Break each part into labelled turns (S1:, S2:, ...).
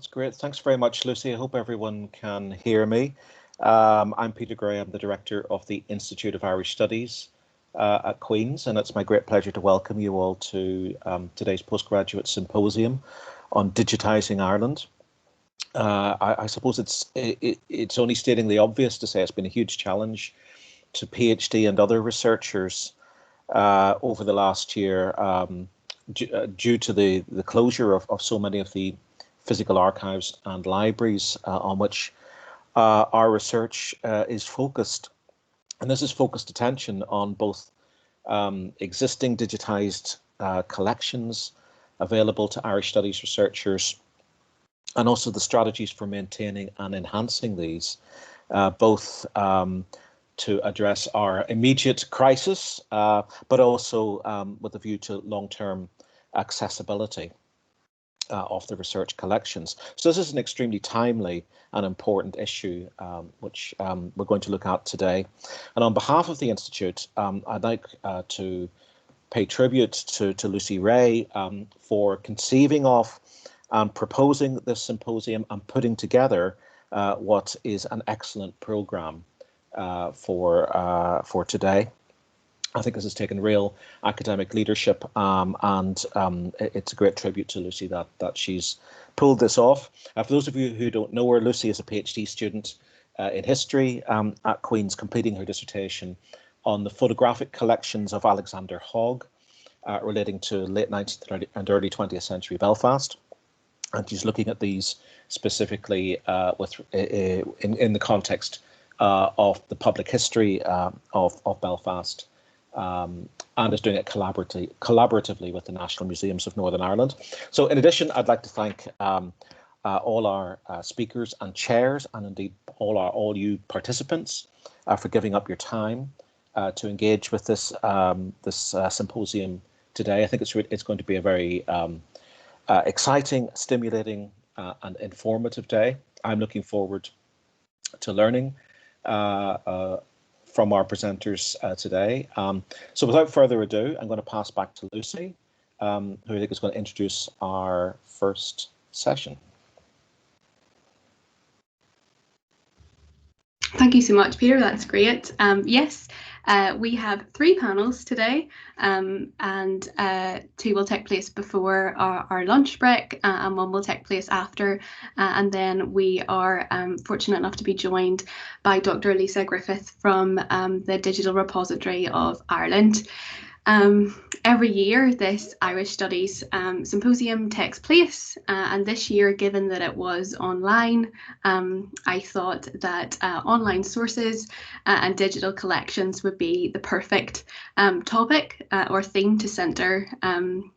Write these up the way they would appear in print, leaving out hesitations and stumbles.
S1: That's great. Thanks very much, Lucy. I hope everyone can hear me. I'm Peter Gray. I'm the Director of the Institute of Irish Studies at Queen's, and it's my great pleasure to welcome you all to today's postgraduate symposium on Digitising Ireland. I suppose it's only stating the obvious to say it's been a huge challenge to PhD and other researchers over the last year due to the closure of so many of the physical archives and libraries on which our research is focused. And this is focused attention on both existing digitised collections available to Irish Studies researchers and also the strategies for maintaining and enhancing these, both to address our immediate crisis, but also with a view to long-term accessibility of the research collections. So this is an extremely timely and important issue, which we're going to look at today. And on behalf of the Institute, I'd like to pay tribute to Lucy Ray for conceiving of and proposing this symposium and putting together what is an excellent programme for today. I think this has taken real academic leadership, and it's a great tribute to Lucy that she's pulled this off. For those of you who don't know her, Lucy is a PhD student in history at Queen's, completing her dissertation on the photographic collections of Alexander Hogg relating to late 19th and early 20th century Belfast. And she's looking at these specifically in the context of the public history of Belfast. And is doing it collaboratively with the National Museums of Northern Ireland. So in addition, I'd like to thank all our speakers and chairs, and indeed all you participants for giving up your time to engage with this symposium today. I think it's going to be a very exciting, stimulating and informative day. I'm looking forward to learning from our presenters today. So without further ado, I'm going to pass back to Lucy, who I think is going to introduce our first session.
S2: Thank you so much, Peter. That's great. Yes, we have 3 panels today, and 2 will take place before our lunch break, and 1 will take place after. And then we are fortunate enough to be joined by Dr. Lisa Griffith from the Digital Repository of Ireland. Every year this Irish Studies symposium takes place, and this year, given that it was online, I thought that online sources and digital collections would be the perfect topic or theme to centre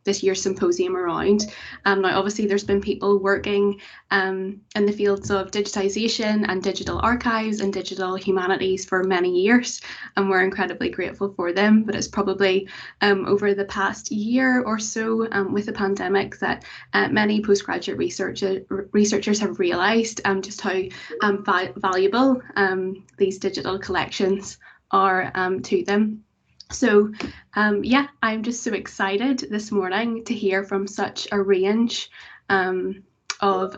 S2: this year's symposium around. Now obviously there's been people working in the fields of digitisation and digital archives and digital humanities for many years, and we're incredibly grateful for them, but it's probably over the past year or so with the pandemic that many postgraduate researchers have realised just how valuable these digital collections are to them. So yeah, I'm just so excited this morning to hear from such a range of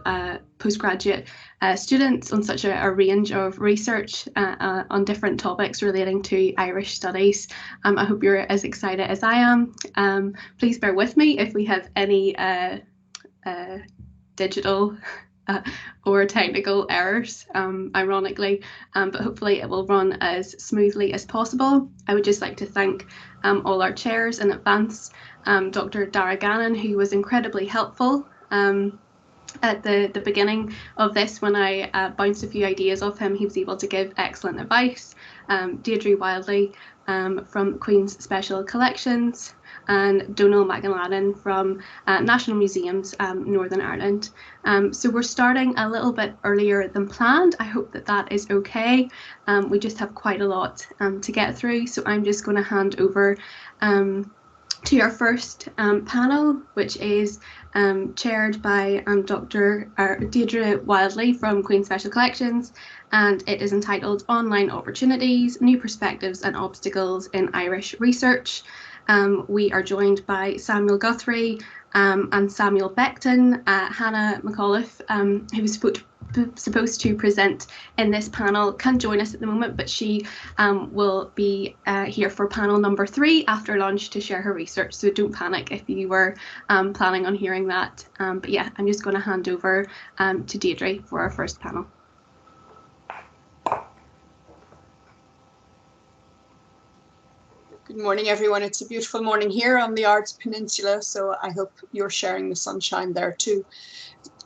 S2: postgraduate students on such a range of research on different topics relating to Irish studies. I hope you're as excited as I am. Please bear with me if we have any digital or technical errors, ironically, but hopefully it will run as smoothly as possible. I would just like to thank all our chairs in advance, Dr. Dara Gannon, who was incredibly helpful at the beginning of this when I bounced a few ideas off him. He was able to give excellent advice. Deirdre Wildley from Queen's Special Collections, and Donal Magdalen from National Museums Northern Ireland. So we're starting a little bit earlier than planned. I hope that that is okay. We just have quite a lot to get through, so I'm just going to hand over to our first panel, which is chaired by Dr. Deirdre Wildley from Queen's Special Collections, and it is entitled Online Opportunities, New Perspectives and Obstacles in Irish Research. We are joined by Samuel Guthrie and Samuel Beckton, Hannah McAuliffe, who was supposed to present in this panel, can't join us at the moment, but she will be here for panel number 3 after lunch to share her research. So don't panic if you were planning on hearing that. But yeah, I'm just going to hand over to Deirdre for our first panel.
S3: Good morning, everyone. It's a beautiful morning here on the Ards Peninsula, so I hope you're sharing the sunshine there too.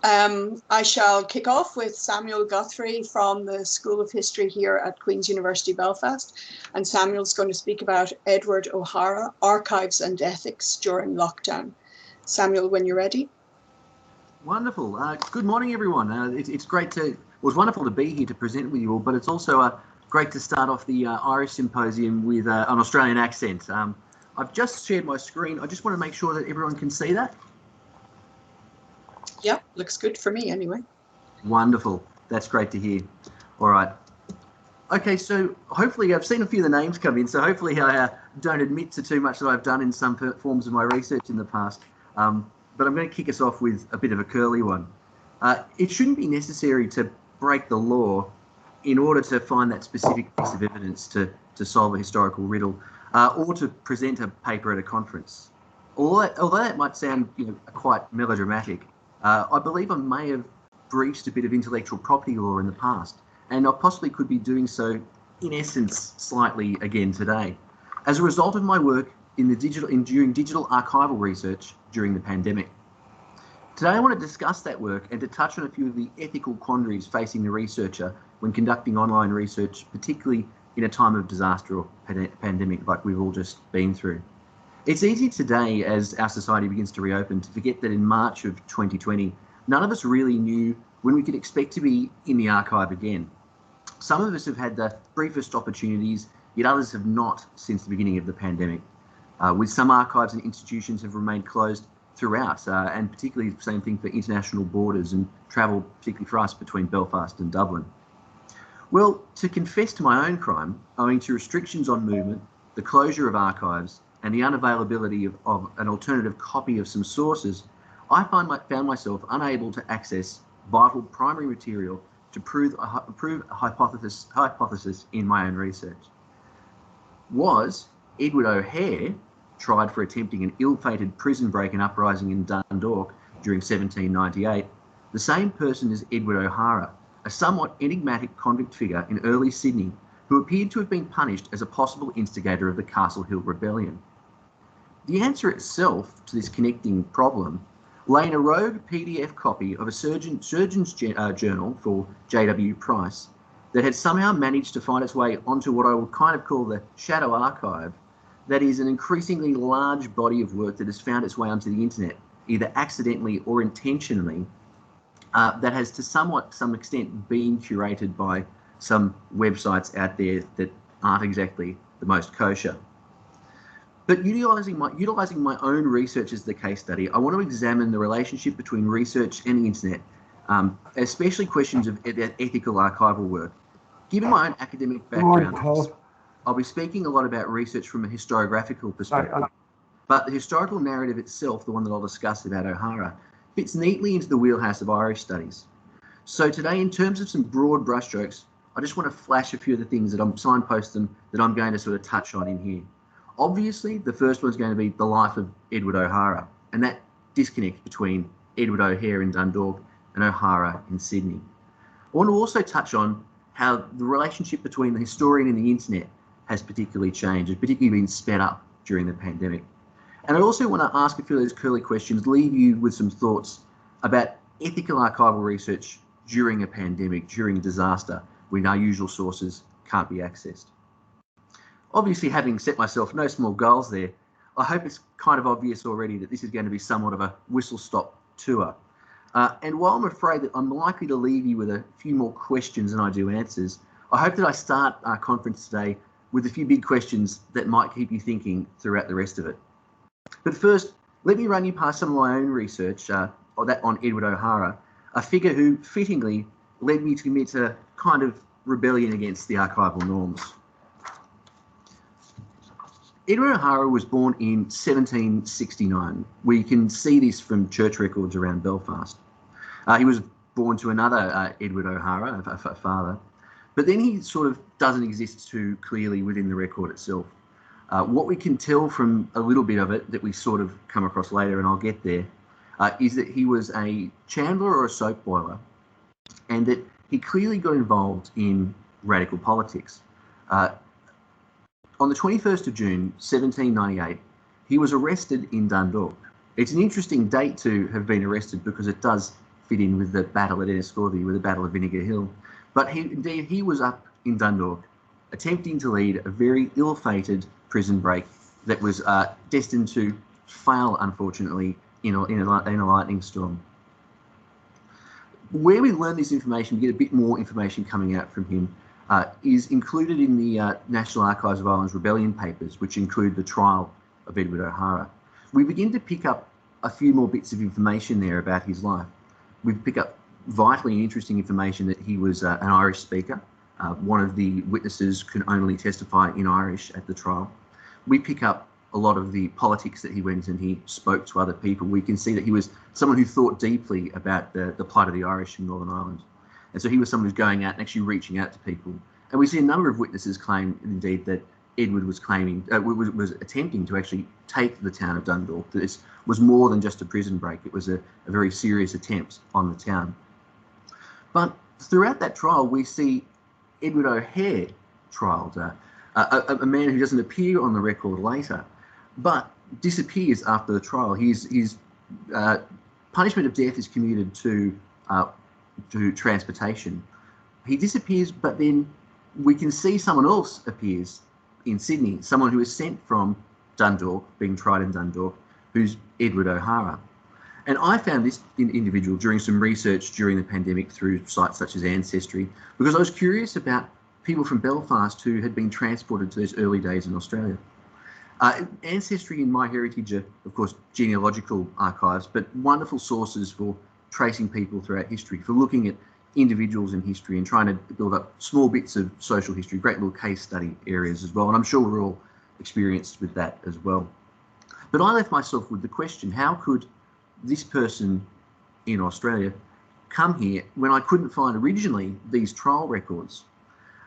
S3: I shall kick off with Samuel Guthrie from the School of History here at Queen's University Belfast, and Samuel's going to speak about Edward O'Hara, Archives and Ethics during lockdown. Samuel, when you're ready.
S4: Wonderful. Good morning, everyone. It's great to, it was wonderful to be here to present with you all, but it's also great to start off the Irish Symposium with an Australian accent. I've just shared my screen. I just want to make sure that everyone can see that.
S3: Yeah, looks good for me anyway.
S4: Wonderful. That's great to hear. All right. Okay, so hopefully I've seen a few of the names come in, so hopefully I don't admit to too much that I've done in some forms of my research in the past. But I'm going to kick us off with a bit of a curly one. It shouldn't be necessary to break the law in order to find that specific piece of evidence to solve a historical riddle, or to present a paper at a conference. Although that might sound quite melodramatic, I believe I may have breached a bit of intellectual property law in the past, and I possibly could be doing so, in essence, slightly again today, as a result of my work in during digital archival research during the pandemic. Today I want to discuss that work and to touch on a few of the ethical quandaries facing the researcher when conducting online research, particularly in a time of disaster or pandemic like we've all just been through. It's easy today, as our society begins to reopen, to forget that in March of 2020, none of us really knew when we could expect to be in the archive again. Some of us have had the briefest opportunities, yet others have not since the beginning of the pandemic, with some archives and institutions have remained closed throughout, and particularly the same thing for international borders and travel, particularly for us, between Belfast and Dublin. Well, to confess to my own crime, owing to restrictions on movement, the closure of archives, and the unavailability of an alternative copy of some sources, I found myself unable to access vital primary material to prove a hypothesis in my own research. Was Edward O'Hare tried for attempting an ill-fated prison break and uprising in Dundalk during 1798, the same person as Edward O'Hara, a somewhat enigmatic convict figure in early Sydney who appeared to have been punished as a possible instigator of the Castle Hill Rebellion? The answer itself to this connecting problem lay in a rogue PDF copy of a surgeon's journal for J.W. Price that had somehow managed to find its way onto what I would kind of call the shadow archive, that is an increasingly large body of work that has found its way onto the internet, either accidentally or intentionally, that has to some extent been curated by some websites out there that aren't exactly the most kosher. But utilising my own research as the case study, I want to examine the relationship between research and the internet, especially questions of ethical archival work. Given my own academic background, I'll be speaking a lot about research from a historiographical perspective, but the historical narrative itself, the one that I'll discuss about O'Hara, fits neatly into the wheelhouse of Irish studies. So today, in terms of some broad brushstrokes, I just want to flash a few of the things that signpost them that I'm going to sort of touch on in here. Obviously, the first one's going to be the life of Edward O'Hara and that disconnect between Edward O'Hare in Dundalk and O'Hara in Sydney. I want to also touch on how the relationship between the historian and the internet has particularly changed, and particularly been sped up during the pandemic. And I also want to ask a few of those curly questions, leave you with some thoughts about ethical archival research during a pandemic, during disaster, when our usual sources can't be accessed. Obviously, having set myself no small goals there, I hope it's kind of obvious already that this is going to be somewhat of a whistle-stop tour. And while I'm afraid that I'm likely to leave you with a few more questions than I do answers, I hope that I start our conference today with a few big questions that might keep you thinking throughout the rest of it. But first, let me run you past some of my own research on Edward O'Hara, a figure who fittingly led me to commit a kind of rebellion against the archival norms. Edward O'Hara was born in 1769. We can see this from church records around Belfast. He was born to another Edward O'Hara, a father, but then he sort of doesn't exist too clearly within the record itself. What we can tell from a little bit of it that we sort of come across later, and I'll get there, is that he was a chandler or a soap boiler, and that he clearly got involved in radical politics. On the 21st of June, 1798, he was arrested in Dundalk. It's an interesting date to have been arrested because it does fit in with the battle at Enniscorthy, with the Battle of Vinegar Hill. But he was up in Dundalk, attempting to lead a very ill-fated prison break that was destined to fail, unfortunately, in a lightning storm. Where we learn this information, we get a bit more information coming out from him, is included in the National Archives of Ireland's Rebellion papers, which include the trial of Edward O'Hara. We begin to pick up a few more bits of information there about his life. We pick up vitally interesting information that he was an Irish speaker. One of the witnesses can only testify in Irish at the trial. We pick up a lot of the politics that he went and he spoke to other people. We can see that he was someone who thought deeply about the plight of the Irish in Northern Ireland. And so he was someone who's going out and actually reaching out to people. And we see a number of witnesses claim, indeed, that Edward was claiming, was attempting to actually take the town of Dundalk. That this was more than just a prison break. It was a very serious attempt on the town. But throughout that trial, we see Edward O'Hare trialled, a man who doesn't appear on the record later, but disappears after the trial. His punishment of death is commuted to transportation. He disappears, but then we can see someone else appears in Sydney, someone who is sent from Dundalk, being tried in Dundalk, who's Edward O'Hara. And I found this individual during some research during the pandemic through sites such as Ancestry, because I was curious about people from Belfast who had been transported to those early days in Australia. Ancestry and MyHeritage are, of course, genealogical archives, but wonderful sources for tracing people throughout history, for looking at individuals in history and trying to build up small bits of social history, great little case study areas as well. And I'm sure we're all experienced with that as well. But I left myself with the question, how could this person in Australia come here when I couldn't find originally these trial records,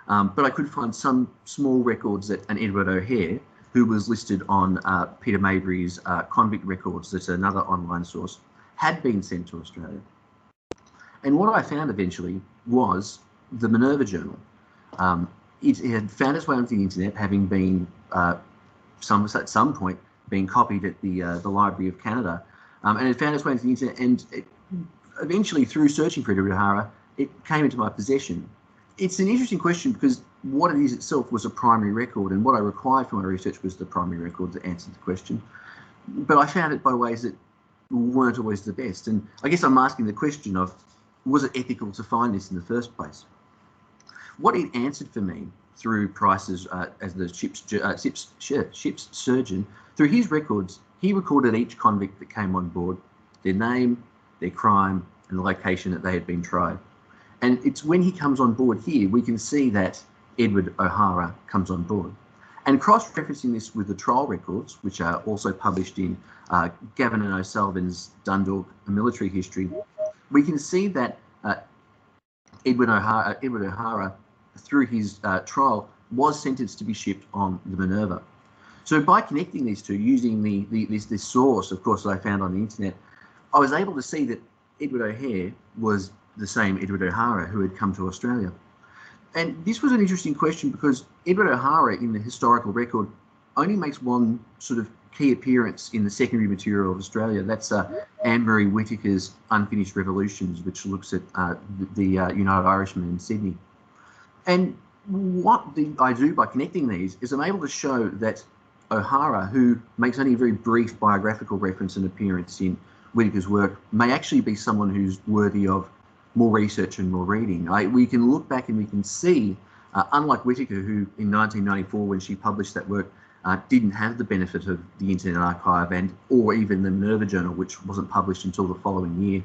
S4: but I could find some small records that an Edward O'Hare, who was listed on Peter Maybury's convict records, that's another online source, had been sent to Australia. And what I found eventually was the Minerva Journal. It had found its way onto the internet, having been at some point being copied at the Library of Canada, and it found its way into the internet. And eventually, through searching for Edward O'Hara, it came into my possession. It's an interesting question because what it is itself was a primary record, and what I required for my research was the primary record that answered the question. But I found it by ways that weren't always the best. And I guess I'm asking the question of, was it ethical to find this in the first place? What it answered for me through Price's, as the ship's surgeon, through his records, he recorded each convict that came on board, their name, their crime, and the location that they had been tried. And it's when he comes on board here, we can see that Edward O'Hara comes on board. And cross-referencing this with the trial records, which are also published in Gavin and O'Sullivan's Dundalk, A Military History, we can see that Edward O'Hara, through his trial, was sentenced to be shipped on the Minerva. So by connecting these two, using this source, of course, that I found on the internet, I was able to see that Edward O'Hare was the same Edward O'Hara who had come to Australia. And this was an interesting question because Edward O'Hara in the historical record only makes one sort of key appearance in the secondary material of Australia. That's Anne-Marie Whitaker's Unfinished Revolutions, which looks at the United Irishmen in Sydney. And what I do by connecting these is I'm able to show that O'Hara, who makes only a very brief biographical reference and appearance in Whitaker's work, may actually be someone who's worthy of more research and more reading. We can look back and we can see, unlike Whitaker, who in 1994, when she published that work, didn't have the benefit of the Internet Archive or even the Minerva Journal, which wasn't published until the following year.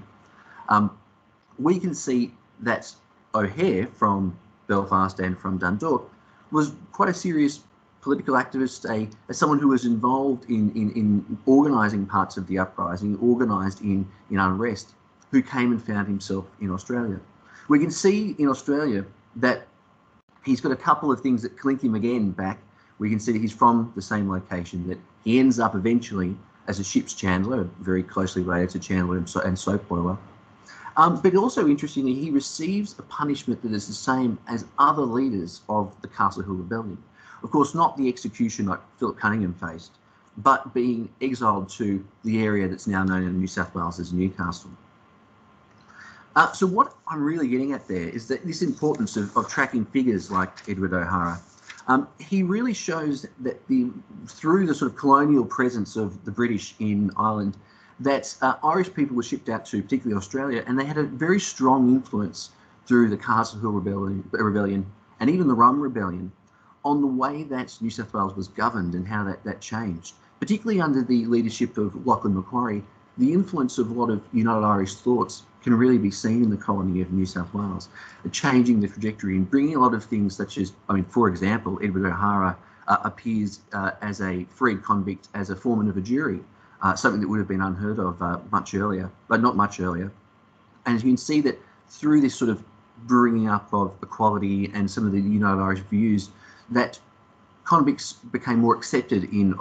S4: We can see that O'Hare from Belfast and from Dundalk was quite a serious political activist, as someone who was involved in organising parts of the uprising, organised in unrest, who came and found himself in Australia. We can see in Australia that he's got a couple of things that link him again back. We can see that he's from the same location, that he ends up eventually as a ship's chandler, very closely related to chandler and soap boiler. But also interestingly, he receives a punishment that is the same as other leaders of the Castle Hill Rebellion. Of course, not the execution like Philip Cunningham faced, but being exiled to the area that's now known in New South Wales as Newcastle. So what I'm really getting at there is that this importance of tracking figures like Edward O'Hara. He really shows that through the sort of colonial presence of the British in Ireland, that Irish people were shipped out to, particularly Australia, and they had a very strong influence through the Castle Hill Rebellion and even the Rum Rebellion on the way that New South Wales was governed and how that changed. Particularly under the leadership of Lachlan Macquarie, the influence of a lot of United Irish thoughts can really be seen in the colony of New South Wales, changing the trajectory and bringing a lot of things such as, for example, Edward O'Hara appears as a freed convict as a foreman of a jury, something that would have been unheard of much earlier, but not much earlier. And you can see that through this sort of bringing up of equality and some of the United Irish views, that convicts became more accepted in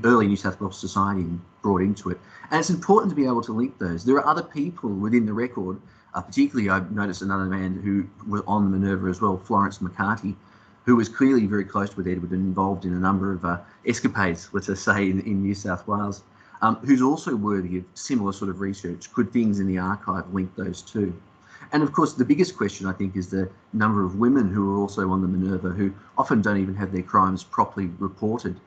S4: early New South Wales society and brought into it. And it's important to be able to link those. There are other people within the record, particularly I've noticed another man who was on Minerva as well, Florence McCarthy, who was clearly very close with Edward and involved in a number of escapades, let's just say, in New South Wales, who's also worthy of similar sort of research. Could things in the archive link those two? And of course, the biggest question, I think, is the number of women who are also on the Minerva who often don't even have their crimes properly reported.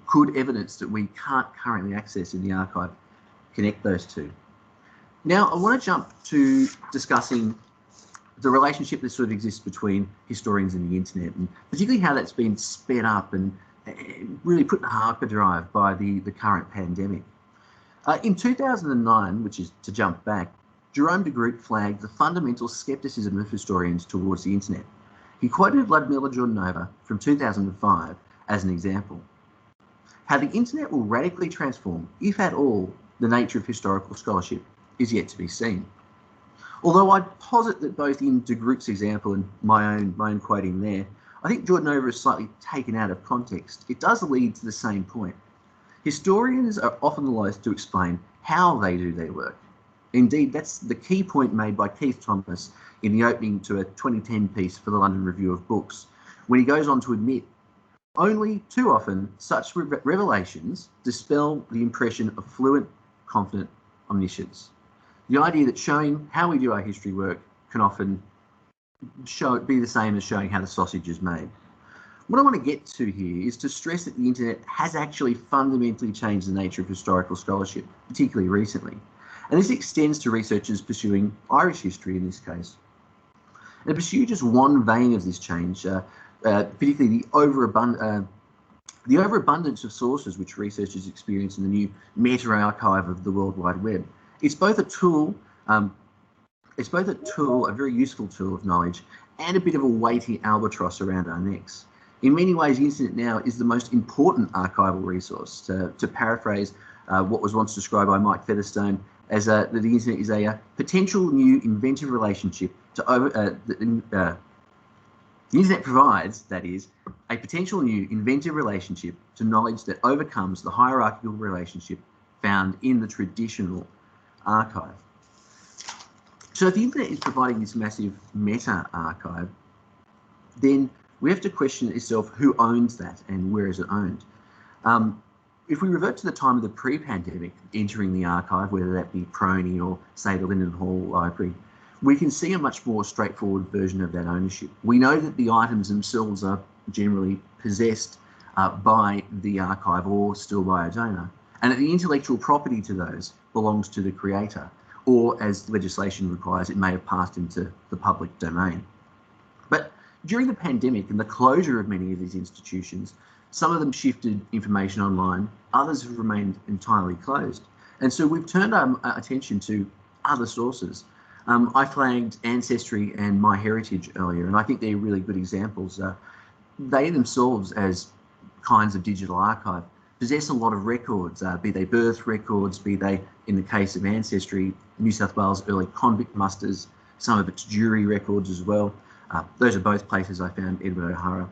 S4: Could evidence that we can't currently access in the archive connect those two? Now, I want to jump to discussing the relationship that sort of exists between historians and the internet, and particularly how that's been sped up and really put in hyperdrive by the current pandemic. In 2009, which is to jump back, Jerome de Groot flagged the fundamental scepticism of historians towards the internet. He quoted Ludmilla Jordanova from 2005 as an example. How the internet will radically transform, if at all, the nature of historical scholarship is yet to be seen. Although I'd posit that both in de Groot's example and my own quoting there, I think Jordanova is slightly taken out of context. It does lead to the same point. Historians are often the lowest to explain how they do their work. Indeed, that's the key point made by Keith Thomas in the opening to a 2010 piece for the London Review of Books, when he goes on to admit, only too often such revelations dispel the impression of fluent, confident omniscience. The idea that showing how we do our history work can often be the same as showing how the sausage is made. What I want to get to here is to stress that the internet has actually fundamentally changed the nature of historical scholarship, particularly recently. And this extends to researchers pursuing Irish history in this case. And to pursue just one vein of this change, particularly the overabundance of sources which researchers experience in the new meta-archive of the World Wide Web, it's both a tool, a very useful tool of knowledge, and a bit of a weighty albatross around our necks. In many ways, the internet now is the most important archival resource. To paraphrase what was once described by Mike Featherstone as that the internet is a potential new inventive relationship to the internet provides, that is, a potential new inventive relationship to knowledge that overcomes the hierarchical relationship found in the traditional archive. So if the internet is providing this massive meta-archive, then we have to question itself who owns that and where is it owned. If we revert to the time of the pre-pandemic, entering the archive, whether that be Prony or, say, the Linden Hall Library, we can see a much more straightforward version of that ownership. We know that the items themselves are generally possessed by the archive or still by a donor, and that the intellectual property to those belongs to the creator, or as legislation requires, it may have passed into the public domain. But during the pandemic and the closure of many of these institutions, some of them shifted information online, others have remained entirely closed. And so we've turned our attention to other sources. I flagged Ancestry and MyHeritage earlier, and I think they're really good examples. They themselves, as kinds of digital archive possess a lot of records, be they birth records, be they, in the case of Ancestry, New South Wales early convict musters, some of its jury records as well. Those are both places I found Edward O'Hara.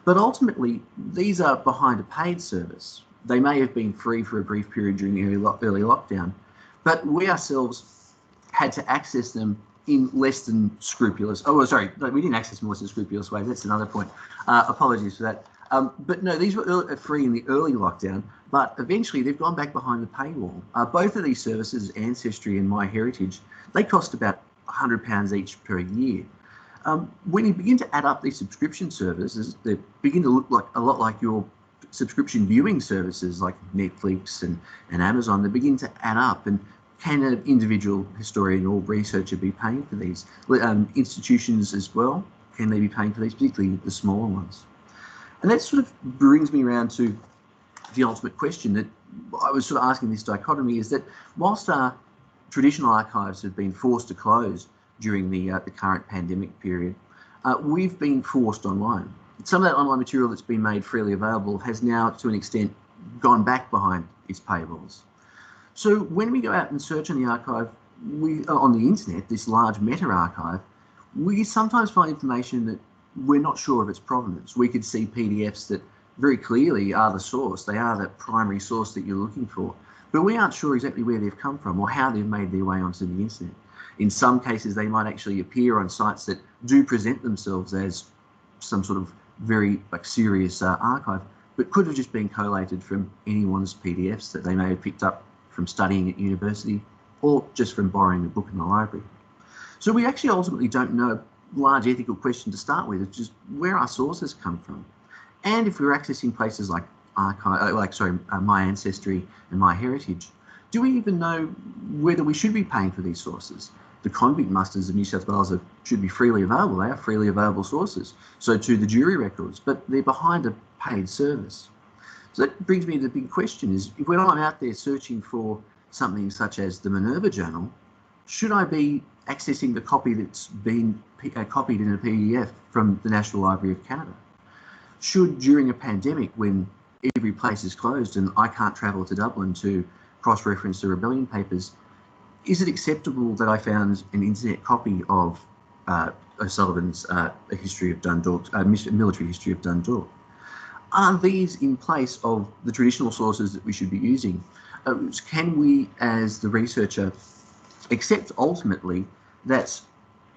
S4: But ultimately, these are behind a paid service. They may have been free for a brief period during the early lockdown, but we ourselves had to access them in less than scrupulous, we didn't access them in less than scrupulous ways, that's another point. Apologies for that. But no, these were free in the early lockdown, but eventually they've gone back behind the paywall. Both of these services, Ancestry and MyHeritage, they cost about £100 each per year. When you begin to add up these subscription services, they begin to look like a lot like your subscription viewing services like Netflix and Amazon. They begin to add up, and can an individual historian or researcher be paying for these? Institutions as well, can they be paying for these, particularly the smaller ones? And that sort of brings me around to the ultimate question that I was sort of asking this dichotomy, is that whilst our traditional archives have been forced to close during the current pandemic period, we've been forced online. Some of that online material that's been made freely available has now, to an extent, gone back behind its paywalls. So when we go out and search on the archive, on the internet, this large meta-archive, we sometimes find information that we're not sure of its provenance. We could see PDFs that very clearly are the source. They are the primary source that you're looking for, but we aren't sure exactly where they've come from or how they've made their way onto the internet. In some cases, they might actually appear on sites that do present themselves as some sort of very serious archive, but could have just been collated from anyone's PDFs that they may have picked up from studying at university or just from borrowing a book in the library. So we actually ultimately don't know a large ethical question to start with. It's just where our sources come from. And if we're accessing places like My Ancestry and MyHeritage, do we even know whether we should be paying for these sources? The convict musters of New South Wales should be freely available. They are freely available sources. So too the jury records, but they're behind a paid service. So that brings me to the big question is, when I'm out there searching for something such as the Minerva Journal, should I be accessing the copy that's been copied in a PDF from the National Library of Canada? Should, during a pandemic when every place is closed and I can't travel to Dublin to cross-reference the rebellion papers, is it acceptable that I found an internet copy of O'Sullivan's history of Dundalk, military history of Dundalk? Are these in place of the traditional sources that we should be using? Can we, as the researcher, accept ultimately that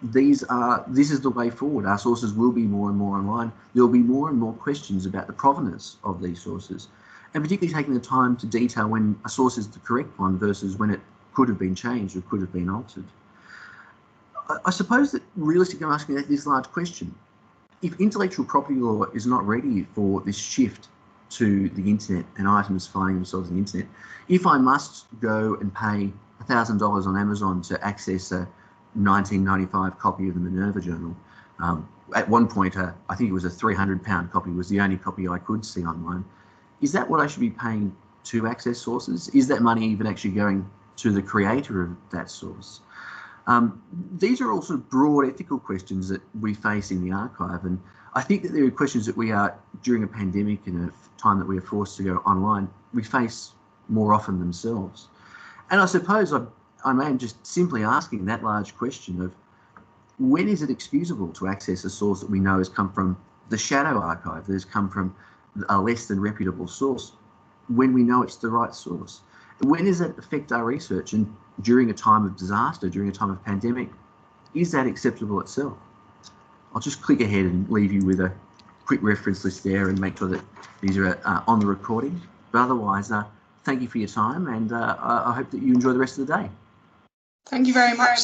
S4: this is the way forward? Our sources will be more and more online. There will be more and more questions about the provenance of these sources, and particularly taking the time to detail when a source is the correct one versus when it could have been changed or could have been altered. I suppose that realistically I'm asking this large question. If intellectual property law is not ready for this shift to the internet and items finding themselves on the internet, if I must go and pay $1,000 on Amazon to access a 1995 copy of the Minerva Journal, at one point I think it was a £300 copy was the only copy I could see online, is that what I should be paying to access sources? Is that money even actually going to the creator of that source? These are all sort of broad ethical questions that we face in the archive, and I think that there are questions that we are, during a pandemic and a time that we are forced to go online, we face more often themselves. And I suppose I'm just simply asking that large question of, when is it excusable to access a source that we know has come from the shadow archive, that has come from a less than reputable source, when we know it's the right source? When does that affect our research? And during a time of disaster, during a time of pandemic, is that acceptable itself? I'll just click ahead and leave you with a quick reference list there and make sure that these are on the recording. But otherwise, thank you for your time, and I hope that you enjoy the rest of the day.
S3: Thank you very much.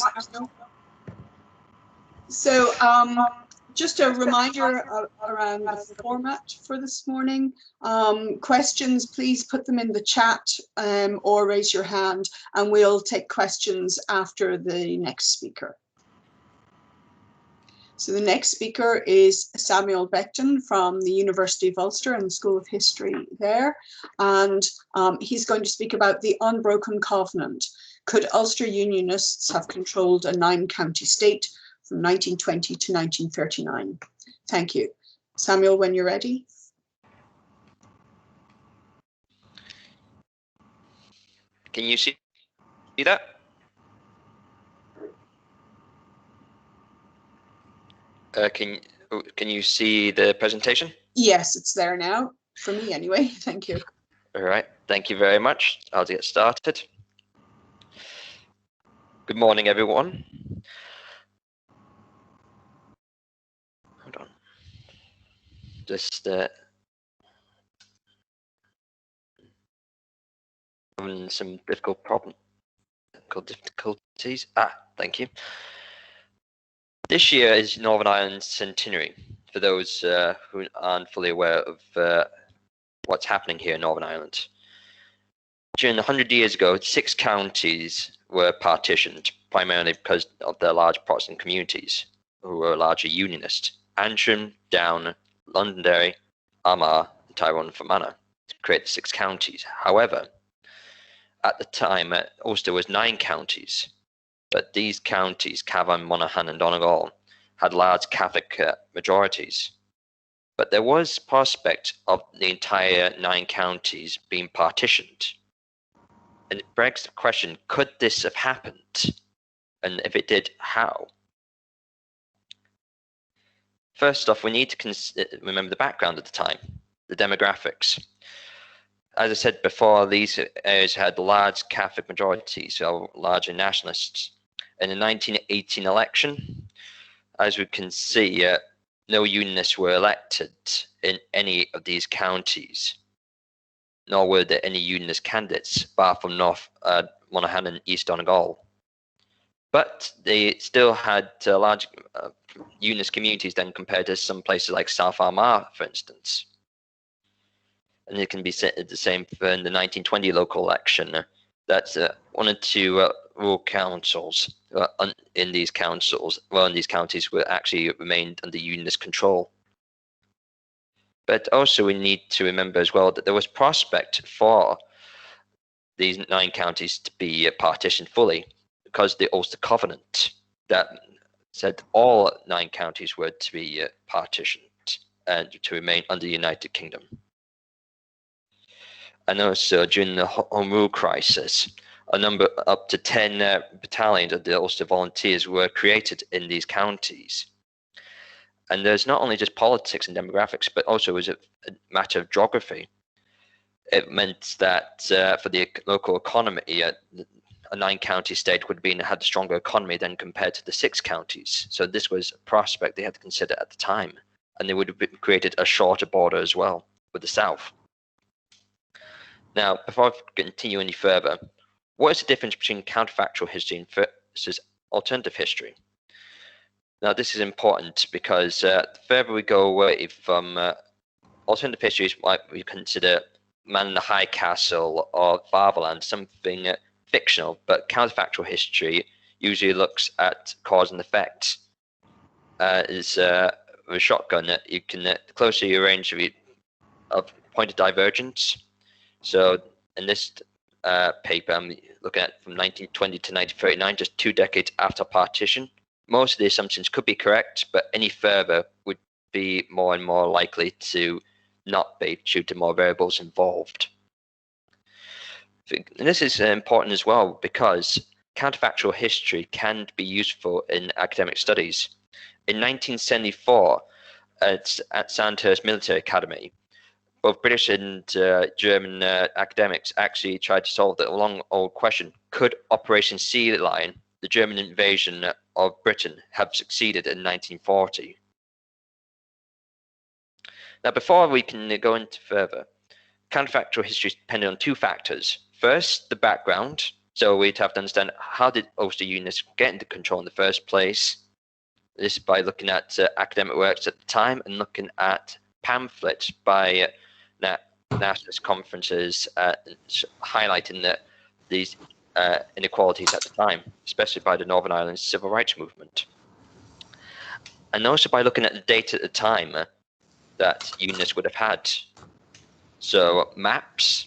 S3: So just a reminder around the format for this morning. Questions, please put them in the chat or raise your hand, and we'll take questions after the next speaker. So the next speaker is Samuel Beckton from the University of Ulster and the School of History there. And he's going to speak about the unbroken covenant. Could Ulster Unionists have controlled a 9-county state from 1920 to 1939? Thank you. Samuel, when you're ready.
S5: Can you see that? Can you see the presentation?
S3: Yes, it's there now, for me anyway. Thank you.
S5: All right, thank you very much. I'll get started. Good morning, everyone. Hold on. Just having some difficulties. Thank you. This year is Northern Ireland's Centenary, for those who aren't fully aware of what's happening here in Northern Ireland. During 100 years ago, 6 counties were partitioned, primarily because of their large Protestant communities, who were largely Unionist. Antrim, Down, Londonderry, Armagh, and Tyrone and Fermanagh to create the 6 counties. However, at the time, Ulster was 9 counties, but these counties, Cavan, Monaghan, and Donegal, had large Catholic majorities. But there was prospect of the entire 9 counties being partitioned. And it begs the question, could this have happened? And if it did, how? First off, we need to remember the background at the time, the demographics. As I said before, these areas had large Catholic majorities, so larger nationalists. In the 1918 election, as we can see, no Unionists were elected in any of these counties, nor were there any Unionist candidates, apart from North Monaghan and East Donegal. But they still had large Unionist communities then compared to some places like South Armagh, for instance. And it can be said the same for in the 1920 local election. That's 1 or 2 rural councils in these counties were actually remained under Unionist control. But also we need to remember as well that there was prospect for these 9 counties to be partitioned fully because of the Ulster Covenant that said all 9 counties were to be partitioned and to remain under the United Kingdom. And also during the Home Rule crisis, a number up to 10 battalions of the Ulster Volunteers were created in these counties. And there's not only just politics and demographics, but also was a matter of geography. It meant that for the local economy, a 9-county state would have had a stronger economy than compared to the 6 counties. So this was a prospect they had to consider at the time. And they would have created a shorter border as well with the south. Now, before I continue any further, what is the difference between counterfactual history versus alternative history? Now, this is important because the further we go away from alternative history is what we consider Man in the High Castle or Fatherland, something fictional, but counterfactual history usually looks at cause and effect. With a shotgun, you can closely arrange a point of divergence. So in this paper, I'm looking at from 1920 to 1939, just 2 decades after partition. Most of the assumptions could be correct, but any further would be more and more likely to not be due to more variables involved. And this is important as well because counterfactual history can be useful in academic studies. In 1974, at Sandhurst Military Academy, both British and German academics actually tried to solve the long-old question, could Operation Sea Lion, the German invasion of Britain, have succeeded in 1940? Now, before we can go into further, counterfactual history is dependent on 2 factors. First, the background. So we'd have to understand, how did Ulster Unionists get into control in the first place? This is by looking at academic works at the time and looking at pamphlets by nationalist conferences highlighting these inequalities at the time, especially by the Northern Ireland Civil Rights Movement. And also by looking at the data at the time that Unionists would have had. So maps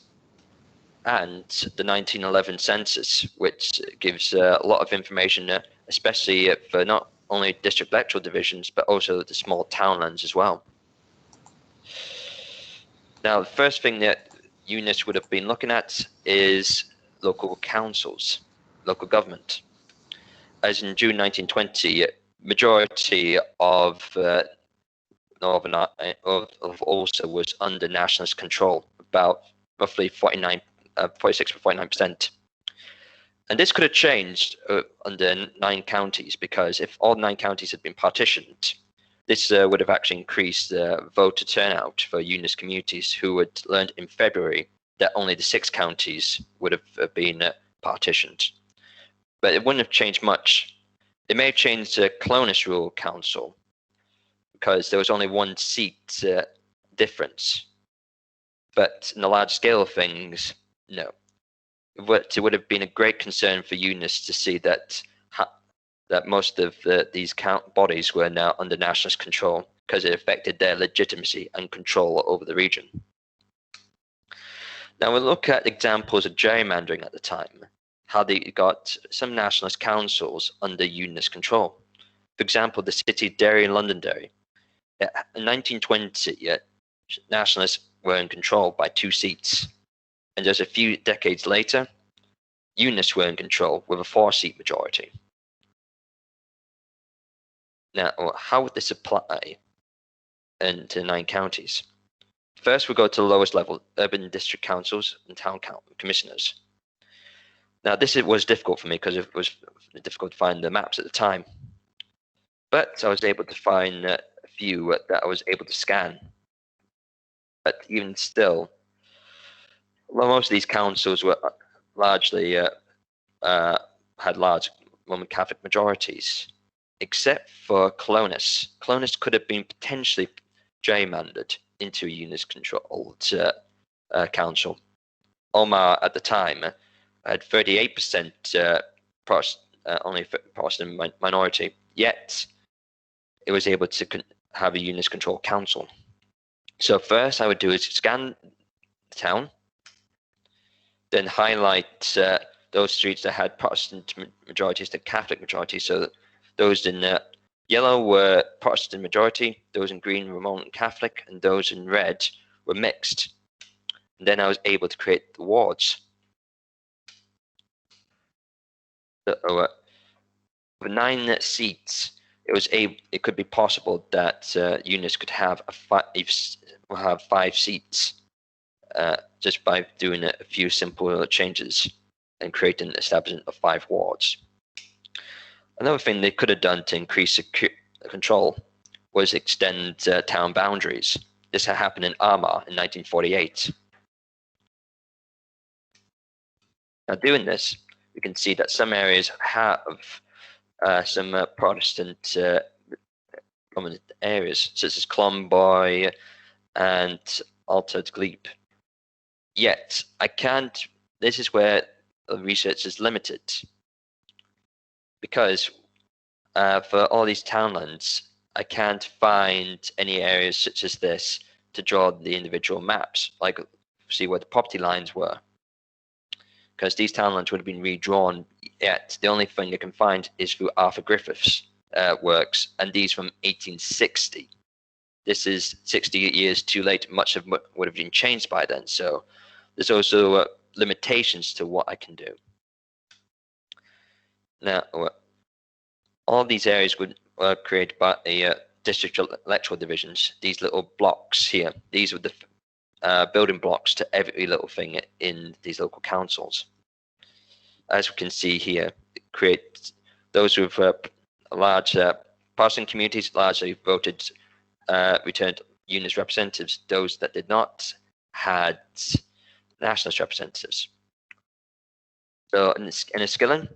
S5: and the 1911 census, which gives a lot of information, especially for not only district electoral divisions, but also the small townlands as well. Now, the first thing that Unionists would have been looking at is local councils, local government. As in June 1920, majority of Northern of Ulster was under nationalist control, about roughly 46 to 49%. And this could have changed under 9 counties, because if all 9 counties had been partitioned, this would have actually increased the voter turnout for unionist communities who had learned in February that only the 6 counties would have been partitioned. But it wouldn't have changed much. It may have changed the colonist rule council, because there was only 1 seat difference. But in the large scale of things, no. But it would have been a great concern for unionists to see that that most of these bodies were now under nationalist control, because it affected their legitimacy and control over the region. Now we'll look at examples of gerrymandering at the time, how they got some nationalist councils under unionist control. For example, the city of Derry and Londonderry. In 1920, nationalists were in control by 2 seats. And just a few decades later, unionists were in control with a 4-seat majority. Now, how would this apply into 9 counties? First, we'll go to the lowest level, urban district councils and town commissioners. Now, this was difficult for me because it was difficult to find the maps at the time. But I was able to find a few that I was able to scan. But even still, well, most of these councils were largely had large Roman Catholic majorities, except for colonists. Colonists could have been potentially gerrymandered into a unionist-controlled council. Omagh at the time had 38% only Protestant minority, yet it was able to have a unionist-controlled council. So first I would do is scan the town, then highlight those streets that had Protestant majorities to Catholic majorities. So that those in yellow were Protestant majority, those in green were Roman Catholic, and those in red were mixed. And then I was able to create the wards. So, with 9 seats, it could be possible that unionists could have 5 seats just by doing a few simple changes and creating an establishment of 5 wards. Another thing they could have done to increase control was extend town boundaries. This had happened in Armagh in 1948. Now, doing this, we can see that some areas have some Protestant prominent areas, such as Clonboy and Altered Glebe. Yet, this is where the research is limited, because for all these townlands, I can't find any areas such as this to draw the individual maps, like see where the property lines were, because these townlands would have been redrawn. Yet the only thing you can find is through Arthur Griffith's works, and these from 1860. This is 60 years too late. Much of what would have been changed by then. So there's also limitations to what I can do. Now, all these areas were created by district electoral divisions. These little blocks here, these were the building blocks to every little thing in these local councils. As we can see here, create those with large Protestant communities largely voted, returned unionist representatives. Those that did not had nationalist representatives. So in Enniskillen,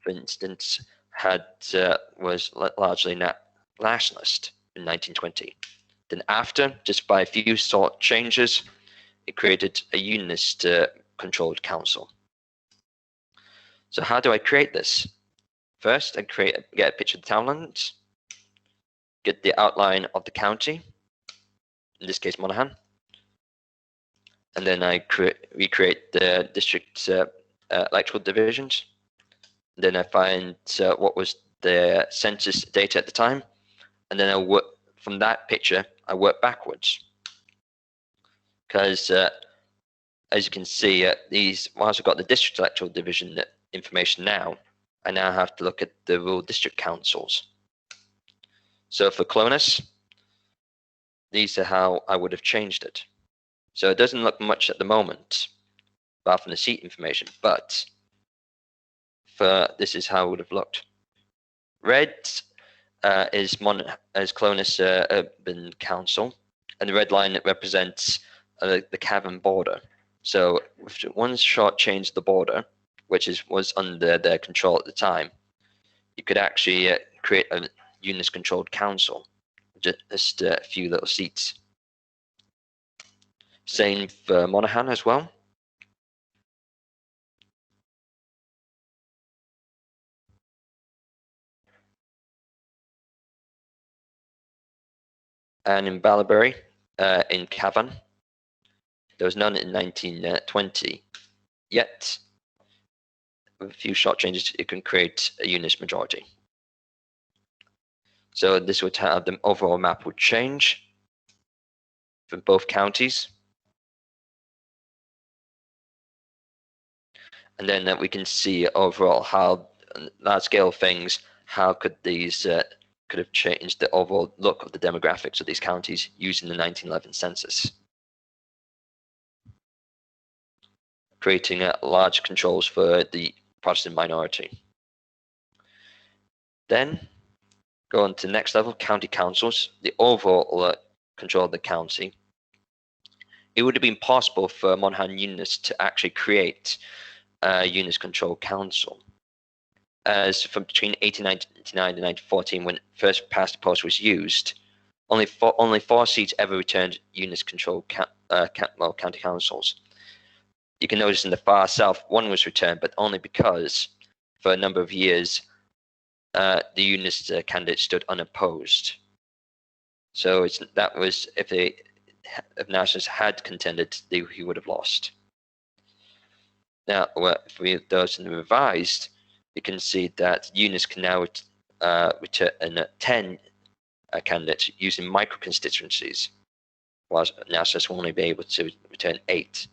S5: for instance, was largely nationalist in 1920. Then after, just by a few sort changes, it created a unionist controlled council. So how do I create this? First, I get a picture of the townlands, get the outline of the county, in this case Monaghan, and then I recreate the district electoral divisions. Then I find what was the census data at the time, and then I work from that picture. I work backwards, because as you can see, whilst I've got the district electoral division information now, I now have to look at the rural district councils. So for Clonus, these are how I would have changed it. So it doesn't look much at the moment, apart from the seat information, but this is how it would have looked. Red is Clonus Urban Council, and the red line represents the Cavan border. So with one short change of the border, which was under their control at the time, you could actually create a unit-controlled council, just a few little seats. Same for Monaghan as well. And in Ballabary, in Cavan, there was none in 1920. Yet, with a few short changes, you can create a unit majority. So this would have the overall map would change for both counties. And then we can see overall how, on large scale things, how could these could have changed the overall look of the demographics of these counties using the 1911 census, creating large controls for the Protestant minority. Then go on to the next level, county councils, the overall control of the county. It would have been possible for Monaghan Unionists to actually create a units control council. As from between 1899 and 1914, when first past the post was used, only four seats ever returned units control county councils. You can notice in the far south, one was returned, but only because for a number of years, the unionist candidate stood unopposed. So that was if nationalists had contended, he would have lost. Now, if we those in the revised, you can see that unionists can now return 10 candidates using micro constituencies, whilst nationalists will only be able to return 8,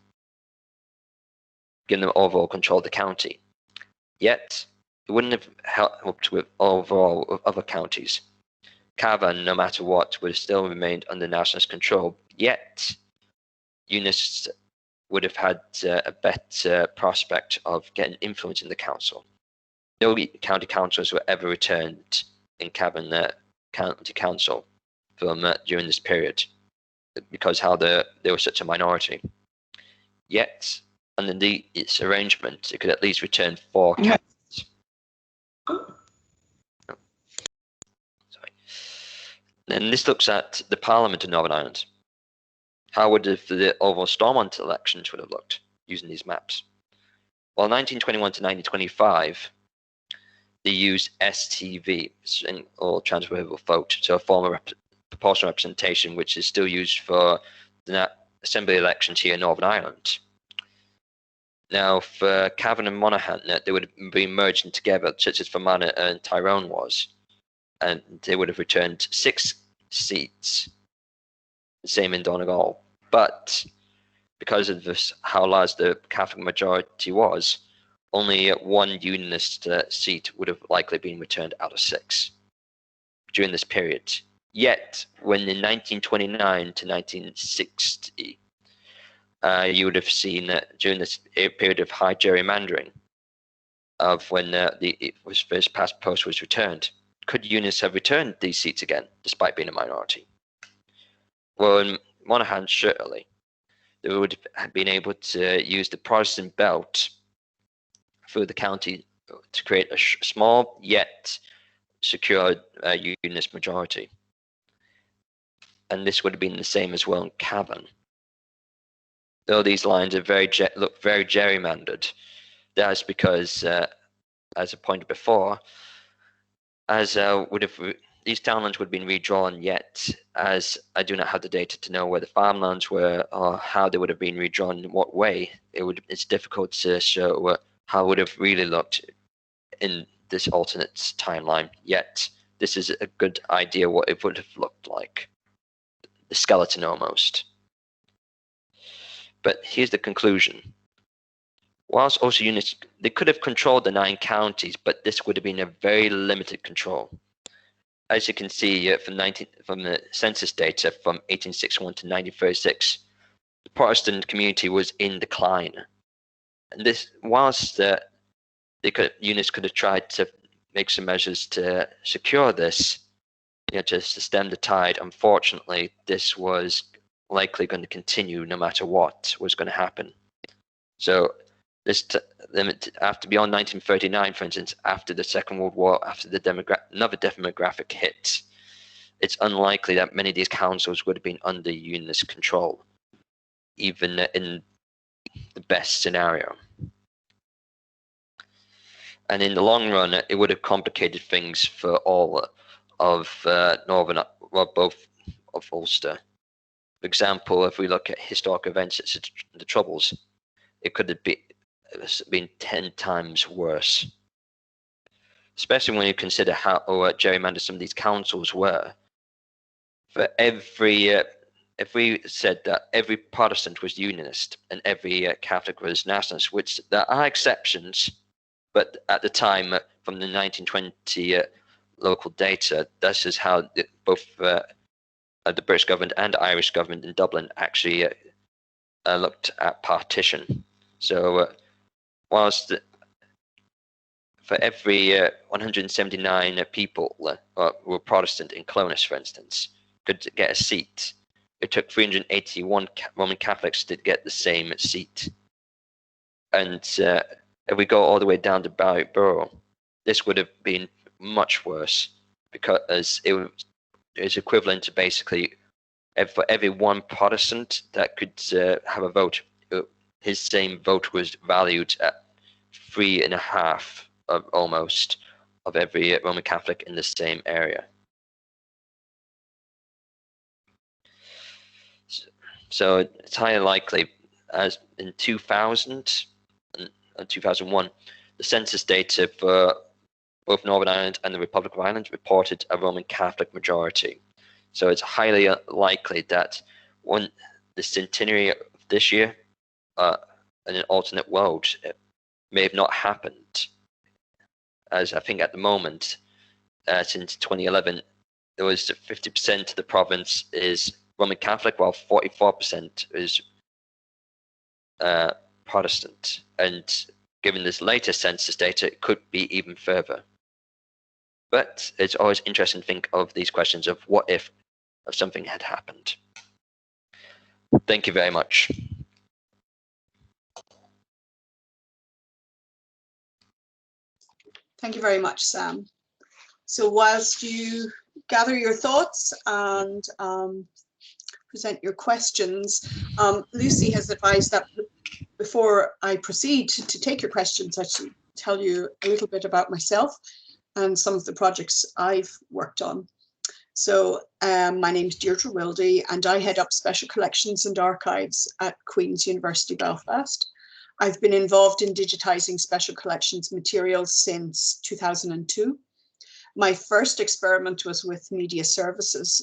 S5: giving them overall control of the county. Yet, it wouldn't have helped with overall of other counties. Cavan, no matter what, would have still remained under nationalist control. Yet, unionists would have had a better prospect of getting influence in the council. No county councillors were ever returned in Cavan County Council from during this period, because how they were such a minority. Yet, under its arrangement, it could at least return 4 candidates. Sorry. And this looks at the Parliament of Northern Ireland. How would the overall Stormont elections would have looked using these maps? Well, 1921 to 1925, they used STV, or transferable vote, so a form of proportional representation, which is still used for the assembly elections here in Northern Ireland. Now, for Cavan and Monaghan, they would have been merging together, such as Fermanagh and Tyrone was, and they would have returned 6 seats. The same in Donegal. But because of this, how large the Catholic majority was, only 1 unionist seat would have likely been returned out of 6 during this period. Yet, when in 1929 to 1960, you would have seen that during this period of high gerrymandering, of when the first past post was returned, could unionists have returned these seats again, despite being a minority? Well, in Monaghan, certainly, they would have been able to use the Protestant belt through the county to create a small yet secure unionist majority. And this would have been the same as well in Cavan. Though these lines are look very gerrymandered, that's because, as I pointed before, these townlands would have been redrawn, yet as I do not have the data to know where the farmlands were or how they would have been redrawn in what way, it's difficult to show how it would have really looked in this alternate timeline. Yet this is a good idea what it would have looked like, the skeleton almost. But here's the conclusion. Whilst Ulster units, they could have controlled the 9 counties, but this would have been a very limited control. As you can see from the census data from 1861 to 1936, the Protestant community was in decline. And this, whilst units could have tried to make some measures to secure this, to stem the tide, unfortunately, this was likely going to continue no matter what was going to happen. So this after beyond 1939, for instance, after the Second World War, after another demographic hit, it's unlikely that many of these councils would have been under unionist control, even in the best scenario. And in the long run, it would have complicated things for all of both of Ulster. For example, if we look at historic events such as the Troubles, it could have been 10 times worse. Especially when you consider how gerrymandered some of these councils were. For if we said that every Protestant was Unionist and every Catholic was Nationalist, which there are exceptions, but at the time, from the 1920 local data, this is how both the British government and Irish government in Dublin actually looked at partition. So whilst for every 179 people were Protestant in Clones, for instance, could get a seat, it took 381 Roman Catholics to get the same seat. And if we go all the way down to Barry Borough, this would have been much worse, because it is equivalent to basically for every one Protestant that could have a vote, his same vote was valued at 3.5 of almost of every Roman Catholic in the same area. So it's highly likely, as in 2000 and 2001, the census data for both Northern Ireland and the Republic of Ireland reported a Roman Catholic majority. So it's highly likely that the Centenary of this year, in an alternate world, it may have not happened. As I think at the moment, since 2011, there was 50% of the province is Roman Catholic, while 44% is Protestant. And given this latest census data, it could be even further. But it's always interesting to think of these questions of what if something had happened. Thank you very much.
S3: Thank you very much, Sam. So whilst you gather your thoughts and present your questions, Lucy has advised that before I proceed to take your questions, I should tell you a little bit about myself and some of the projects I've worked on. So my name is Deirdre Wildy, and I head up Special Collections and Archives at Queen's University Belfast. I've been involved in digitising special collections materials since 2002. My first experiment was with Media Services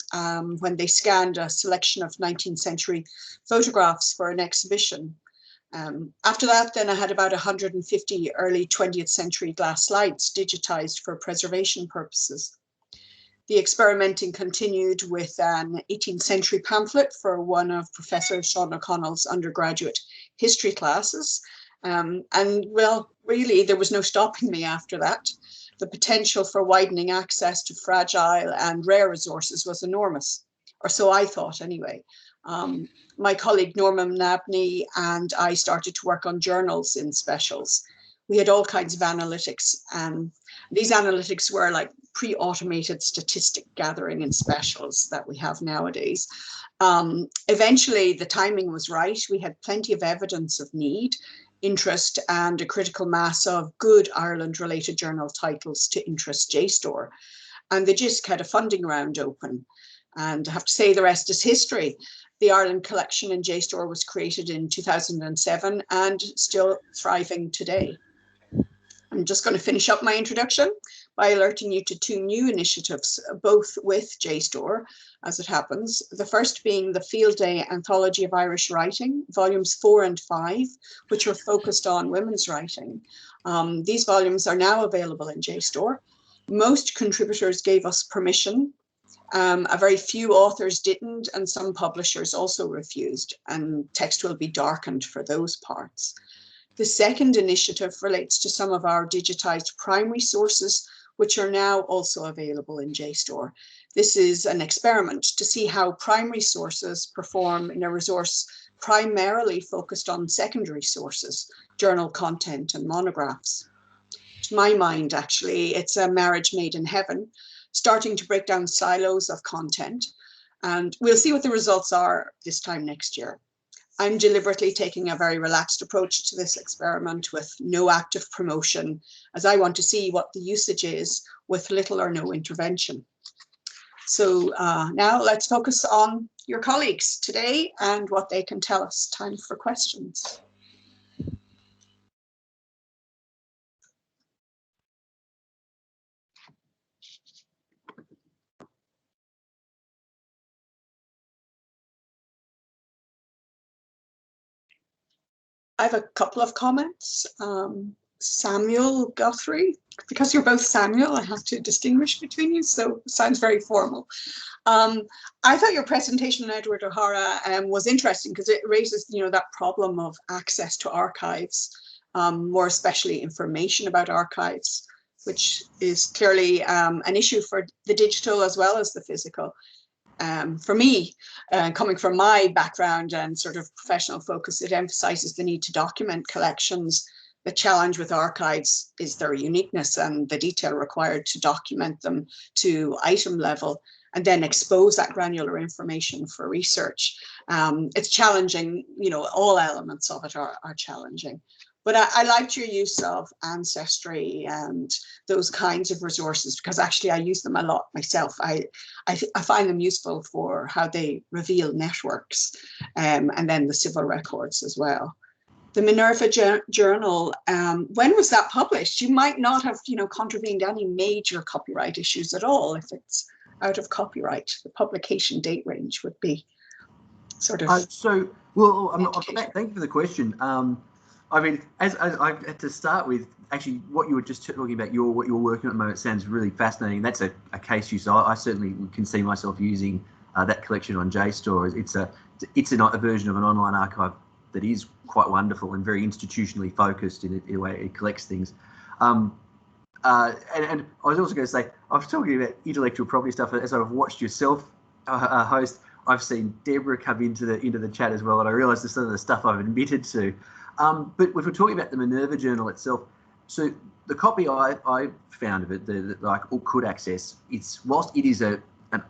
S3: when they scanned a selection of 19th century photographs for an exhibition. After that, then I had about 150 early 20th century glass slides digitised for preservation purposes. The experimenting continued with an 18th century pamphlet for one of Professor Sean O'Connell's undergraduate history classes. And well, really, there was no stopping me after that. The potential for widening access to fragile and rare resources was enormous, or so I thought anyway. My colleague Norman Nabney and I started to work on journals in specials. We had all kinds of analytics, and these analytics were like pre-automated statistic gathering in specials that we have nowadays. Eventually, the timing was right. We had plenty of evidence of need, interest, and a critical mass of good Ireland-related journal titles to interest JSTOR. And the JISC had a funding round open. And I have to say the rest is history. The Ireland collection in JSTOR was created in 2007 and still thriving today. I'm just going to finish up my introduction by alerting you to two new initiatives, both with JSTOR, as it happens. The first being the Field Day Anthology of Irish Writing, volumes 4 and 5, which are focused on women's writing. These volumes are now available in JSTOR. Most contributors gave us permission. A very few authors didn't, and some publishers also refused, and text will be darkened for those parts. The second initiative relates to some of our digitized primary sources, which are now also available in JSTOR. This is an experiment to see how primary sources perform in a resource primarily focused on secondary sources, journal content and monographs. To my mind, actually, it's a marriage made in heaven, starting to break down silos of content. And we'll see what the results are this time next year. I'm deliberately taking a very relaxed approach to this experiment with no active promotion, as I want to see what the usage is with little or no intervention. So now let's focus on your colleagues today and what they can tell us. Time for questions. I have a couple of comments. Samuel Guthrie, because you're both Samuel, I have to distinguish between you, so it sounds very formal. I thought your presentation, Edward O'Hara, was interesting because it raises, that problem of access to archives, more especially information about archives, which is clearly an issue for the digital as well as the physical. For me, coming from my background and sort of professional focus, it emphasizes the need to document collections. The challenge with archives is their uniqueness and the detail required to document them to item level and then expose that granular information for research. It's challenging, all elements of it are challenging. But I liked your use of Ancestry and those kinds of resources because actually I use them a lot myself. I find them useful for how they reveal networks and then the civil records as well. The Minerva Journal, when was that published? You might not have, contravened any major copyright issues at all if it's out of copyright. The publication date range would be sort of.
S4: Thank you for the question. I mean, as I had to start with, actually, what you were just talking about, what you're working on at the moment sounds really fascinating. That's a case use. I certainly can see myself using that collection on JSTOR. It's a version of an online archive that is quite wonderful and very institutionally focused in a way it collects things. And I was also going to say, I was talking about intellectual property stuff as I've watched yourself host. I've seen Deborah come into the chat as well, and I realised some of the stuff I've admitted to. But if we're talking about the Minerva Journal itself, so the copy I found of it that I could access, whilst it is an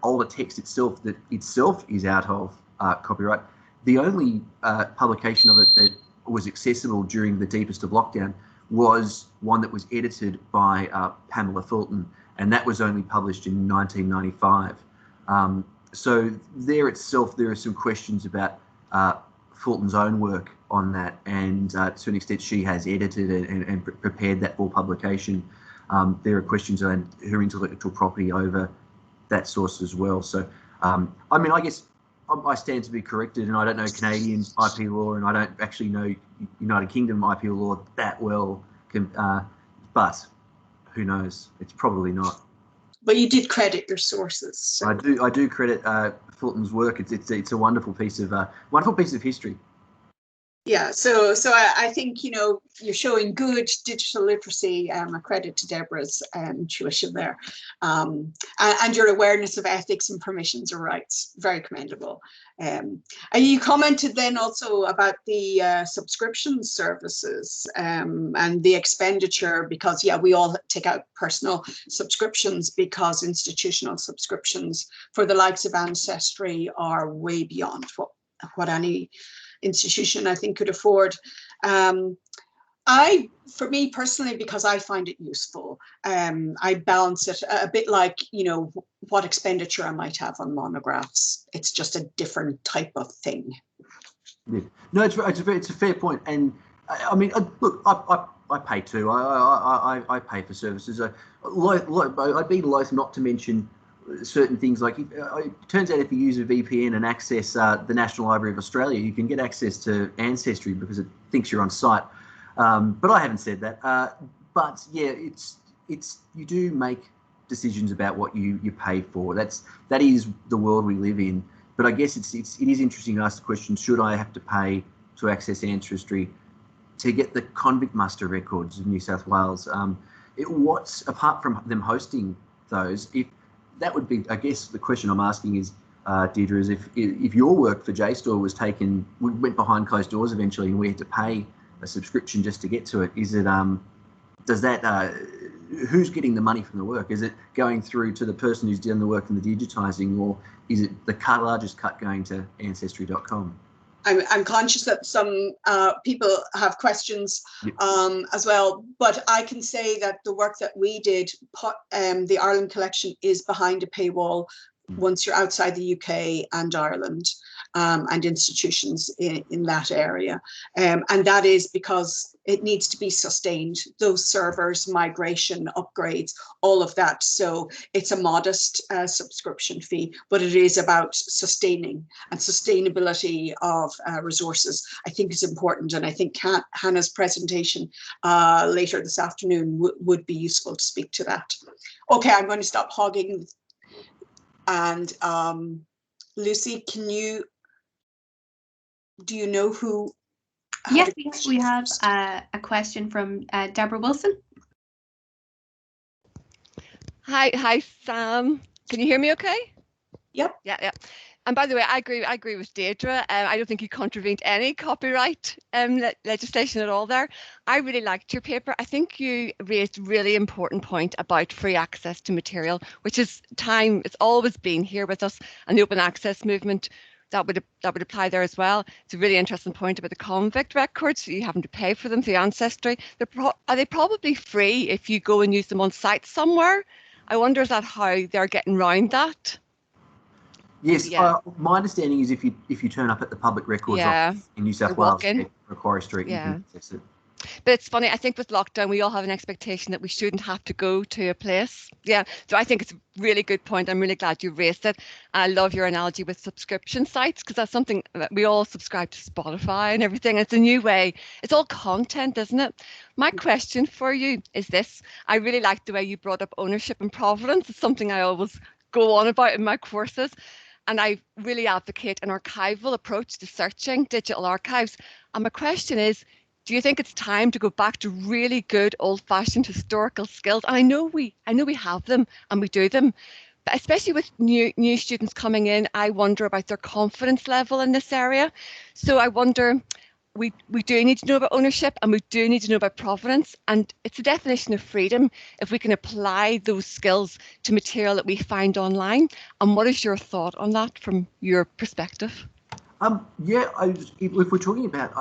S4: older text itself that itself is out of copyright, the only publication of it that was accessible during the deepest of lockdown was one that was edited by Pamela Fulton, and that was only published in 1995. So there itself, there are some questions about Fulton's own work on that, and to an extent she has edited it and prepared that for publication. There are questions around her intellectual property over that source as well. So, I mean, I guess I stand to be corrected, and I don't know Canadian IP law, and I don't actually know United Kingdom IP law that well, but who knows? It's probably not.
S3: But you did credit your sources. So.
S4: I do credit Fulton's work. It's a wonderful piece of history.
S3: Yeah, so I think you're showing good digital literacy. A credit to Deborah's intuition there, and your awareness of ethics and permissions or rights, very commendable. And you commented then also about the subscription services and the expenditure, because we all take out personal subscriptions because institutional subscriptions for the likes of Ancestry are way beyond what any institution I think could afford. For me personally, because I find it useful, I balance it a bit like what expenditure I might have on monographs. It's just a different type of thing.
S4: Yeah. No, it's a fair point, and I mean, look, I pay too. I pay for services. I'd be loath not to mention certain things. Like, it turns out if you use a VPN and access the National Library of Australia, you can get access to Ancestry because it thinks you're on site. But I haven't said that. But yeah, it's you do make decisions about what you pay for. That is the world we live in. But I guess it is interesting to ask the question: should I have to pay to access Ancestry to get the convict muster records of New South Wales? What's apart from them hosting those? If that would be, I guess the question I'm asking is, Deirdre, is if your work for JSTOR was taken, went behind closed doors eventually, and we had to pay a subscription just to get to it, is it does that who's getting the money from the work? Is it going through to the person who's done the work in the digitising, or is it the largest cut going to ancestry.com?
S3: I'm conscious that some people have questions as well, but I can say that the work that we did, the Ireland collection, is behind a paywall once you're outside the UK and Ireland, and institutions in that area. And that is because it needs to be sustained, those servers, migration, upgrades, all of that. So it's a modest subscription fee, but it is about sustaining, and sustainability of resources, I think, is important. And I think Hannah's presentation later this afternoon would be useful to speak to that. Okay, I'm going to stop hogging. And Lucy, do you know who?
S2: Yes, we have a question from Deborah Wilson.
S6: Hi, Sam. Can you hear me okay?
S3: Yep.
S6: Yeah. And by the way, I agree with Deirdre. I don't think you contravened any copyright legislation at all there. I really liked your paper. I think you raised a really important point about free access to material, which is it's always been here with us, and the open access movement. That would apply there as well. It's a really interesting point about the convict records. You having to pay for them through Ancestry. Are they probably free if you go and use them on site somewhere? I wonder, is that how they're getting around that?
S4: Yes, my understanding is if you turn up at the public records office in New South Wales, Macquarie Street, you can access it.
S6: But it's funny, I think with lockdown, we all have an expectation that we shouldn't have to go to a place. Yeah, so I think it's a really good point. I'm really glad you raised it. I love your analogy with subscription sites, because that's something that we all subscribe to Spotify and everything. It's a new way. It's all content, isn't it? My question for you is this. I really like the way you brought up ownership and provenance. It's something I always go on about in my courses. And I really advocate an archival approach to searching digital archives. And my question is, do you think it's time to go back to really good old-fashioned historical skills? And I know we have them and we do them, but especially with new students coming in, I wonder about their confidence level in this area. So I wonder, we do need to know about ownership, and we do need to know about provenance. And it's a definition of freedom if we can apply those skills to material that we find online. And what is your thought on that from your perspective?
S4: If we're talking about,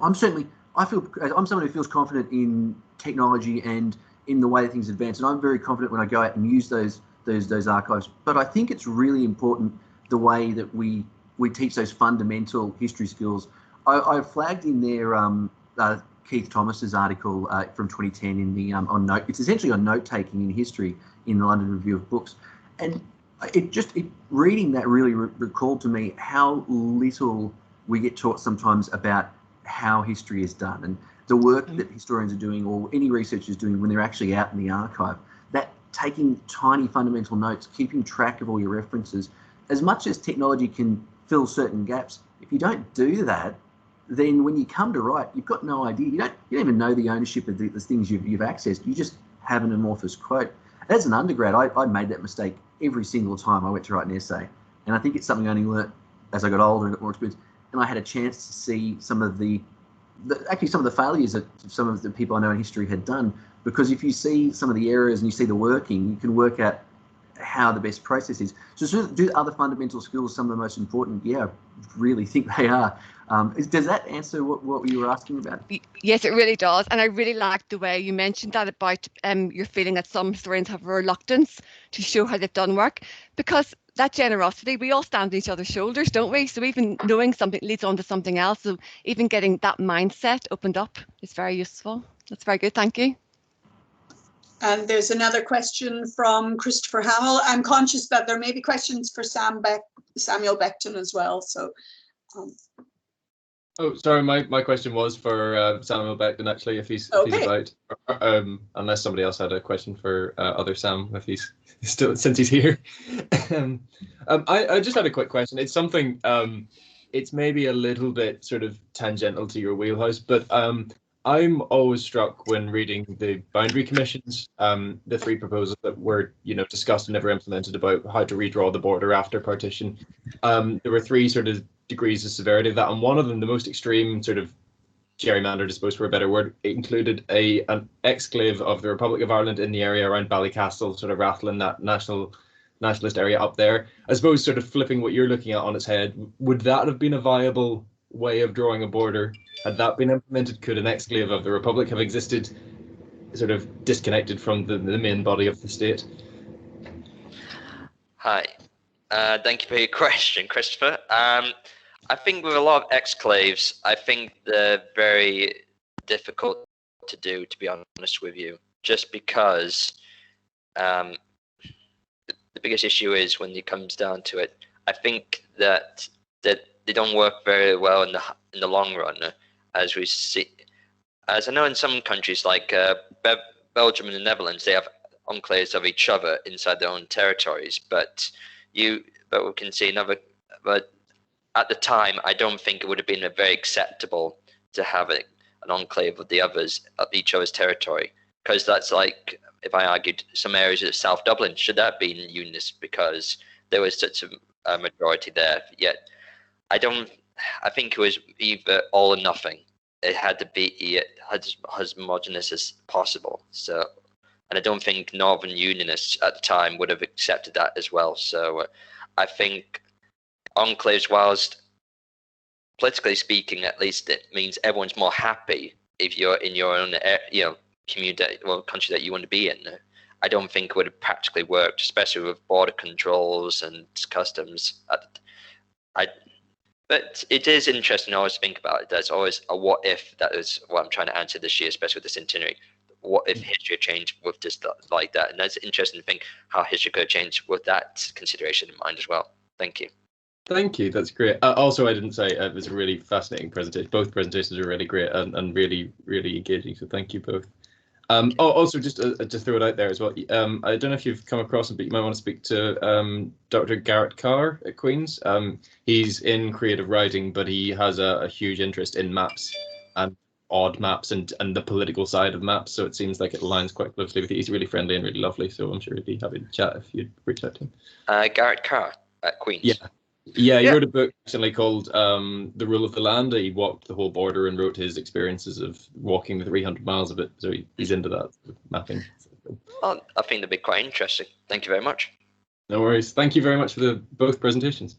S4: I'm someone who feels confident in technology and in the way things advance, and I'm very confident when I go out and use those archives. But I think it's really important the way that we teach those fundamental history skills. I flagged in there Keith Thomas's article from 2010 in the it's essentially on note taking in history in the London Review of Books, and reading that really recalled to me how little we get taught sometimes about how history is done and the work that historians are doing, or any researchers doing when they're actually out in the archive. That taking tiny fundamental notes, keeping track of all your references, as much as technology can fill certain gaps, if you don't do that, then when you come to write, you've got no idea. You don't even know the ownership of the things you've accessed. You just have an amorphous quote. As an undergrad, I made that mistake every single time I went to write an essay. And I think it's something I only learnt as I got older and got more experience. And I had a chance to see some of the failures that some of the people I know in history had done. Because if you see some of the errors and you see the working, you can work out how the best process is. So do other fundamental skills some of the most important? Yeah, I really think they are. Does that answer what you were asking about?
S6: Yes, it really does. And I really liked the way you mentioned that about your feeling that some historians have a reluctance to show how they've done work, because that generosity, we all stand on each other's shoulders, don't we? So even knowing something leads on to something else. So even getting that mindset opened up is very useful. That's very good. Thank you.
S3: And there's another question from Christopher Hamill. I'm conscious that there may be questions for Samuel Beckton as well. So.
S7: Oh, sorry. My question was for Samuel Beckton, actually, if he's about. Unless somebody else had a question for other Sam, if he's still, since he's here. I just had a quick question. It's something. It's maybe a little bit sort of tangential to your wheelhouse, but I'm always struck when reading the boundary commissions, the three proposals that were, discussed and never implemented about how to redraw the border after partition. There were three sort of degrees of severity of that, and one of them, the most extreme sort of gerrymandered, I suppose for a better word, it included an exclave of the Republic of Ireland in the area around Ballycastle, sort of Rathlin, that nationalist area up there. I suppose sort of flipping what you're looking at on its head, would that have been a viable way of drawing a border? Had that been implemented, could an exclave of the Republic have existed sort of disconnected from the main body of the state?
S5: Hi, thank you for your question, Christopher. I think with a lot of exclaves, I think they're very difficult to do, to be honest with you, just because the biggest issue is when it comes down to it, I think that they don't work very well in the long run, as we see. As I know in some countries like Belgium and the Netherlands, they have enclaves of each other inside their own territories, but we can see but at the time, I don't think it would have been very acceptable to have an enclave of each other's territory, because that's like, if I argued, some areas of South Dublin, should that be in units because there was such a majority there? Yet, I think it was either all or nothing. It had to be as homogeneous as possible. So, and I don't think Northern Unionists at the time would have accepted that as well. So, I think enclaves, whilst politically speaking, at least it means everyone's more happy if you're in your own, community or country that you want to be in. I don't think it would have practically worked, especially with border controls and customs. But it is interesting to always think about it. There's always a what if. That is what I'm trying to answer this year, especially with the Centenary. What if history had changed with just like that? And that's interesting to think how history could have changed with that consideration in mind as well. Thank you.
S7: Thank you. That's great. Also, I didn't say it was a really fascinating presentation. Both presentations are really great and really, really engaging. So thank you both. Also, just to throw it out there as well, I don't know if you've come across him, but you might want to speak to Dr. Garrett Carr at Queen's. He's in creative writing, but he has a huge interest in maps and odd maps and the political side of maps. So it seems like it aligns quite closely with you. He's really friendly and really lovely. So I'm sure he'd be happy to chat if you'd reach out to him.
S5: Garrett Carr at Queen's.
S7: Yeah, he wrote a book recently called The Rule of the Land. He walked the whole border and wrote his experiences of walking the 300 miles of it. So he's into that mapping.
S5: Well, I think that'd be quite interesting. Thank you very much.
S7: No worries. Thank you very much for both presentations.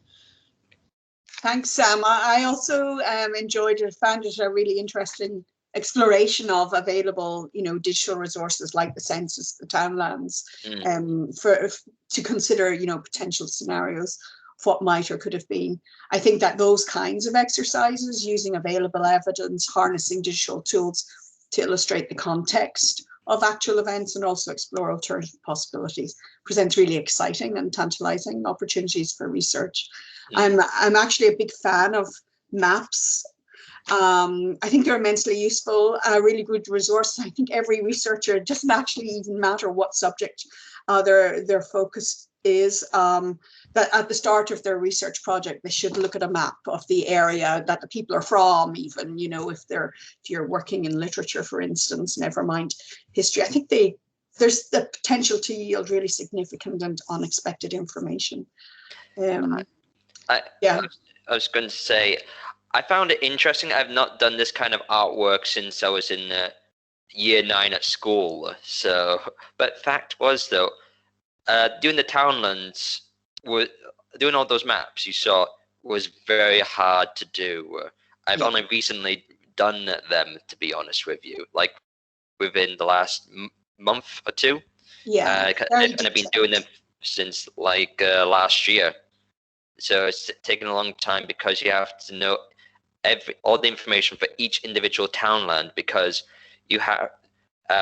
S3: Thanks, Sam. I also enjoyed it, found it a really interesting exploration of available, digital resources like the census, the townlands, to consider, potential scenarios. What might or could have been. I think that those kinds of exercises, using available evidence, harnessing digital tools to illustrate the context of actual events and also explore alternative possibilities, presents really exciting and tantalizing opportunities for research. I'm actually a big fan of maps. I think they're immensely useful, really good resource. I think every researcher, it doesn't actually even matter what subject their focus is, that at the start of their research project, they should look at a map of the area that the people are from, even, if you're working in literature, for instance, never mind history. I think there's the potential to yield really significant and unexpected information.
S5: I was going to say, I found it interesting. I've not done this kind of artwork since I was in year 9 at school. So, but fact was though, doing the townlands, doing all those maps you saw was very hard to do. I've only recently done them, to be honest with you, like within the last month or two. And I've been doing them since like last year. So it's taken a long time because you have to know all the information for each individual townland, because you have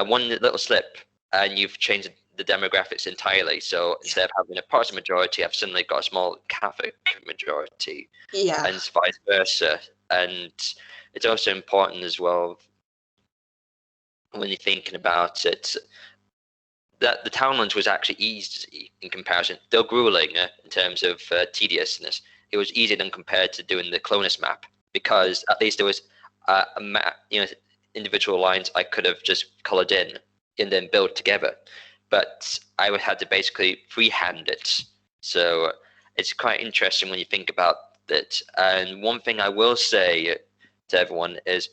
S5: one little slip and you've changed the demographics entirely. So instead of having a Protestant majority, I've suddenly got a small Catholic majority,
S3: Yeah.
S5: and vice versa. And it's also important as well, when you're thinking about it, that the townlands was actually easy in comparison, though grueling in terms of tediousness. It was easier than compared to doing the Clonus map, because at least there was a map, individual lines I could have just colored in and then built together. But I would have to basically freehand it. So it's quite interesting when you think about it. And one thing I will say to everyone is,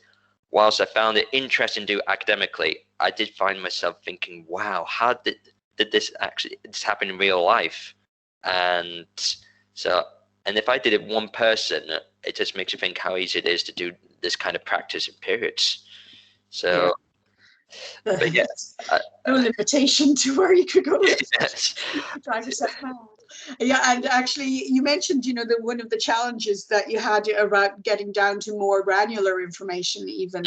S5: whilst I found it interesting to do academically, I did find myself thinking, wow, how did this happen in real life? And so, and if I did it one person, it just makes you think how easy it is to do this kind of practice in periods. So, but yes,
S3: no limitation to where you could go.
S5: Yes.
S3: Drive yourself mad. Yeah, and actually, you mentioned, that one of the challenges that you had around getting down to more granular information, even,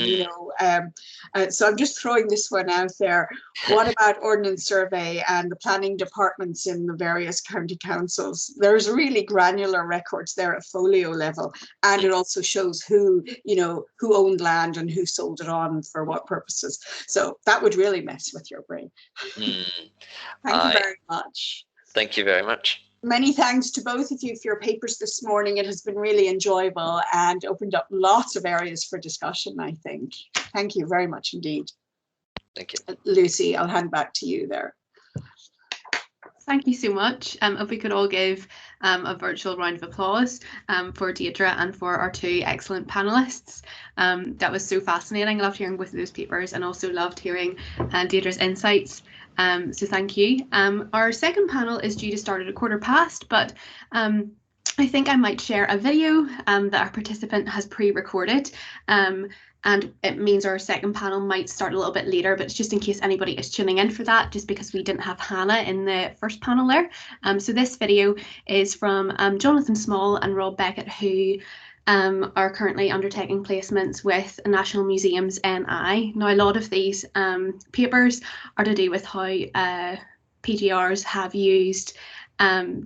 S3: so I'm just throwing this one out there. What about Ordnance Survey and the planning departments in the various county councils? There's really granular records there at folio level, and it also shows who owned land and who sold it on for what purposes. So that would really mess with your brain. Thank you very much.
S5: Thank you very much.
S3: Many thanks to both of you for your papers this morning. It has been really enjoyable and opened up lots of areas for discussion, I think. Thank you very much indeed.
S5: Thank you.
S3: Lucy, I'll hand back to you there.
S2: Thank you so much. If we could all give a virtual round of applause for Deirdre and for our two excellent panelists. That was so fascinating. I loved hearing both of those papers, and also loved hearing Deirdre's insights. So thank you. Our second panel is due to start at 1:15, but I think I might share a video that our participant has pre-recorded. And it means our second panel might start a little bit later, but it's just in case anybody is tuning in for that, just because we didn't have Hannah in the first panel there. So this video is from Jonathan Small and Rob Beckton, who are currently undertaking placements with National Museums NI. Now, a lot of these papers are to do with how PGRs have used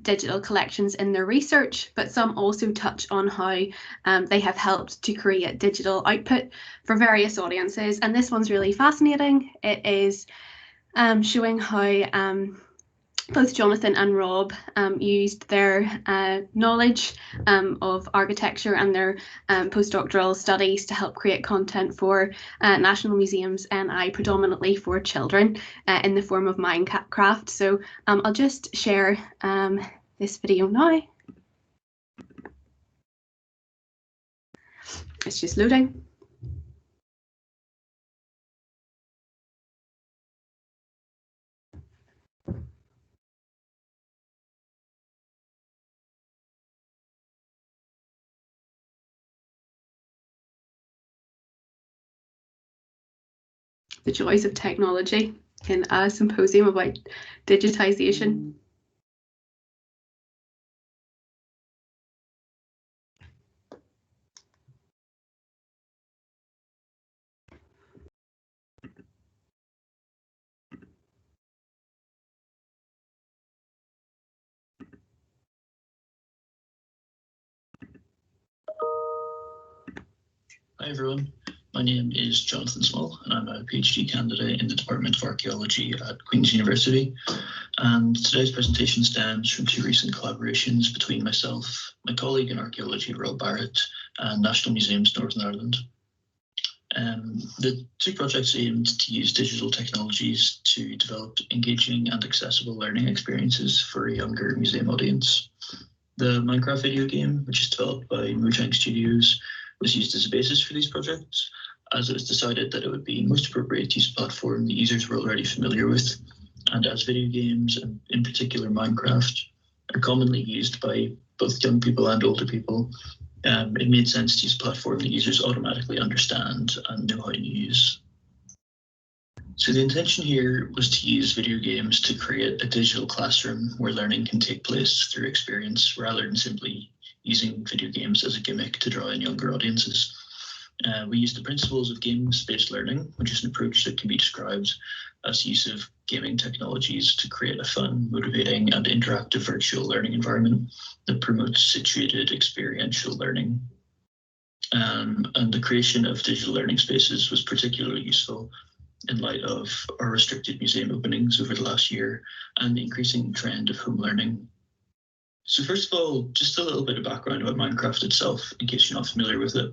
S2: digital collections in their research, but some also touch on how they have helped to create digital output for various audiences. And this one's really fascinating. It is showing how both Jonathan and Rob used their knowledge of architecture and their postdoctoral studies to help create content for National Museums NI, predominantly for children, in the form of Minecraft. So I'll just share this video now. It's just loading. The joys of technology in a symposium about digitization.
S8: Hi everyone, my name is Jonathan Small and I'm a PhD candidate in the Department of Archaeology at Queen's University. And today's presentation stems from two recent collaborations between myself, my colleague in archaeology, Rob Barrett, and National Museums Northern Ireland. The two projects aimed to use digital technologies to develop engaging and accessible learning experiences for a younger museum audience. The Minecraft video game, which is developed by Mojang Studios, was used as a basis for these projects, as it was decided that it would be most appropriate to use a platform that users were already familiar with, and as video games, and in particular Minecraft, are commonly used by both young people and older people, it made sense to use a platform that users automatically understand and know how to use. So the intention here was to use video games to create a digital classroom where learning can take place through experience rather than simply using video games as a gimmick to draw in younger audiences. We use the principles of game-based learning, which is an approach that can be described as the use of gaming technologies to create a fun, motivating, and interactive virtual learning environment that promotes situated experiential learning. And the creation of digital learning spaces was particularly useful in light of our restricted museum openings over the last year and the increasing trend of home learning. So first of all, just a little bit of background about Minecraft itself, in case you're not familiar with it.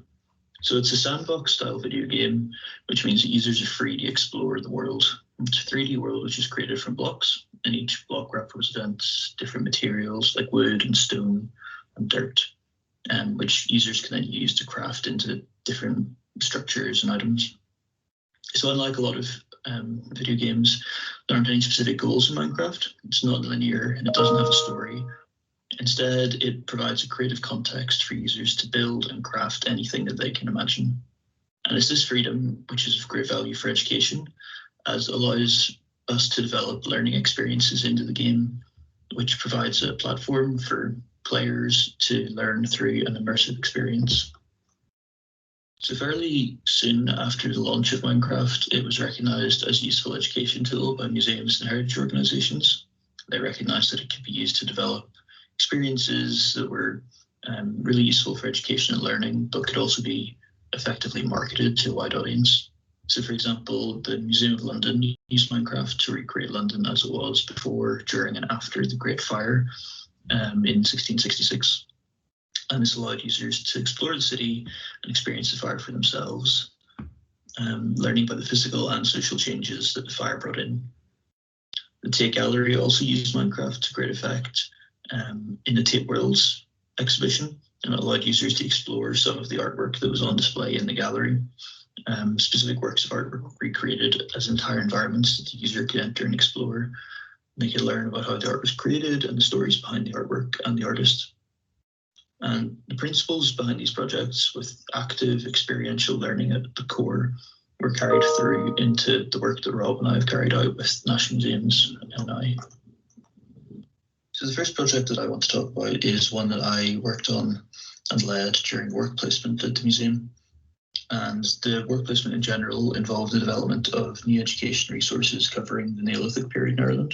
S8: So it's a sandbox-style video game, which means that users are free to explore the world. It's a 3D world which is created from blocks, and each block represents different materials like wood and stone and dirt, which users can then use to craft into different structures and items. So unlike a lot of video games, there aren't any specific goals in Minecraft. It's not linear and it doesn't have a story. Instead, it provides a creative context for users to build and craft anything that they can imagine. And it's this freedom, which is of great value for education, as it allows us to develop learning experiences into the game, which provides a platform for players to learn through an immersive experience. So fairly soon after the launch of Minecraft, it was recognised as a useful education tool by museums and heritage organisations. They recognised that it could be used to develop experiences that were really useful for education and learning, but could also be effectively marketed to a wide audience. So for example, the Museum of London used Minecraft to recreate London as it was before, during and after the Great Fire in 1666. And this allowed users to explore the city and experience the fire for themselves, learning about the physical and social changes that the fire brought in. The Tate Gallery also used Minecraft to great effect in the Tate Worlds exhibition, and it allowed users to explore some of the artwork that was on display in the gallery. Specific works of art were recreated as entire environments that the user could enter and explore. They could learn about how the art was created and the stories behind the artwork and the artist. And the principles behind these projects, with active experiential learning at the core, were carried through into the work that Rob and I have carried out with National Museums and I. So the first project that I want to talk about is one that I worked on and led during work placement at the museum. And the work placement in general involved the development of new education resources covering the Neolithic period in Ireland.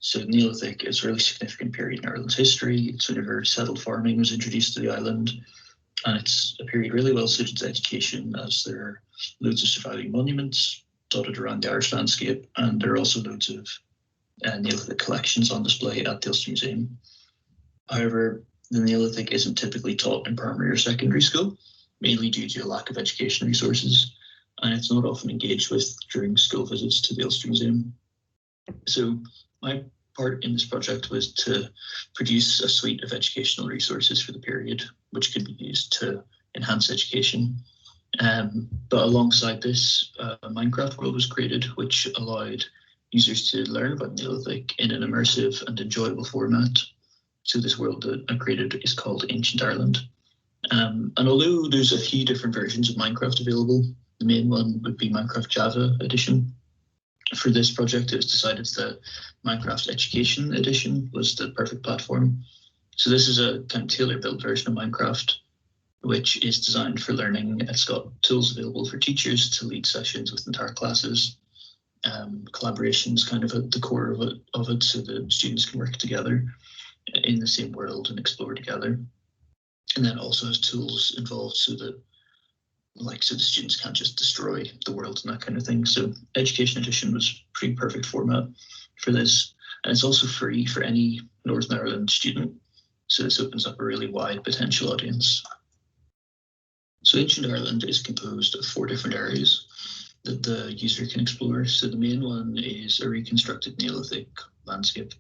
S8: So the Neolithic is a really significant period in Ireland's history. It's whenever settled farming was introduced to the island. And it's a period really well suited to education, as there are loads of surviving monuments dotted around the Irish landscape. And there are also loads of Neolithic collections on display at the Ulster Museum. However, the Neolithic isn't typically taught in primary or secondary school, mainly due to a lack of education resources, and it's not often engaged with during school visits to the Ulster Museum. So my part in this project was to produce a suite of educational resources for the period, which could be used to enhance education. But alongside this, a Minecraft world was created, which allowed users to learn about Neolithic in an immersive and enjoyable format. So this world that I created is called Ancient Ireland. And although there's a few different versions of Minecraft available, the main one would be Minecraft Java Edition. For this project, it was decided that Minecraft Education Edition was the perfect platform. So this is a kind of tailor-built version of Minecraft, which is designed for learning. It's got tools available for teachers to lead sessions with entire classes. Collaboration's kind of at the core of it, so that students can work together in the same world and explore together. And then also has tools involved so that the students can't just destroy the world and that kind of thing. So Education Edition was a pretty perfect format for this. And it's also free for any Northern Ireland student. So this opens up a really wide potential audience. So Ancient Ireland is composed of 4 different areas that the user can explore. So the main one is a reconstructed Neolithic landscape.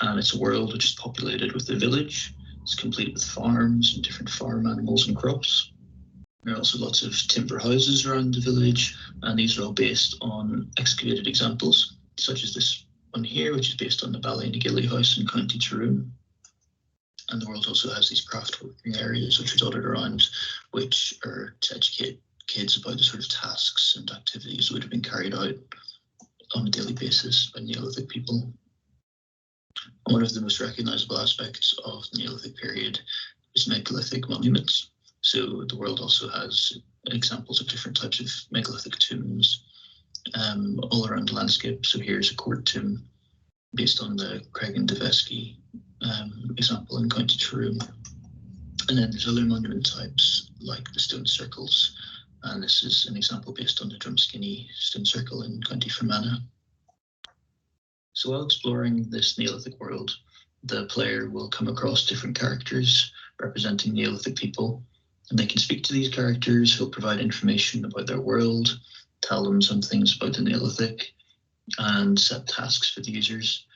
S8: And it's a world which is populated with a village. It's complete with farms and different farm animals and crops. There are also lots of timber houses around the village, and these are all based on excavated examples, such as this one here, which is based on the Ballynagilly house in County Tyrone. And the world also has these craft working areas which are dotted around, which are to educate kids about the sort of tasks and activities that would have been carried out on a daily basis by Neolithic people. One of the most recognisable aspects of the Neolithic period is Megalithic Monuments. So the world also has examples of different types of megalithic tombs all around the landscape. So here's a court tomb based on the Creggan Devesky example in County Tyrone. And then there's other monument types like the stone circles. And this is an example based on the Drumskinny stone circle in County Fermanagh. So while exploring this Neolithic world, the player will come across different characters representing Neolithic people, and they can speak to these characters who'll provide information about their world, tell them some things about the Neolithic, and set tasks for the users.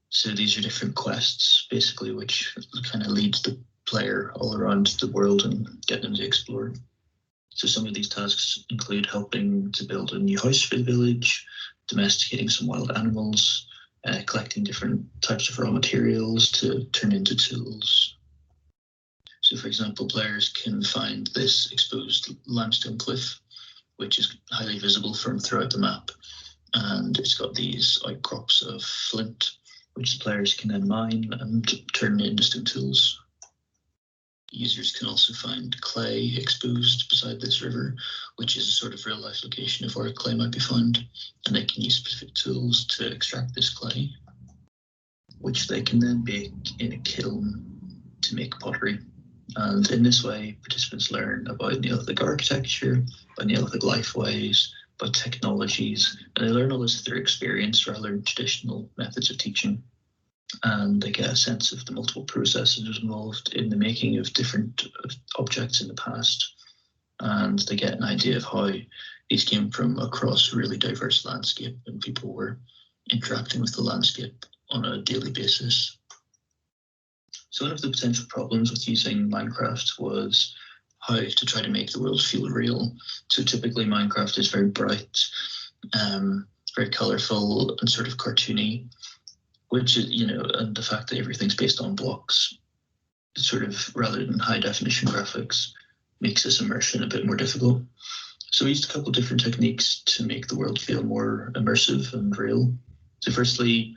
S8: So these are different quests, basically, which kind of leads the player all around the world and get them to explore. So some of these tasks include helping to build a new house for the village, domesticating some wild animals, collecting different types of raw materials to turn into tools. So for example, players can find this exposed limestone cliff, which is highly visible from throughout the map. And it's got these outcrops of flint, which the players can then mine and turn into stone tools. Users can also find clay exposed beside this river, which is a sort of real life location of where clay might be found, and they can use specific tools to extract this clay, which they can then bake in a kiln to make pottery. And in this way, participants learn about Neolithic architecture, about Neolithic lifeways, about technologies, and they learn all this through experience rather than traditional methods of teaching. And they get a sense of the multiple processes involved in the making of different objects in the past. And they get an idea of how these came from across a really diverse landscape, and people were interacting with the landscape on a daily basis. So one of the potential problems with using Minecraft was how to try to make the world feel real. So typically Minecraft is very bright, very colorful and sort of cartoony, which is, and the fact that everything's based on blocks, sort of rather than high definition graphics, makes this immersion a bit more difficult. So we used a couple of different techniques to make the world feel more immersive and real. So firstly,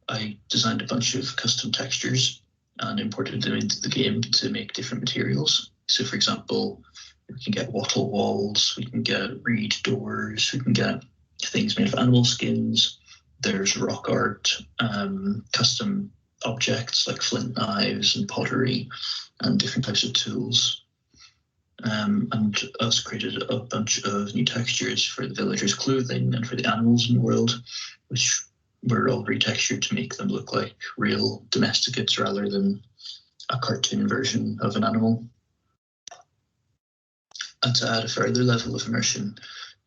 S8: I designed a bunch of custom textures and imported them into the game to make different materials. So for example, we can get wattle walls, we can get reed doors, we can get things made of animal skins. There's rock art, custom objects like flint knives and pottery and different types of tools. And I also created a bunch of new textures for the villagers' clothing and for the animals in the world, which were all retextured to make them look like real domesticates rather than a cartoon version of an animal. And to add a further level of immersion,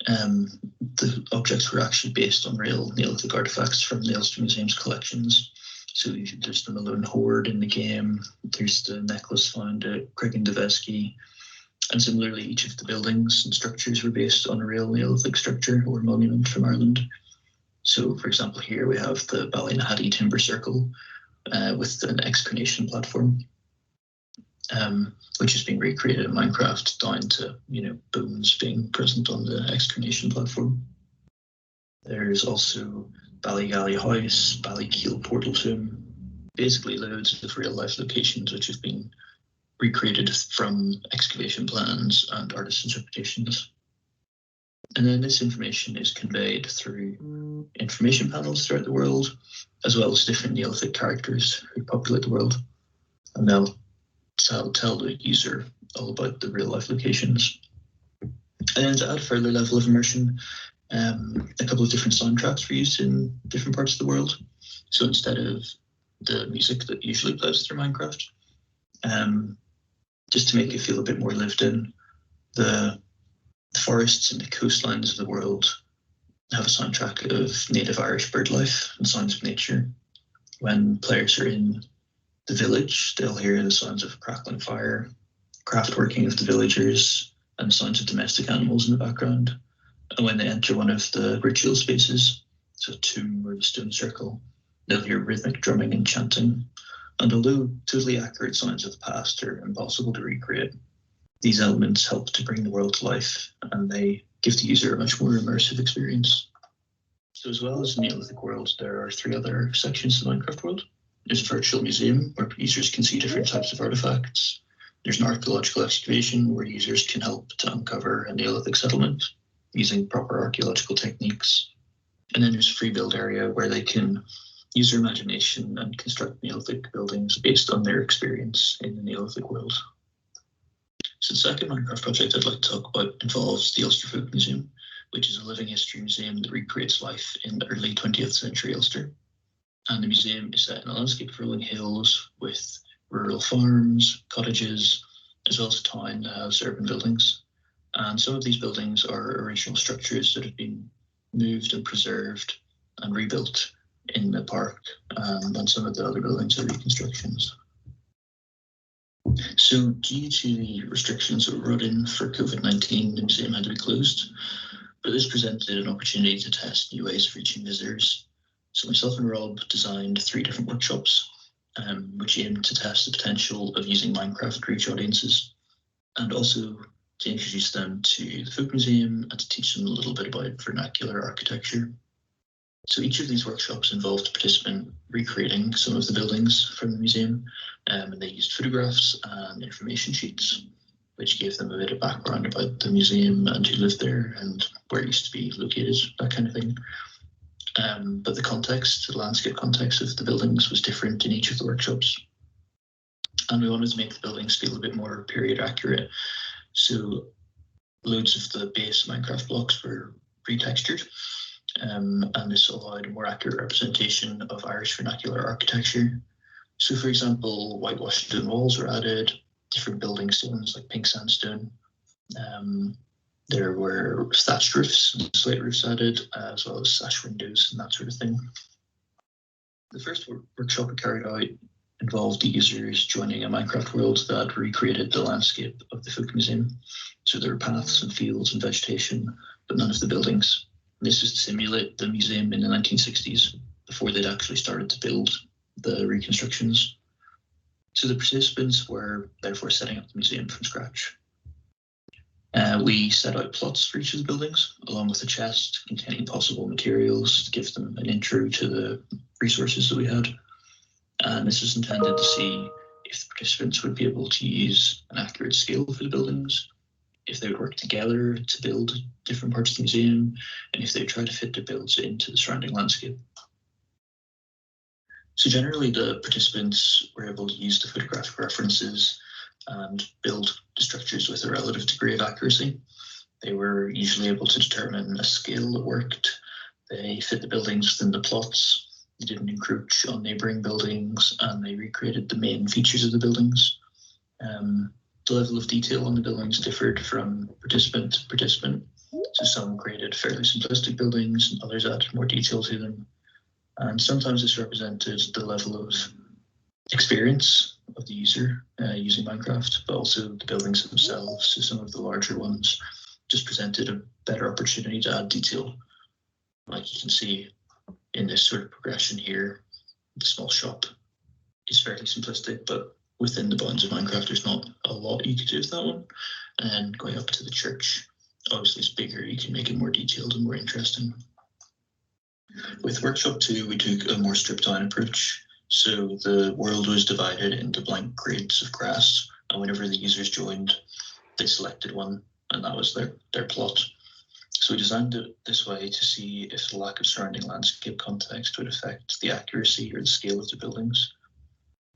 S8: the objects were actually based on real Neolithic artifacts from the Ulster Museum's collections. So there's the Malone hoard in the game, there's the necklace found at Creggan Devesky, and similarly each of the buildings and structures were based on a real Neolithic structure or monument from Ireland. So for example, here we have the Ballynahaddy timber circle with an excavation platform, which has been recreated in Minecraft down to, bones being present on the excavation platform. There's also Ballygally House, Ballykeel Portal Tomb, basically loads of real life locations which have been recreated from excavation plans and artists' interpretations. And then this information is conveyed through information panels throughout the world, as well as different Neolithic characters who populate the world. And they'll tell the user all about the real life locations. And then to add a further level of immersion, a couple of different soundtracks were used in different parts of the world. So instead of the music that usually plays through Minecraft, just to make it feel a bit more lived in, the forests and the coastlines of the world have a soundtrack of native Irish bird life and sounds of nature. When players are in the village, they'll hear the sounds of crackling fire, craft working of the villagers, and the sounds of domestic animals in the background. And when they enter one of the ritual spaces, so a tomb or the stone circle, they'll hear rhythmic drumming and chanting. And although totally accurate sounds of the past are impossible to recreate, these elements help to bring the world to life, and they give the user a much more immersive experience. So as well as the Neolithic world, there are 3 other sections of the Minecraft world. There's a virtual museum where users can see different types of artifacts. There's an archaeological excavation where users can help to uncover a Neolithic settlement using proper archaeological techniques. And then there's a free build area where they can use their imagination and construct Neolithic buildings based on their experience in the Neolithic world. So the second Minecraft project I'd like to talk about involves the Ulster Folk Museum, which is a living history museum that recreates life in the early 20th century Ulster. And the museum is set in a landscape of rolling hills with rural farms, cottages, as well as a town that has urban buildings. And some of these buildings are original structures that have been moved and preserved and rebuilt in the park, and some of the other buildings are reconstructions. So due to the restrictions that were brought in for COVID-19, the museum had to be closed, but this presented an opportunity to test new ways of reaching visitors. So myself and Rob designed 3 different workshops, which aimed to test the potential of using Minecraft to reach audiences, and also to introduce them to the Folk Museum and to teach them a little bit about vernacular architecture. So each of these workshops involved a participant recreating some of the buildings from the museum, and they used photographs and information sheets, which gave them a bit of background about the museum and who lived there and where it used to be located, that kind of thing. But the context, the landscape context of the buildings was different in each of the workshops. And we wanted to make the buildings feel a bit more period accurate. So loads of the base Minecraft blocks were retextured, and this allowed a more accurate representation of Irish vernacular architecture. So for example, whitewashed stone walls were added, different building stones like pink sandstone. There were thatched roofs and slate roofs added, as well as sash windows and that sort of thing. The first workshop we carried out involved the users joining a Minecraft world that recreated the landscape of the Folk Museum. So there were paths and fields and vegetation, but none of the buildings. This is to simulate the museum in the 1960s, before they'd actually started to build the reconstructions. So the participants were therefore setting up the museum from scratch. We set out plots for each of the buildings, along with a chest containing possible materials to give them an intro to the resources that we had. And this was intended to see if the participants would be able to use an accurate scale for the buildings, if they would work together to build different parts of the museum, and if they would try to fit their builds into the surrounding landscape. So generally the participants were able to use the photographic references and build the structures with a relative degree of accuracy. They were usually able to determine a scale that worked. They fit the buildings within the plots. They didn't encroach on neighbouring buildings, and they recreated the main features of the buildings. The level of detail on the buildings differed from participant to participant. So some created fairly simplistic buildings, and others added more detail to them. And sometimes this represented the level of experience of the user using Minecraft, but also the buildings themselves. So some of the larger ones just presented a better opportunity to add detail. Like you can see in this sort of progression here, the small shop is fairly simplistic, but within the bounds of Minecraft, there's not a lot you could do with that one. And then going up to the church, obviously it's bigger, you can make it more detailed and more interesting. With Workshop 2, we took a more stripped down approach. So the world was divided into blank grids of grass, and whenever the users joined, they selected one, and that was their plot. So we designed it this way to see if the lack of surrounding landscape context would affect the accuracy or the scale of the buildings.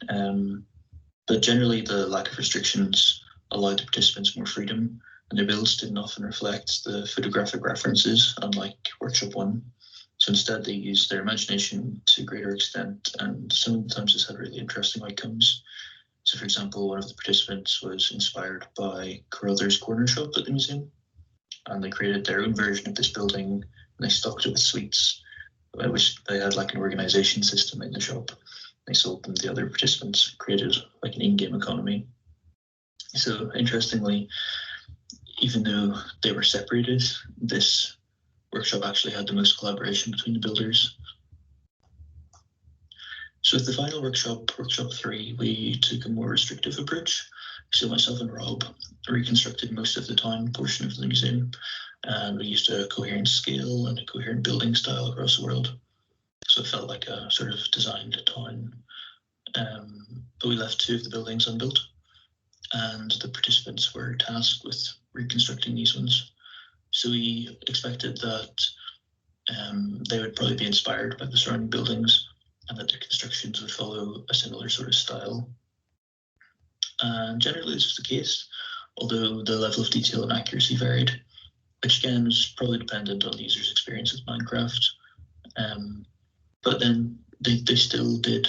S8: But generally, the lack of restrictions allowed the participants more freedom, and their builds didn't often reflect the photographic references, unlike Workshop 1. So instead, they used their imagination to a greater extent, and sometimes this had really interesting outcomes. So for example, one of the participants was inspired by Carruthers Corner Shop at the museum, and they created their own version of this building, and they stocked it with sweets, which they had like an organization system in the shop. They sold them to the other participants, created like an in-game economy. So interestingly, even though they were separated, this workshop actually had the most collaboration between the builders. So with the final workshop, Workshop 3, we took a more restrictive approach. So myself and Rob reconstructed most of the town portion of the museum, and we used a coherent scale and a coherent building style across the world. So it felt like a sort of designed town. But we left 2 of the buildings unbuilt. and the participants were tasked with reconstructing these ones. So we expected that they would probably be inspired by the surrounding buildings and that their constructions would follow a similar sort of style. And generally this was the case, although the level of detail and accuracy varied, which again was probably dependent on the user's experience with Minecraft. But then they still did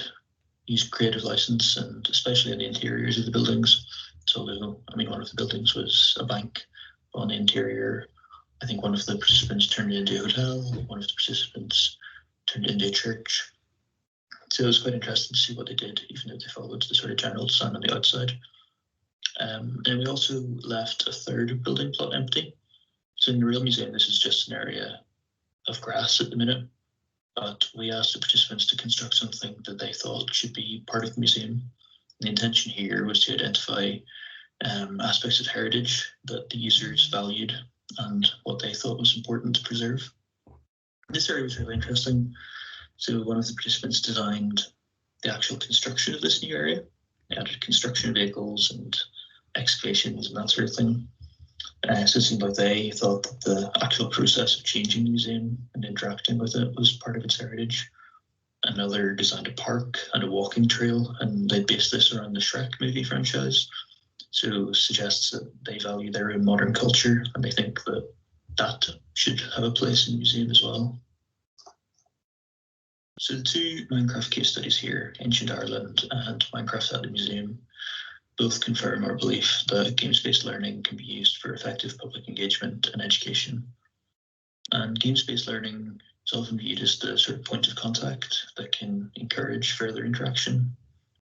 S8: use creative license, and especially in the interiors of the buildings. So although, I mean, one of the buildings was a bank, on the interior, I think one of the participants turned it into a hotel, one of the participants turned it into a church. So it was quite interesting to see what they did, even though they followed the sort of general design on the outside. And we also left a third building plot empty. So in the real museum, this is just an area of grass at the minute, but we asked the participants to construct something that they thought should be part of the museum. The intention here was to identify aspects of heritage that the users valued and what they thought was important to preserve. This area was really interesting. So one of the participants designed the actual construction of this new area. They added construction vehicles and excavations and that sort of thing. So it seemed like they thought that the actual process of changing the museum and interacting with it was part of its heritage. Another designed a park and a walking trail, and they based this around the Shrek movie franchise. So it suggests that they value their own modern culture, and they think that that should have a place in the museum as well. So the two Minecraft case studies here, Ancient Ireland and Minecraft at the Museum, both confirm our belief that games-based learning can be used for effective public engagement and education. And games-based learning is often viewed as the sort of point of contact that can encourage further interaction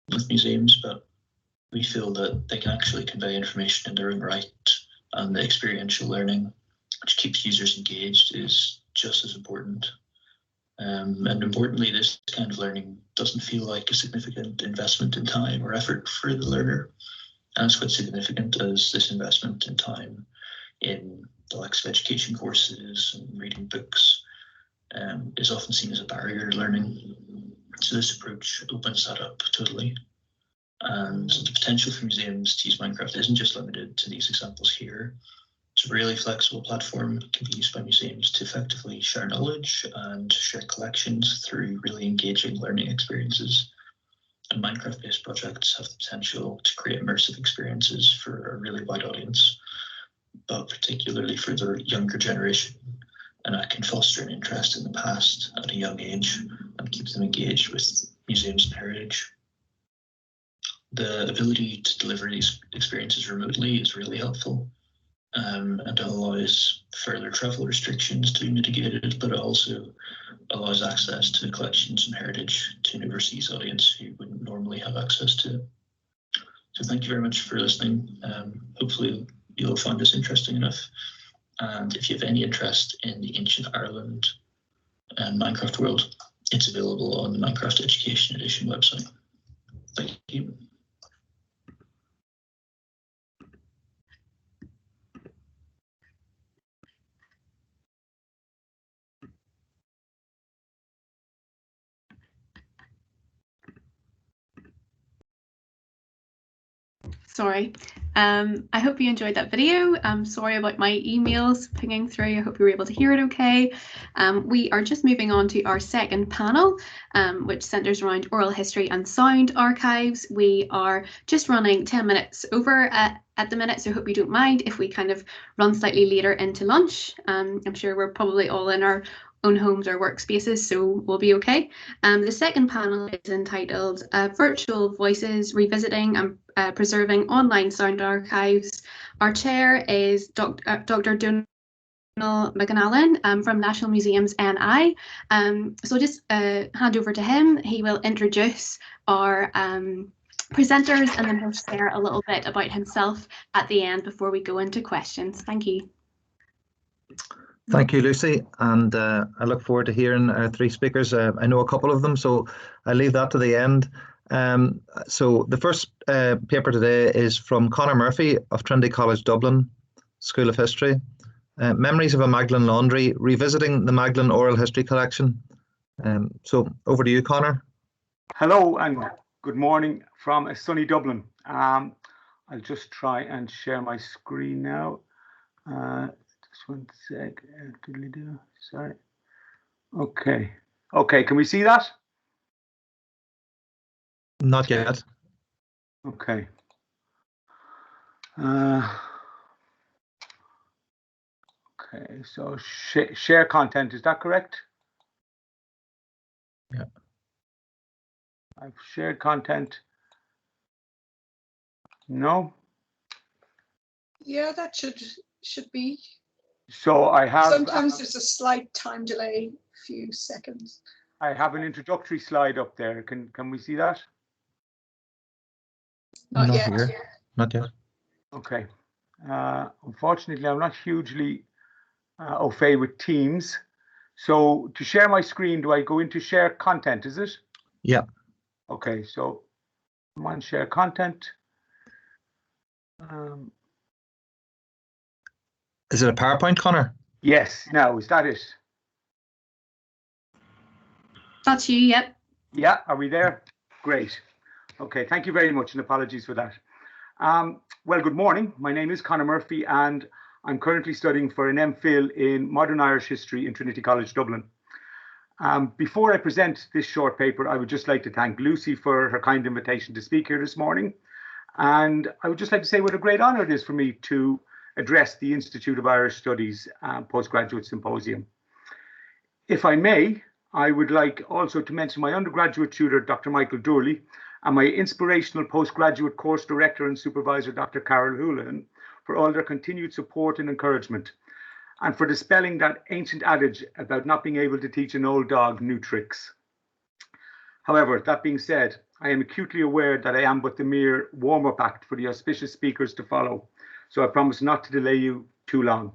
S8: with museums, but we feel that they can actually convey information in their own right, and the experiential learning, which keeps users engaged, is just as important. And importantly, this kind of learning doesn't feel like a significant investment in time or effort for the learner. And it's quite significant, as this investment in time in the likes of education courses and reading books is often seen as a barrier to learning. So this approach opens that up totally. And the potential for museums to use Minecraft isn't just limited to these examples here. It's a really flexible platform that can be used by museums to effectively share knowledge and share collections through really engaging learning experiences. And Minecraft-based projects have the potential to create immersive experiences for a really wide audience, but particularly for the younger generation. And that can foster an interest in the past at a young age and keep them engaged with museums and heritage. The ability to deliver these experiences remotely is really helpful. And allows further travel restrictions to be mitigated, but it also allows access to collections and heritage to an overseas audience who wouldn't normally have access to it. So thank you very much for listening. Hopefully you'll find this interesting enough. And if you have any interest in the Ancient Ireland and Minecraft world, it's available on the Minecraft Education Edition website. Thank you.
S2: Sorry. I hope you enjoyed that video. I'm sorry about my emails pinging through. I hope you were able to hear it okay. We are just moving on to our second panel, which centres around oral history and sound archives. We are just running 10 minutes over at the minute, so I hope you don't mind if we kind of run slightly later into lunch. I'm sure we're probably all in our own homes or workspaces, so we'll be okay. The second panel is entitled Virtual Voices, Revisiting and Preserving Online Sound Archives. Our chair is Dr. Magdalen from National Museums NI. So just hand over to him. He will introduce our presenters and then he'll share a little bit about himself at the end before we go into questions. Thank you.
S9: Thank you, Lucy, and I look forward to hearing our three speakers. I know a couple of them, so I'll leave that to the end. So the first paper today is from Conor Murphy of Trinity College Dublin, School of History. Memories of a Magdalen Laundry, Revisiting the Magdalen Oral History Collection. So over to you, Conor.
S10: Hello and good morning from sunny Dublin. I'm I'll just try and share my screen now. Just one sec. Sorry. Okay. Okay, can we see that?
S9: Not yet.
S10: Okay. Okay, so share content, is that correct?
S9: Yeah.
S10: I've shared content. No?
S3: Yeah, that should be.
S10: So I have.
S3: Sometimes there's a slight time delay, a few seconds.
S10: I have an introductory slide up there. Can we see that?
S3: Not yet.
S9: Here. Not yet.
S10: Okay. Unfortunately, I'm not hugely au fait with Teams. So to share my screen, do I go into share content, is it?
S9: Yeah.
S10: Okay, so I'm on share content.
S9: Is it a PowerPoint, Connor?
S10: Yes, now, is that it?
S2: That's you, yep.
S10: Yeah, are we there? Great. Okay, thank you very much and apologies for that. Well, good morning. My name is Conor Murphy and I'm currently studying for an MPhil in Modern Irish History in Trinity College, Dublin. Before I present this short paper, I would just like to thank Lucy for her kind invitation to speak here this morning. And I would just like to say what a great honour it is for me to address the Institute of Irish Studies Postgraduate Symposium. If I may, I would like also to mention my undergraduate tutor, Dr. Michael Durley, and my inspirational postgraduate course director and supervisor, Dr. Carol Houlihan, for all their continued support and encouragement, and for dispelling that ancient adage about not being able to teach an old dog new tricks. However, that being said, I am acutely aware that I am but the mere warm-up act for the auspicious speakers to follow, so I promise not to delay you too long.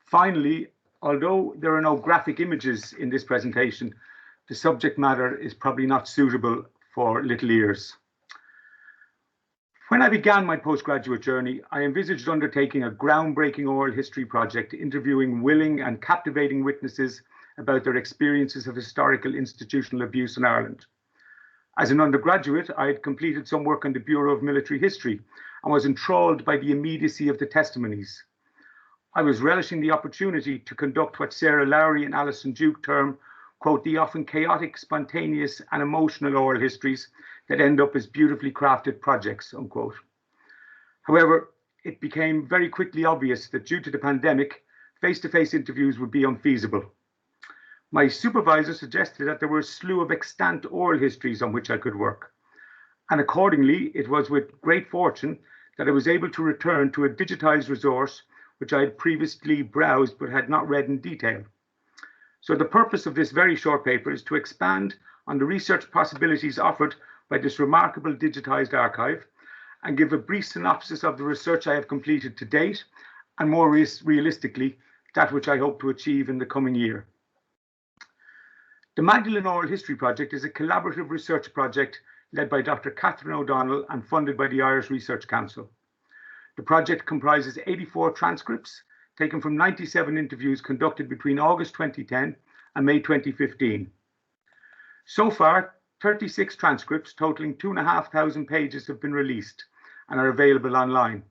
S10: Finally, although there are no graphic images in this presentation, the subject matter is probably not suitable for little ears. When I began my postgraduate journey, I envisaged undertaking a groundbreaking oral history project, interviewing willing and captivating witnesses about their experiences of historical institutional abuse in Ireland. As an undergraduate, I had completed some work on the Bureau of Military History and was enthralled by the immediacy of the testimonies. I was relishing the opportunity to conduct what Sarah Lowry and Alison Duke term, quote, the often chaotic, spontaneous and emotional oral histories that end up as beautifully crafted projects, unquote. However, it became very quickly obvious that due to the pandemic, face-to-face interviews would be unfeasible. My supervisor suggested that there were a slew of extant oral histories on which I could work. And accordingly, it was with great fortune that I was able to return to a digitized resource which I had previously browsed but had not read in detail. So the purpose of this very short paper is to expand on the research possibilities offered by this remarkable digitized archive and give a brief synopsis of the research I have completed to date and more realistically, that which I hope to achieve in the coming year. The Magdalen Oral History Project is a collaborative research project led by Dr. Catherine O'Donnell and funded by the Irish Research Council. The project comprises 84 transcripts taken from 97 interviews conducted between August 2010 and May 2015. So far, 36 transcripts totaling 2,500 pages have been released and are available online.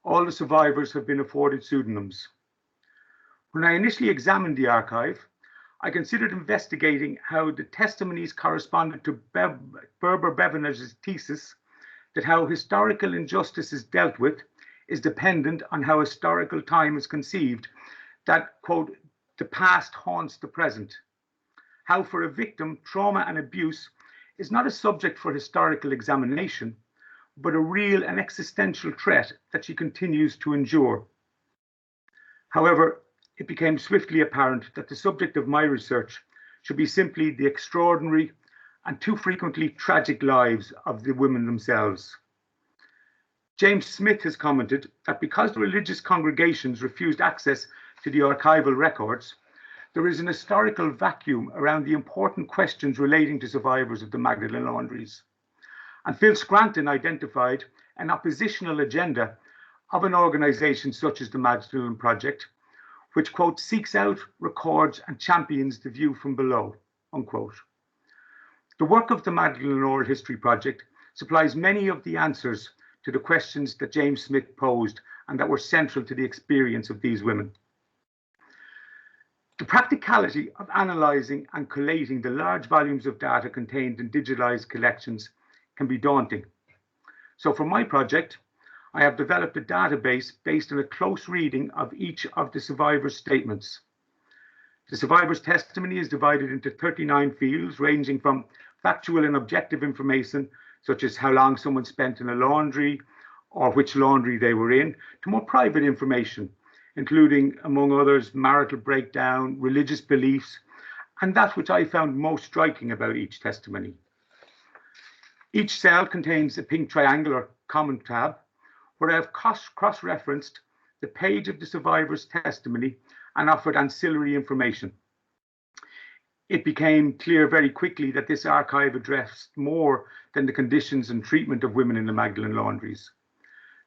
S10: All the survivors have been afforded pseudonyms. When I initially examined the archive, I considered investigating how the testimonies corresponded to Berber Bevan's thesis that how historical injustice is dealt with is dependent on how historical time is conceived, that, quote, the past haunts the present. How for a victim, trauma and abuse is not a subject for historical examination, but a real and existential threat that she continues to endure. However, it became swiftly apparent that the subject of my research should be simply the extraordinary and too frequently tragic lives of the women themselves. James Smith has commented that because the religious congregations refused access to the archival records, there is an historical vacuum around the important questions relating to survivors of the Magdalen laundries. And Phil Scranton identified an oppositional agenda of an organisation such as the Magdalen Project, which, quote, seeks out, records and champions the view from below, unquote. The work of the Magdalen Oral History Project supplies many of the answers to the questions that James Smith posed and that were central to the experience of these women. The practicality of analysing and collating the large volumes of data contained in digitalised collections can be daunting. So for my project, I have developed a database based on a close reading of each of the survivors' statements. The survivor's testimony is divided into 39 fields, ranging from factual and objective information, such as how long someone spent in a laundry or which laundry they were in, to more private information, including, among others, marital breakdown, religious beliefs, and that which I found most striking about each testimony. Each cell contains a pink triangular comment tab, where I have cross-referenced the page of the survivor's testimony and offered ancillary information. It became clear very quickly that this archive addressed more than the conditions and treatment of women in the Magdalen laundries.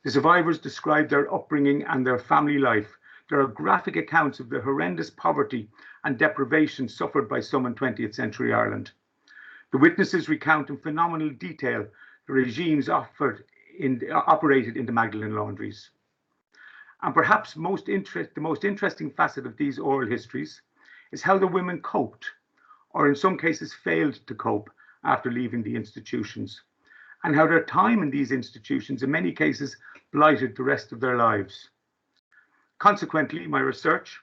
S10: The survivors described their upbringing and their family life. There are graphic accounts of the horrendous poverty and deprivation suffered by some in 20th century Ireland. The witnesses recount in phenomenal detail the regimes operated in the Magdalen laundries. And perhaps the most interesting facet of these oral histories is how the women coped, or in some cases failed to cope, after leaving the institutions, and how their time in these institutions in many cases blighted the rest of their lives. Consequently, my research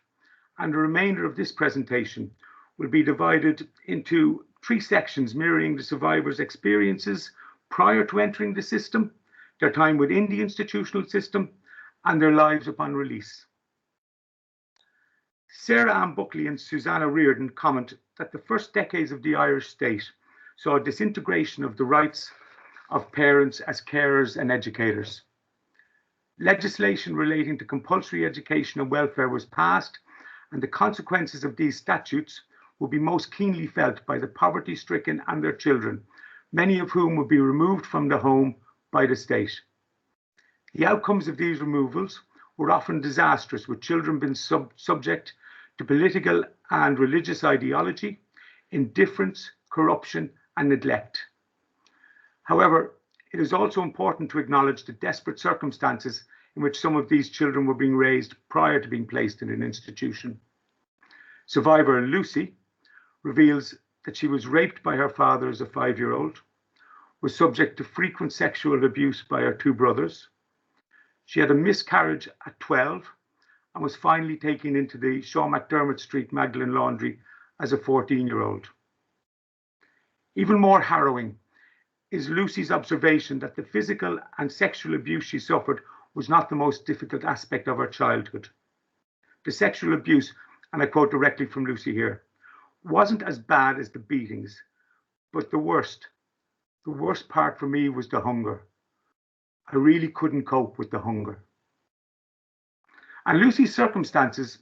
S10: and the remainder of this presentation will be divided into 3 sections mirroring the survivors' experiences prior to entering the system, their time within the institutional system, and their lives upon release. Sarah Ann Buckley and Susanna Reardon comment that the first decades of the Irish state saw a disintegration of the rights of parents as carers and educators. Legislation relating to compulsory education and welfare was passed, and the consequences of these statutes will be most keenly felt by the poverty-stricken and their children, many of whom will be removed from the home by the state. The outcomes of these removals were often disastrous, with children being subject to political and religious ideology, indifference, corruption, and neglect. However, it is also important to acknowledge the desperate circumstances in which some of these children were being raised prior to being placed in an institution. Survivor Lucy reveals that she was raped by her father as a 5-year-old, was subject to frequent sexual abuse by her 2 brothers. She had a miscarriage at 12 and was finally taken into the Shaw McDermott Street Magdalen laundry as a 14-year-old. Even more harrowing is Lucy's observation that the physical and sexual abuse she suffered was not the most difficult aspect of her childhood. The sexual abuse, and I quote directly from Lucy here, wasn't as bad as the beatings, but the worst part for me was the hunger. I really couldn't cope with the hunger. And Lucy's circumstances,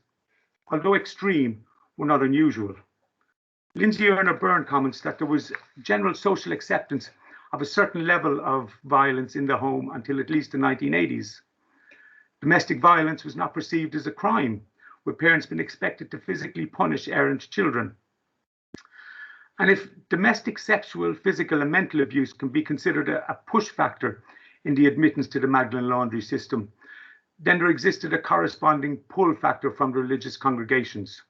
S10: although extreme, were not unusual. Lindsay Erna Byrne comments that there was general social acceptance of a certain level of violence in the home until at least the 1980s. Domestic violence was not perceived as a crime, with parents being expected to physically punish errant children. And if domestic sexual, physical, and mental abuse can be considered a push factor in the admittance to the Magdalen laundry system, then there existed a corresponding pull factor from the religious congregations.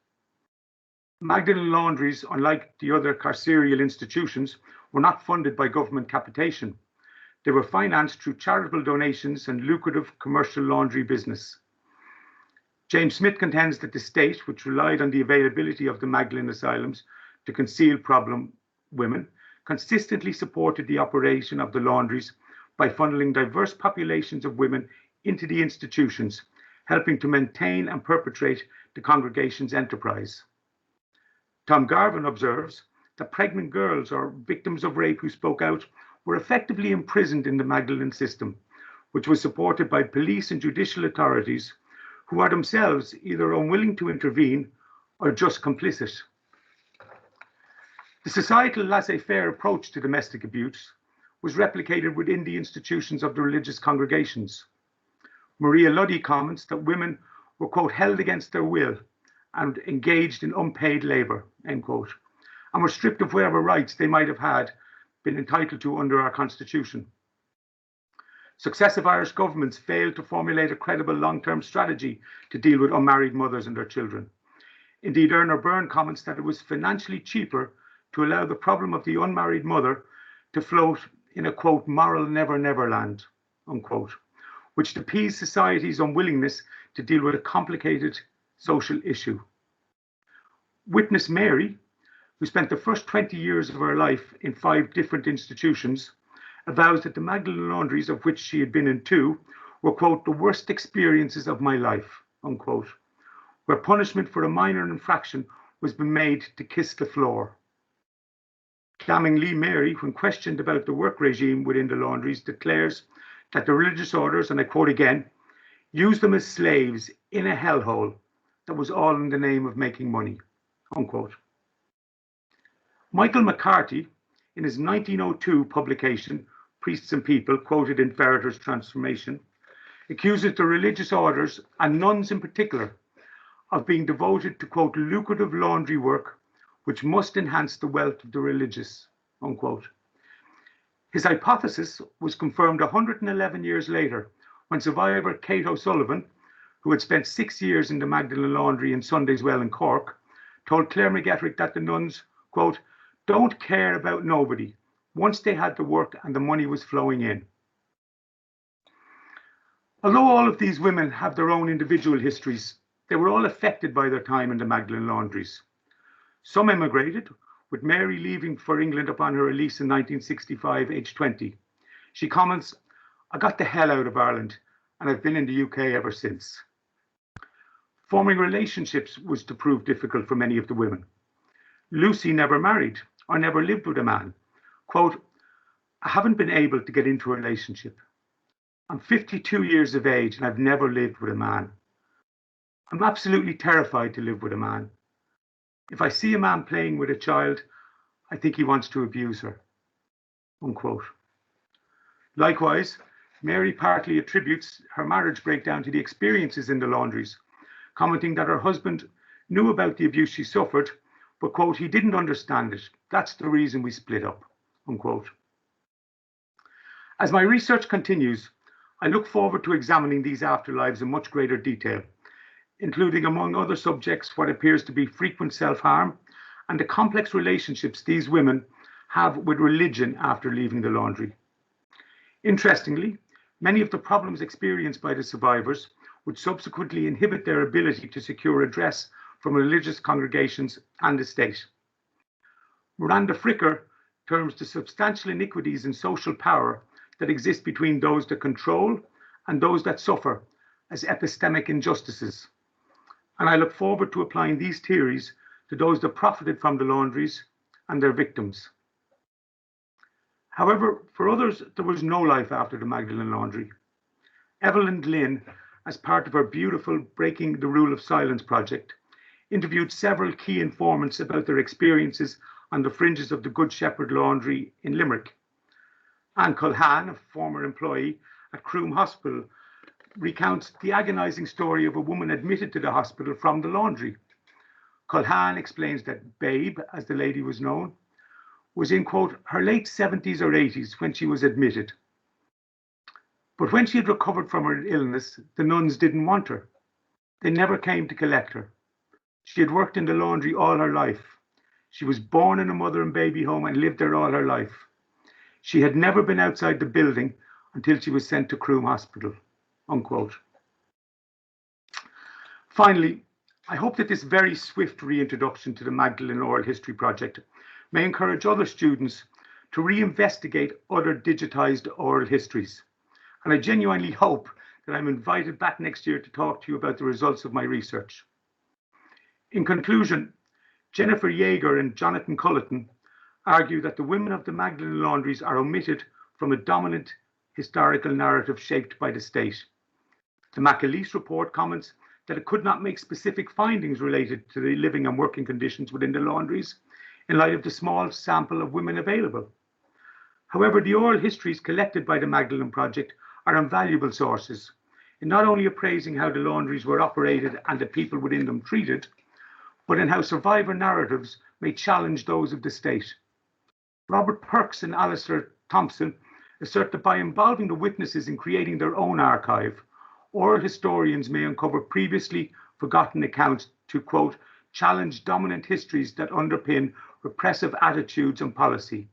S10: Magdalen laundries, unlike the other carceral institutions, were not funded by government capitation. They were financed through charitable donations and lucrative commercial laundry business. James Smith contends that the state, which relied on the availability of the Magdalen asylums to conceal problem women, consistently supported the operation of the laundries by funneling diverse populations of women into the institutions, helping to maintain and perpetrate the congregation's enterprise. Tom Garvin observes that pregnant girls or victims of rape who spoke out were effectively imprisoned in the Magdalen system, which was supported by police and judicial authorities who are themselves either unwilling to intervene or just complicit. The societal laissez-faire approach to domestic abuse was replicated within the institutions of the religious congregations. Maria Luddy comments that women were, quote, held against their will and engaged in unpaid labour, end quote, and were stripped of whatever rights they might have had been entitled to under our constitution. Successive Irish governments failed to formulate a credible long-term strategy to deal with unmarried mothers and their children. Indeed, Erna Byrne comments that it was financially cheaper to allow the problem of the unmarried mother to float in a, quote, moral never-never land, unquote, which appeased society's unwillingness to deal with a complicated social issue. Witness Mary, who spent the first 20 years of her life in 5 different institutions, avows that the Magdalen laundries, of which she had been in 2, were, quote, the worst experiences of my life, unquote, where punishment for a minor infraction was being made to kiss the floor. Damningly, Mary, when questioned about the work regime within the laundries, declares that the religious orders, and I quote again, used them as slaves in a hellhole that was all in the name of making money, unquote. Michael McCarthy, in his 1902 publication, Priests and People, quoted in Ferreter's Transformation, accuses the religious orders, and nuns in particular, of being devoted to, quote, lucrative laundry work, which must enhance the wealth of the religious, unquote. His hypothesis was confirmed 111 years later when survivor Kate O'Sullivan, who had spent 6 years in the Magdalen laundry in Sundayswell in Cork, told Claire McGettrick that the nuns, quote, don't care about nobody once they had the work and the money was flowing in. Although all of these women have their own individual histories, they were all affected by their time in the Magdalen laundries. Some emigrated, with Mary leaving for England upon her release in 1965, aged 20. She comments, I got the hell out of Ireland and I've been in the UK ever since. Forming relationships was to prove difficult for many of the women. Lucy never married or never lived with a man. Quote, I haven't been able to get into a relationship. I'm 52 years of age and I've never lived with a man. I'm absolutely terrified to live with a man. If I see a man playing with a child, I think he wants to abuse her, unquote. Likewise, Mary partly attributes her marriage breakdown to the experiences in the laundries, commenting that her husband knew about the abuse she suffered, but, quote, he didn't understand it. That's the reason we split up, unquote. As my research continues, I look forward to examining these afterlives in much greater detail, including, among other subjects, what appears to be frequent self-harm and the complex relationships these women have with religion after leaving the laundry. Interestingly, many of the problems experienced by the survivors would subsequently inhibit their ability to secure redress from religious congregations and the state. Miranda Fricker terms the substantial inequities in social power that exist between those that control and those that suffer as epistemic injustices. And I look forward to applying these theories to those that profited from the laundries and their victims. However, for others, there was no life after the Magdalen laundry. Evelyn Glynn, as part of her beautiful Breaking the Rule of Silence project, interviewed several key informants about their experiences on the fringes of the Good Shepherd laundry in Limerick. Anne Culhan, a former employee at Croom Hospital, recounts the agonizing story of a woman admitted to the hospital from the laundry. Culhan explains that Babe, as the lady was known, was in, quote, her late 70s or 80s when she was admitted. But when she had recovered from her illness, the nuns didn't want her. They never came to collect her. She had worked in the laundry all her life. She was born in a mother and baby home and lived there all her life. She had never been outside the building until she was sent to Croom Hospital, unquote. Finally, I hope that this very swift reintroduction to the Magdalen Oral History Project may encourage other students to reinvestigate other digitized oral histories. And I genuinely hope that I'm invited back next year to talk to you about the results of my research. In conclusion, Jennifer Yeager and Jonathan Culleton argue that the women of the Magdalen laundries are omitted from a dominant historical narrative shaped by the state. The McAleese report comments that it could not make specific findings related to the living and working conditions within the laundries in light of the small sample of women available. However, the oral histories collected by the Magdalen Project are invaluable sources in not only appraising how the laundries were operated and the people within them treated, but in how survivor narratives may challenge those of the state. Robert Perks and Alistair Thompson assert that by involving the witnesses in creating their own archive, oral historians may uncover previously forgotten accounts to, quote, challenge dominant histories that underpin repressive attitudes and policy.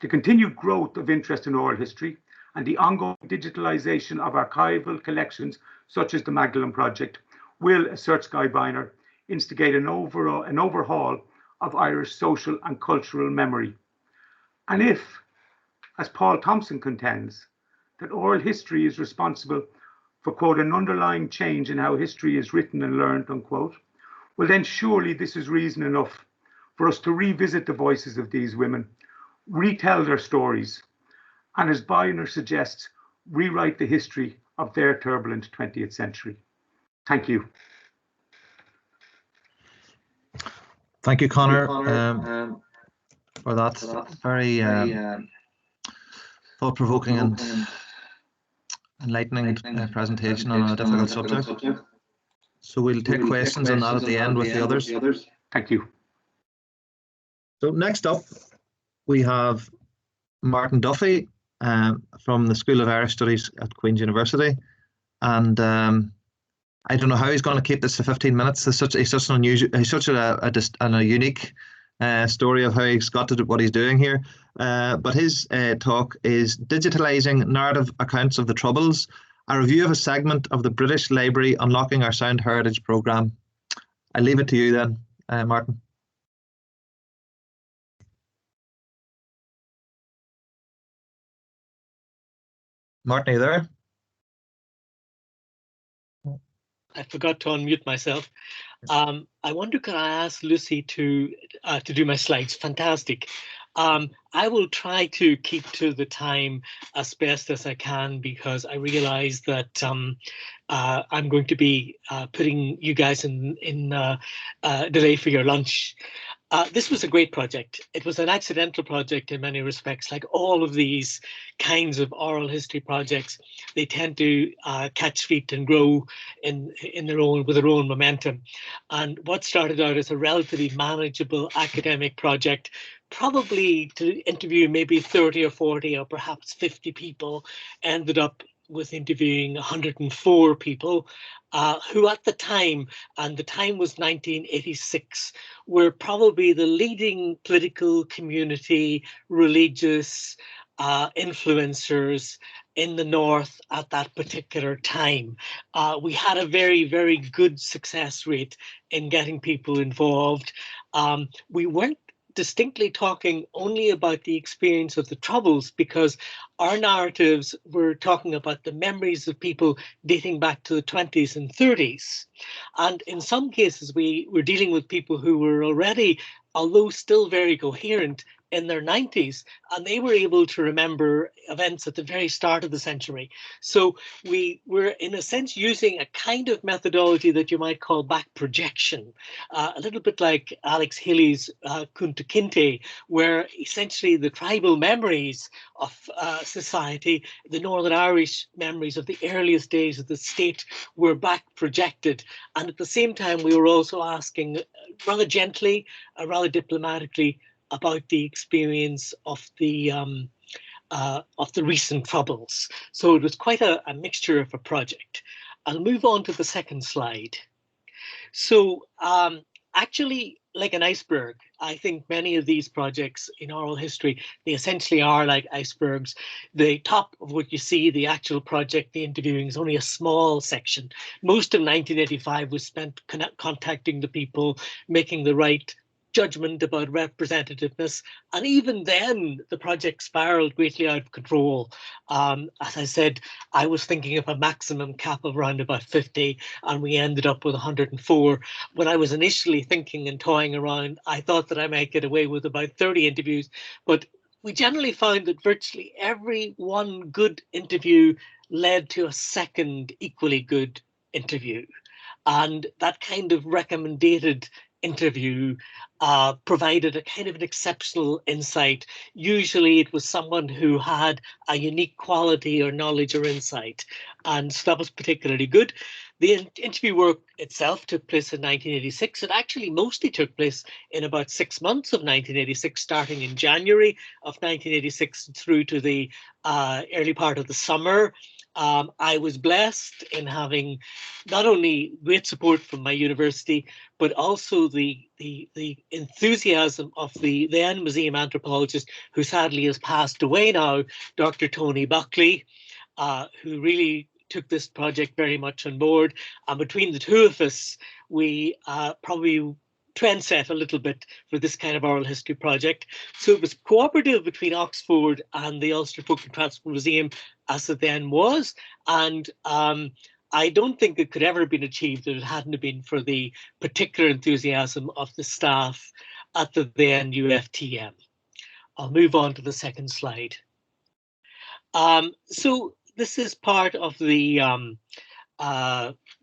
S10: The continued growth of interest in oral history and the ongoing digitalization of archival collections, such as the Magdalen project, will, asserts Guy Biner, instigate an overhaul of Irish social and cultural memory. And if, as Paul Thompson contends, that oral history is responsible for, quote, an underlying change in how history is written and learned, unquote, well then surely this is reason enough for us to revisit the voices of these women, retell their stories, and as Biner suggests, rewrite the history of their turbulent 20th century. Thank you.
S9: Thank you, Conor, for that very thought-provoking and enlightening presentation on a difficult subject. So we'll take questions on that at the end with the others.
S10: Thank you.
S9: So next up, we have Martin Duffy from the School of Irish Studies at Queen's University, and I don't know how he's going to keep this to 15 minutes. He's such an unusual, he's such a unique story of how he's got to do what he's doing here. But his talk is Digitizing Narrative Accounts of the Troubles, a review of a segment of the British Library Unlocking Our Sound Heritage programme. I leave it to you then, Martin. Martin, are you there?
S11: I forgot to unmute myself. I wonder, could I ask Lucy to do my slides? Fantastic. I will try to keep to the time as best as I can, because I realize that I'm going to be putting you guys in delay for your lunch. This was a great project. It was an accidental project in many respects. Like all of these kinds of oral history projects, they tend to catch feet and grow with their own momentum. And what started out as a relatively manageable academic project, probably to interview maybe 30 or 40 or perhaps 50 people, ended up with interviewing 104 people who at the time, and the time was 1986, were probably the leading political, community, religious influencers in the North at that particular time. We had a very, very good success rate in getting people involved. We weren't distinctly talking only about the experience of the Troubles, because our narratives were talking about the memories of people dating back to the 20s and 30s. And in some cases, we were dealing with people who were already, although still very coherent, in their 90s, and they were able to remember events at the very start of the century. So we were, in a sense, using a kind of methodology that you might call back projection, a little bit like Alex Haley's Kunta Kinte, where essentially the tribal memories of society, the Northern Irish memories of the earliest days of the state, were back projected. And at the same time, we were also asking rather gently, rather diplomatically, about the experience of the recent Troubles. So it was quite a mixture of a project. I'll move on to the second slide. So actually, like an iceberg, I think many of these projects in oral history, they essentially are like icebergs. The top of what you see, the actual project, the interviewing, is only a small section. Most of 1985 was spent contacting the people, making the right judgment about representativeness, and even then the project spiraled greatly out of control. As I said, I was thinking of a maximum cap of around about 50, and we ended up with 104. When I was initially thinking and toying around, I thought that I might get away with about 30 interviews, but we generally found that virtually every one good interview led to a second equally good interview, and that kind of recommended interview provided a kind of an exceptional insight. Usually it was someone who had a unique quality or knowledge or insight, and so that was particularly good. The interview work itself took place in 1986. It actually mostly took place in about 6 months of 1986, starting in January of 1986 through to the early part of the summer. I was blessed in having not only great support from my university, but also the enthusiasm of the then museum anthropologist, who sadly has passed away now, Dr. Tony Buckley, who really took this project very much on board. And between the two of us, we probably trendset a little bit for this kind of oral history project. So it was cooperative between Oxford and the Ulster Folk and Transport Museum, as it then was. And I don't think it could ever have been achieved if it hadn't been for the particular enthusiasm of the staff at the then UFTM. I'll move on to the second slide. So this is part of the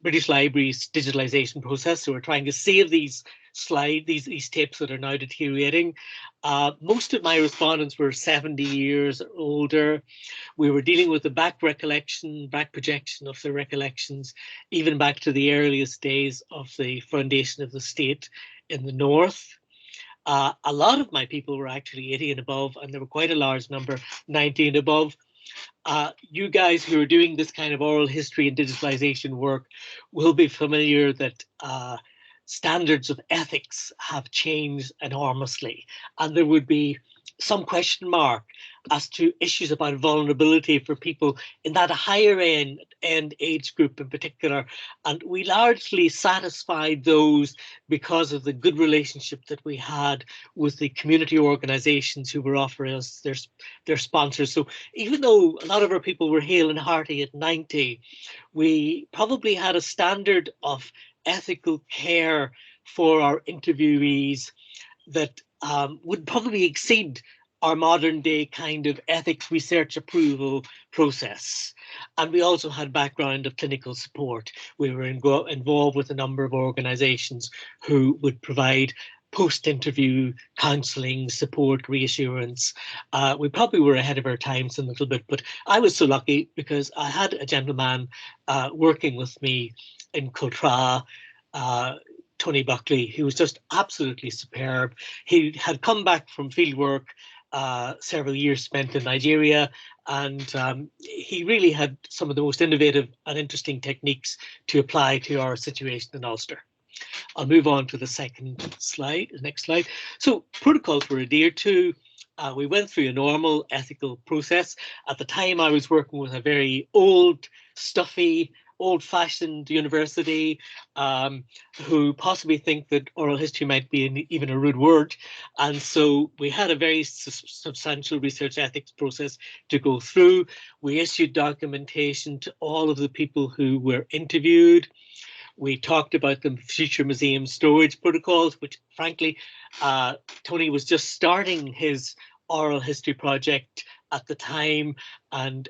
S11: British Library's digitalization process. So we're trying to save these these tapes that are now deteriorating. Most of my respondents were 70 years or older. We were dealing with the back projection of their recollections, even back to the earliest days of the foundation of the state in the north. A lot of my people were actually 80 and above, and there were quite a large number 90 and above. You guys who are doing this kind of oral history and digitalization work will be familiar that standards of ethics have changed enormously, and there would be some question mark as to issues about vulnerability for people in that higher end age group in particular. And we largely satisfied those because of the good relationship that we had with the community organizations who were offering us their sponsors. So even though a lot of our people were hale and hearty at 90, we probably had a standard of ethical care for our interviewees that would probably exceed our modern day kind of ethics research approval process. And we also had background of clinical support. We were involved with a number of organizations who would provide post-interview counselling, support, reassurance. We probably were ahead of our times a little bit, but I was so lucky because I had a gentleman working with me in Cotra, Tony Buckley, who was just absolutely superb. He had come back from fieldwork, several years spent in Nigeria, and he really had some of the most innovative and interesting techniques to apply to our situation in Ulster. I'll move on to the second slide, the next slide. So protocols were adhered to. We went through a normal ethical process. At the time, I was working with a very old, stuffy, old-fashioned university who possibly think that oral history might be even a rude word. And so we had a very substantial research ethics process to go through. We issued documentation to all of the people who were interviewed. We talked about the future museum storage protocols, which frankly, Tony was just starting his oral history project at the time, and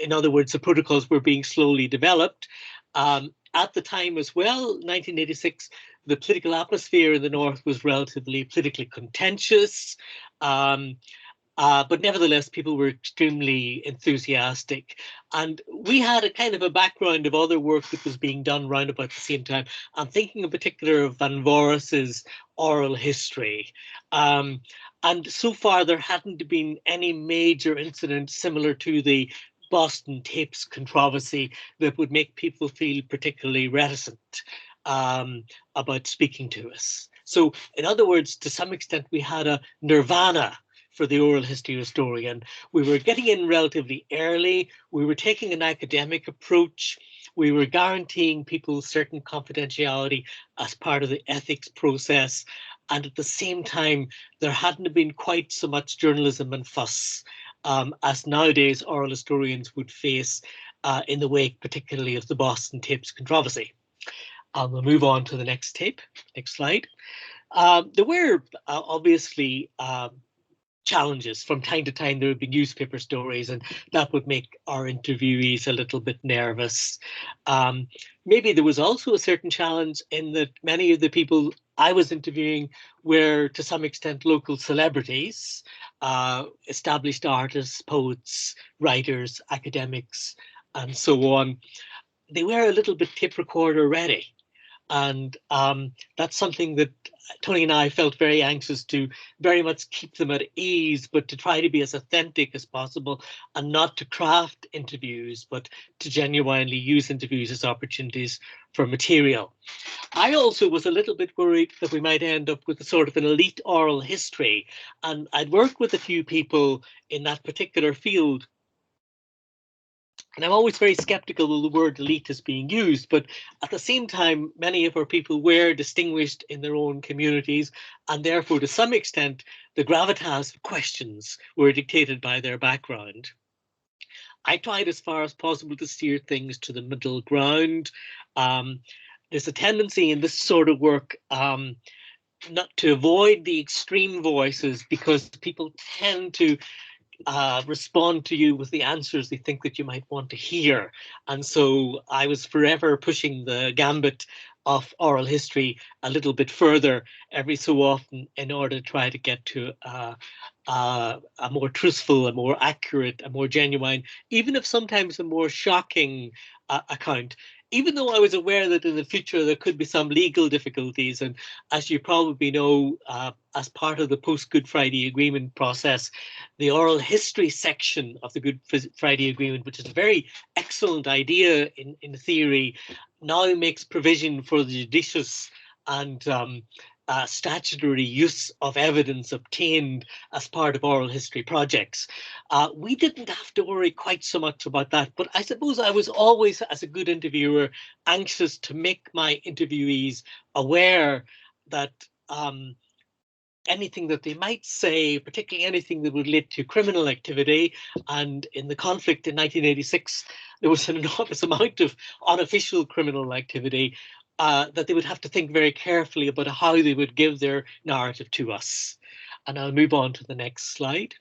S11: in other words, the protocols were being slowly developed. At the time as well, 1986, the political atmosphere in the North was relatively politically contentious, but nevertheless, people were extremely enthusiastic. And we had a kind of a background of other work that was being done round about the same time. I'm thinking in particular of Van Voris's oral history. And so far, there hadn't been any major incident similar to the Boston tapes controversy that would make people feel particularly reticent about speaking to us. So in other words, to some extent, we had a nirvana for the oral history historian. We were getting in relatively early. We were taking an academic approach. We were guaranteeing people certain confidentiality as part of the ethics process. And at the same time, there hadn't been quite so much journalism and fuss as nowadays oral historians would face in the wake, particularly of the Boston tapes controversy. We'll move on to the next tape, next slide. There were obviously challenges. From time to time, there would be newspaper stories, and that would make our interviewees a little bit nervous. Maybe there was also a certain challenge in that many of the people I was interviewing were to some extent local celebrities, established artists, poets, writers, academics, and so on. They were a little bit tape recorder ready. And that's something that Tony and I felt very anxious to very much keep them at ease, but to try to be as authentic as possible and not to craft interviews, but to genuinely use interviews as opportunities for material. I also was a little bit worried that we might end up with a sort of an elite oral history. And I'd worked with a few people in that particular field. And I'm always very skeptical of the word elite is being used, but at the same time, many of our people were distinguished in their own communities, and therefore, to some extent, the gravitas of questions were dictated by their background. I tried as far as possible to steer things to the middle ground. There's a tendency in this sort of work not to avoid the extreme voices, because people tend to respond to you with the answers they think that you might want to hear. And so I was forever pushing the gambit of oral history a little bit further every so often in order to try to get to a more truthful, a more accurate, a more genuine, even if sometimes a more shocking account. Even though I was aware that in the future there could be some legal difficulties, and as you probably know, as part of the post-Good Friday Agreement process, the oral history section of the Good Friday Agreement, which is a very excellent idea in theory, now makes provision for the judicious and statutory use of evidence obtained as part of oral history projects. We didn't have to worry quite so much about that, but I suppose I was always, as a good interviewer, anxious to make my interviewees aware that anything that they might say, particularly anything that would lead to criminal activity, and in the conflict in 1986, there was an enormous amount of unofficial criminal activity, that they would have to think very carefully about how they would give their narrative to us. And I'll move on to the next slide.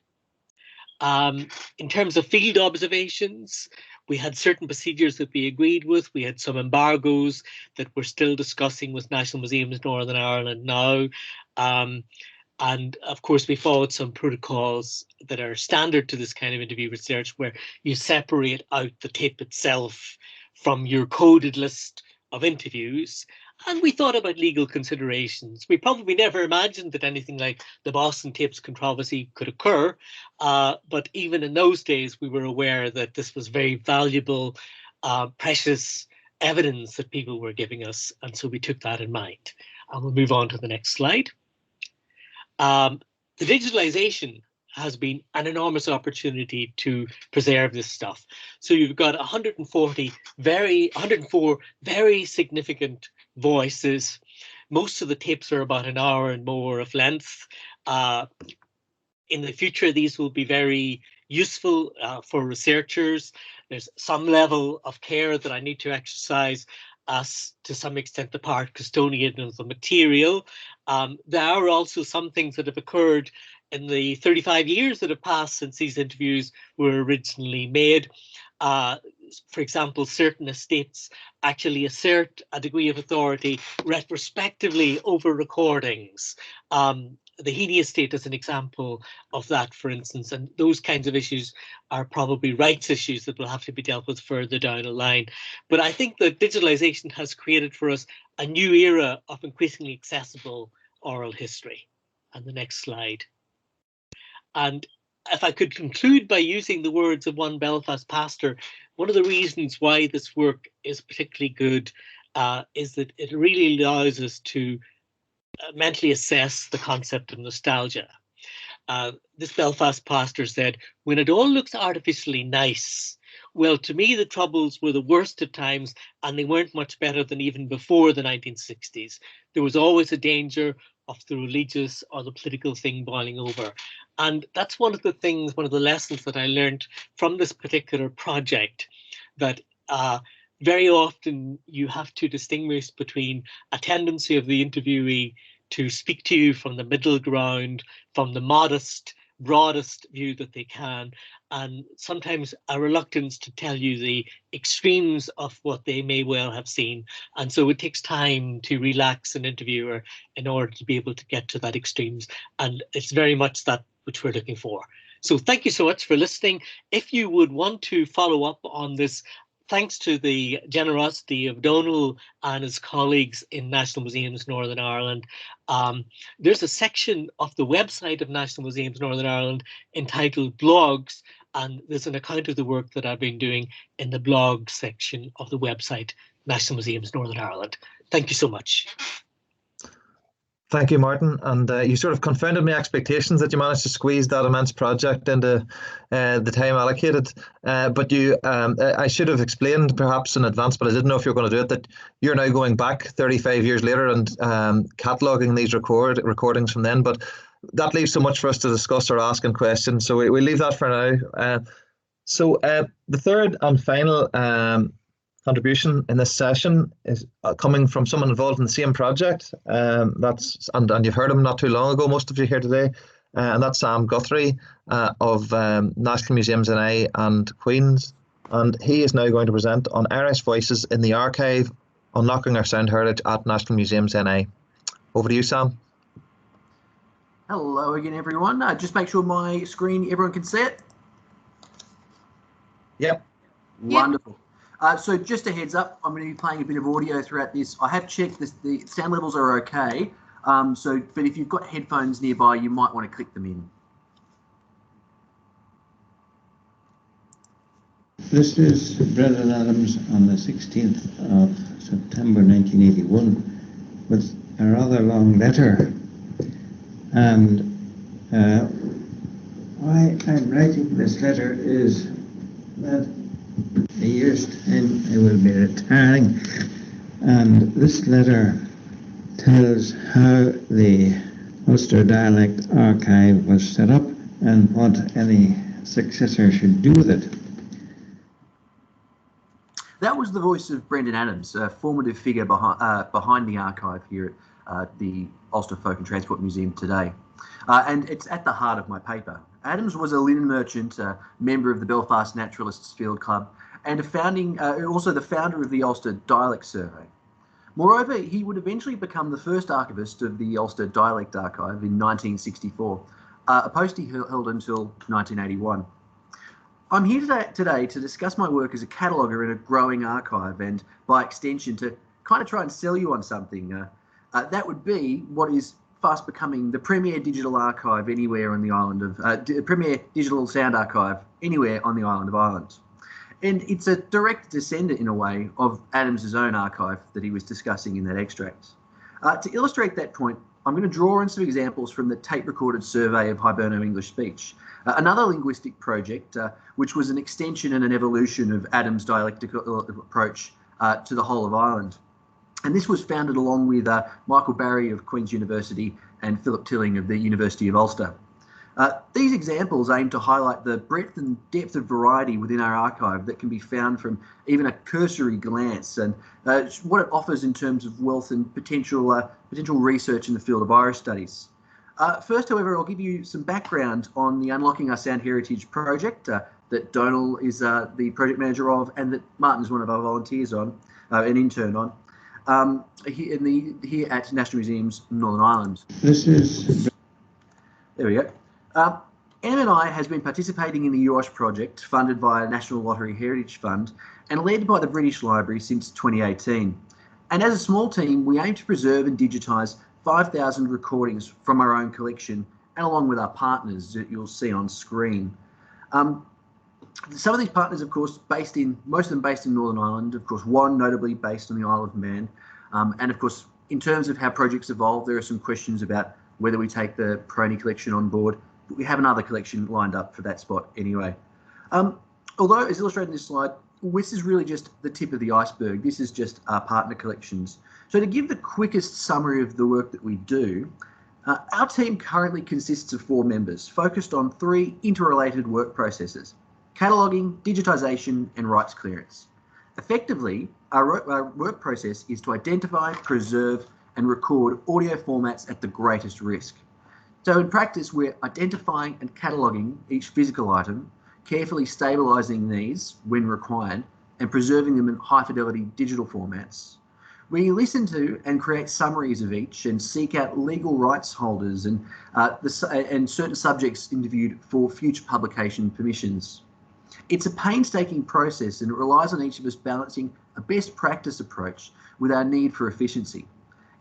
S11: In terms of field observations, we had certain procedures that we agreed with. We had some embargoes that we're still discussing with National Museums Northern Ireland now. And of course, we followed some protocols that are standard to this kind of interview research, where you separate out the tape itself from your coded list of interviews. And we thought about legal considerations. We probably never imagined that anything like the Boston tapes controversy could occur. But even in those days, we were aware that this was very valuable, precious evidence that people were giving us. And so we took that in mind. And we'll move on to the next slide. The digitalization has been an enormous opportunity to preserve this stuff. So you've got 104 very significant voices. Most of the tapes are about an hour and more of length. In the future, these will be very useful for researchers. There's some level of care that I need to exercise as, to some extent, the part custodian of the material. There are also some things that have occurred in the 35 years that have passed since these interviews were originally made. For example, certain estates actually assert a degree of authority retrospectively over recordings. The Heaney estate is an example of that, for instance, and those kinds of issues are probably rights issues that will have to be dealt with further down the line. But I think that digitalization has created for us a new era of increasingly accessible oral history. And the next slide. And if I could conclude by using the words of one Belfast pastor, one of the reasons why this work is particularly good is that it really allows us to mentally assess the concept of nostalgia. This Belfast pastor said, "When it all looks artificially nice, well, to me, the Troubles were the worst of times, and they weren't much better than even before the 1960s. There was always a danger of the religious or the political thing boiling over." And that's one of the things, one of the lessons that I learned from this particular project, that very often you have to distinguish between a tendency of the interviewee to speak to you from the middle ground, from the modest, broadest view that they can, and sometimes a reluctance to tell you the extremes of what they may well have seen. And so it takes time to relax an interviewer in order to be able to get to that extremes. And it's very much that which we're looking for. So thank you so much for listening. If you would want to follow up on this, thanks to the generosity of Donal and his colleagues in National Museums Northern Ireland, there's a section of the website of National Museums Northern Ireland entitled Blogs, and there's an account of the work that I've been doing in the blog section of the website, National Museums Northern Ireland. Thank you so much.
S9: Thank you, Martin. And you sort of confounded my expectations that you managed to squeeze that immense project into the time allocated. But you, I should have explained perhaps in advance, but I didn't know if you were going to do it, that you're now going back 35 years later and cataloguing these recordings from then. But that leaves so much for us to discuss or ask and question. So we leave that for now. So the third and final contribution in this session is coming from someone involved in the same project. And you've heard him not too long ago, most of you here today, and that's Sam Guthrie of National Museums NI and Queen's, and he is now going to present on Irish Voices in the Archive, Unlocking Our Sound Heritage at National Museums NI. Over to you, Sam.
S4: Hello again, everyone. Just make sure my screen, everyone can see it.
S9: Yep.
S4: Wonderful. So just a heads up, I'm going to be playing a bit of audio throughout this. I have checked this, the sound levels are okay. But if you've got headphones nearby, you might want to click them in.
S12: This is Brendan Adams on the 16th of September 1981 with a rather long letter. And why I'm writing this letter is that a year's time I will be retiring, and this letter tells how the Ulster Dialect Archive was set up and what any successor should do with it.
S4: That was the voice of Brendan Adams, a formative figure behind the archive here at the Ulster Folk and Transport Museum today. And it's at the heart of my paper. Adams was a linen merchant, a member of the Belfast Naturalists Field Club, and also the founder of the Ulster Dialect Survey. Moreover, he would eventually become the first archivist of the Ulster Dialect Archive in 1964, a post he held until 1981. I'm here today to discuss my work as a cataloguer in a growing archive, and by extension to kind of try and sell you on something. That would be what is fast becoming the premier digital archive anywhere on the island of, premier digital sound archive anywhere on the island of Ireland. And it's a direct descendant, in a way, of Adams's own archive that he was discussing in that extract. To illustrate that point, I'm going to draw on some examples from the tape-recorded survey of Hiberno English speech, another linguistic project which was an extension and an evolution of Adam's dialectical approach to the whole of Ireland. And this was founded along with Michael Barry of Queen's University and Philip Tilling of the University of Ulster. These examples aim to highlight the breadth and depth of variety within our archive that can be found from even a cursory glance, and what it offers in terms of wealth and potential research in the field of Irish studies. First, however, I'll give you some background on the Unlocking Our Sound Heritage project that Donal is the project manager of, and that Martin is one of our volunteers on, an intern on, here at National Museums Northern Ireland.
S12: This is...
S4: There we go. NMNI has been participating in the UOSH project, funded by a National Lottery Heritage Fund and led by the British Library since 2018. And as a small team, we aim to preserve and digitise 5,000 recordings from our own collection, and along with our partners that you'll see on screen. Some of these partners, of course, most of them based in Northern Ireland, of course, one notably based on the Isle of Man. And of course, in terms of how projects evolve, there are some questions about whether we take the Peroni collection on board. But we have another collection lined up for that spot anyway. Although, as illustrated in this slide, this is really just the tip of the iceberg. This is just our partner collections. So to give the quickest summary of the work that we do, our team currently consists of 4 members, focused on 3 interrelated work processes: cataloguing, digitisation, and rights clearance. Effectively, our work process is to identify, preserve, and record audio formats at the greatest risk. So in practice, we're identifying and cataloguing each physical item, carefully stabilising these when required and preserving them in high-fidelity digital formats. We listen to and create summaries of each and seek out legal rights holders and certain subjects interviewed for future publication permissions. It's a painstaking process and it relies on each of us balancing a best practice approach with our need for efficiency.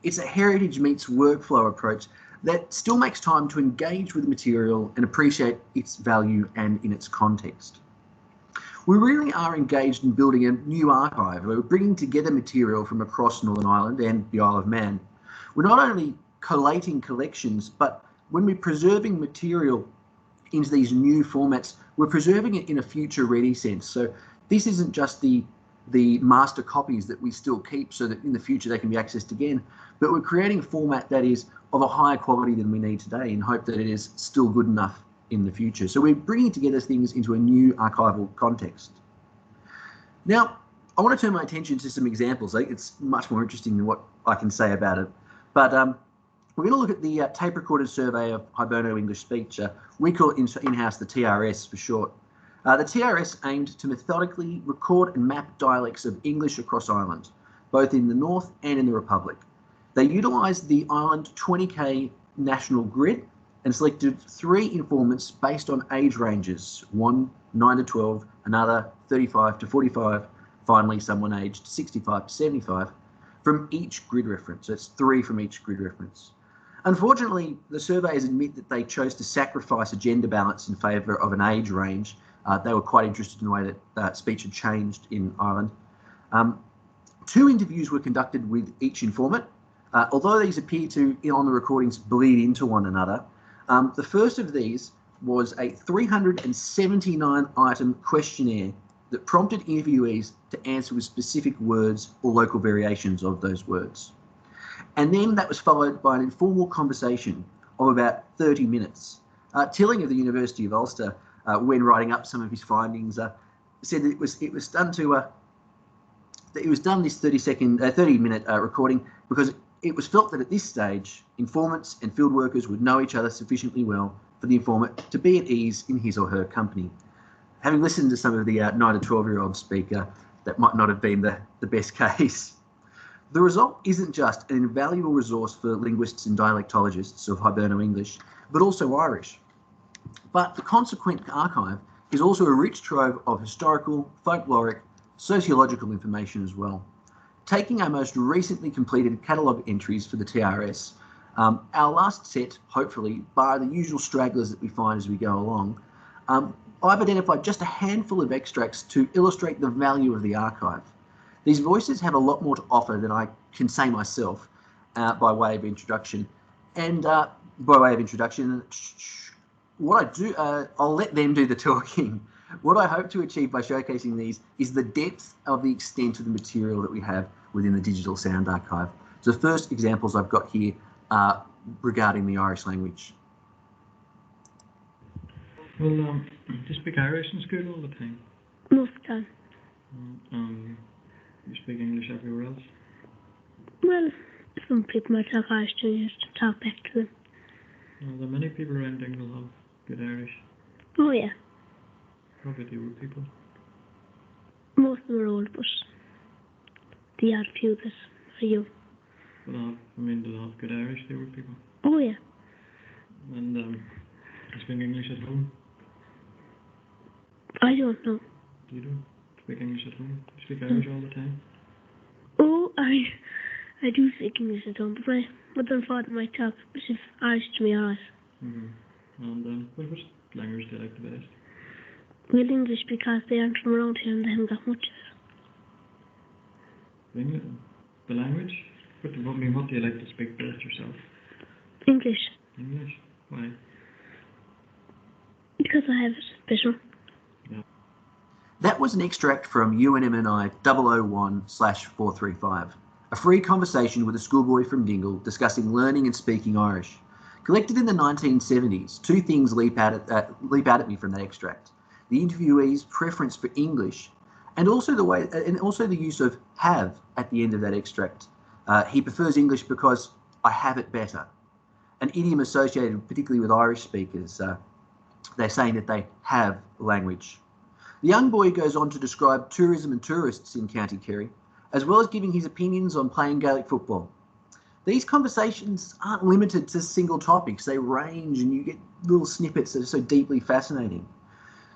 S4: It's a heritage meets workflow approach that still makes time to engage with the material and appreciate its value and in its context. We really are engaged in building a new archive. We're bringing together material from across Northern Ireland and the Isle of Man. We're not only collating collections, but when we're preserving material into these new formats, we're preserving it in a future-ready sense. So this isn't just the master copies that we still keep so that in the future they can be accessed again, but we're creating a format that is of a higher quality than we need today in hope that it is still good enough in the future. So we're bringing together things into a new archival context. Now, I want to turn my attention to some examples. It's much more interesting than what I can say about it. But we're going to look at the tape-recorded survey of Hiberno-English speech. We call it in-house the TRS for short. The TRS aimed to methodically record and map dialects of English across Ireland, both in the North and in the Republic. They utilised the Ireland 20K national grid and selected 3 informants based on age ranges, one 9 to 12, another 35 to 45, finally someone aged 65 to 75, from each grid reference. So it's 3 from each grid reference. Unfortunately, the surveys admit that they chose to sacrifice a gender balance in favour of an age range. They were quite interested in the way that speech had changed in Ireland. 2 interviews were conducted with each informant. Although these appear to, on the recordings, bleed into one another, the first of these was a 379-item questionnaire that prompted interviewees to answer with specific words or local variations of those words. And then that was followed by an informal conversation of about 30 minutes. Tilling of the University of Ulster, when writing up some of his findings, said that it was done this 30-minute recording because it was felt that at this stage, informants and field workers would know each other sufficiently well for the informant to be at ease in his or her company. Having listened to some of the 9 to 12-year-old speaker, that might not have been the best case. The result isn't just an invaluable resource for linguists and dialectologists of Hiberno-English, but also Irish. But the consequent archive is also a rich trove of historical, folkloric, sociological information as well. Taking our most recently completed catalogue entries for the TRS, our last set, hopefully, bar the usual stragglers that we find as we go along, I've identified just a handful of extracts to illustrate the value of the archive. These voices have a lot more to offer than I can say myself by way of introduction. And what I do, I'll let them do the talking. What I hope to achieve by showcasing these is the depth of the extent of the material that we have within the digital sound archive. So the first examples I've got here are regarding the Irish language.
S12: Well, do you speak Irish in school all the time?
S13: Most of the time.
S12: You speak English everywhere else?
S13: Well, some people might talk Irish to you, just to talk back to them.
S12: Are there many people around Dingle who have good Irish?
S13: Oh, yeah.
S12: Probably the old people.
S13: Most of them are old, but the odd few that are young.
S12: Do they have good Irish, the old people?
S13: Oh, yeah.
S12: And you speak English at home?
S13: I don't know.
S12: You don't speak English at home? You speak Irish all the time?
S13: Oh, I do speak English at home, but my mother and father might talk a bit of Irish to me, alright.
S12: And what language do you like the best?
S13: Well, English, because they aren't from around here and they haven't got much of it.
S12: The language? What do you like to speak best yourself?
S13: English.
S12: English? Why?
S13: Because I have it better.
S12: Yeah.
S4: That was an extract from UNMNI 001/435, a free conversation with a schoolboy from Dingle discussing learning and speaking Irish. Collected in the 1970s, 2 things leap out at me from that extract: the interviewee's preference for English, and also the use of "have" at the end of that extract. He prefers English because I have it better, an idiom associated particularly with Irish speakers. They're saying that they have language. The young boy goes on to describe tourism and tourists in County Kerry, as well as giving his opinions on playing Gaelic football. These conversations aren't limited to single topics. They range, and you get little snippets that are so deeply fascinating.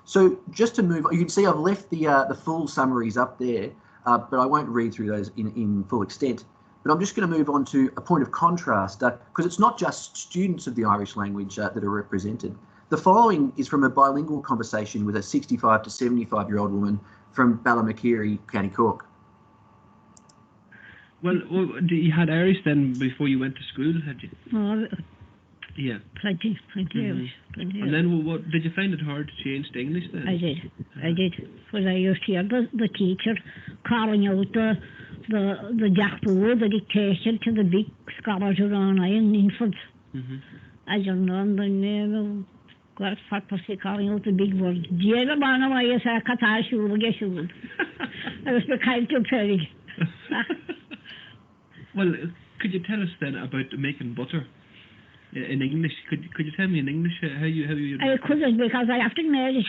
S4: So just to move on, you can see I've left the full summaries up there, but I won't read through those in full extent. But I'm just going to move on to a point of contrast, because it's not just students of the Irish language that are represented. The following is from a bilingual conversation with a 65 to 75-year-old woman from Ballymakeary, County Cork.
S14: Well, you had Irish then before you went to school, had you?
S13: Oh,
S14: yeah.
S13: Plenty Irish.
S14: And then what did you find it hard to change to English then?
S13: I did. Because I used to hear the teacher calling out the jackboard, the dictation to the big scholars around in Infants. I don't know, and then fat pussy calling out the big words. Jada man, why you say Qatar shoe, guess you would. I was kind to Perry.
S14: Well, could you tell us then about making butter in English? Could you tell me in English how you?
S13: I couldn't, because I often married.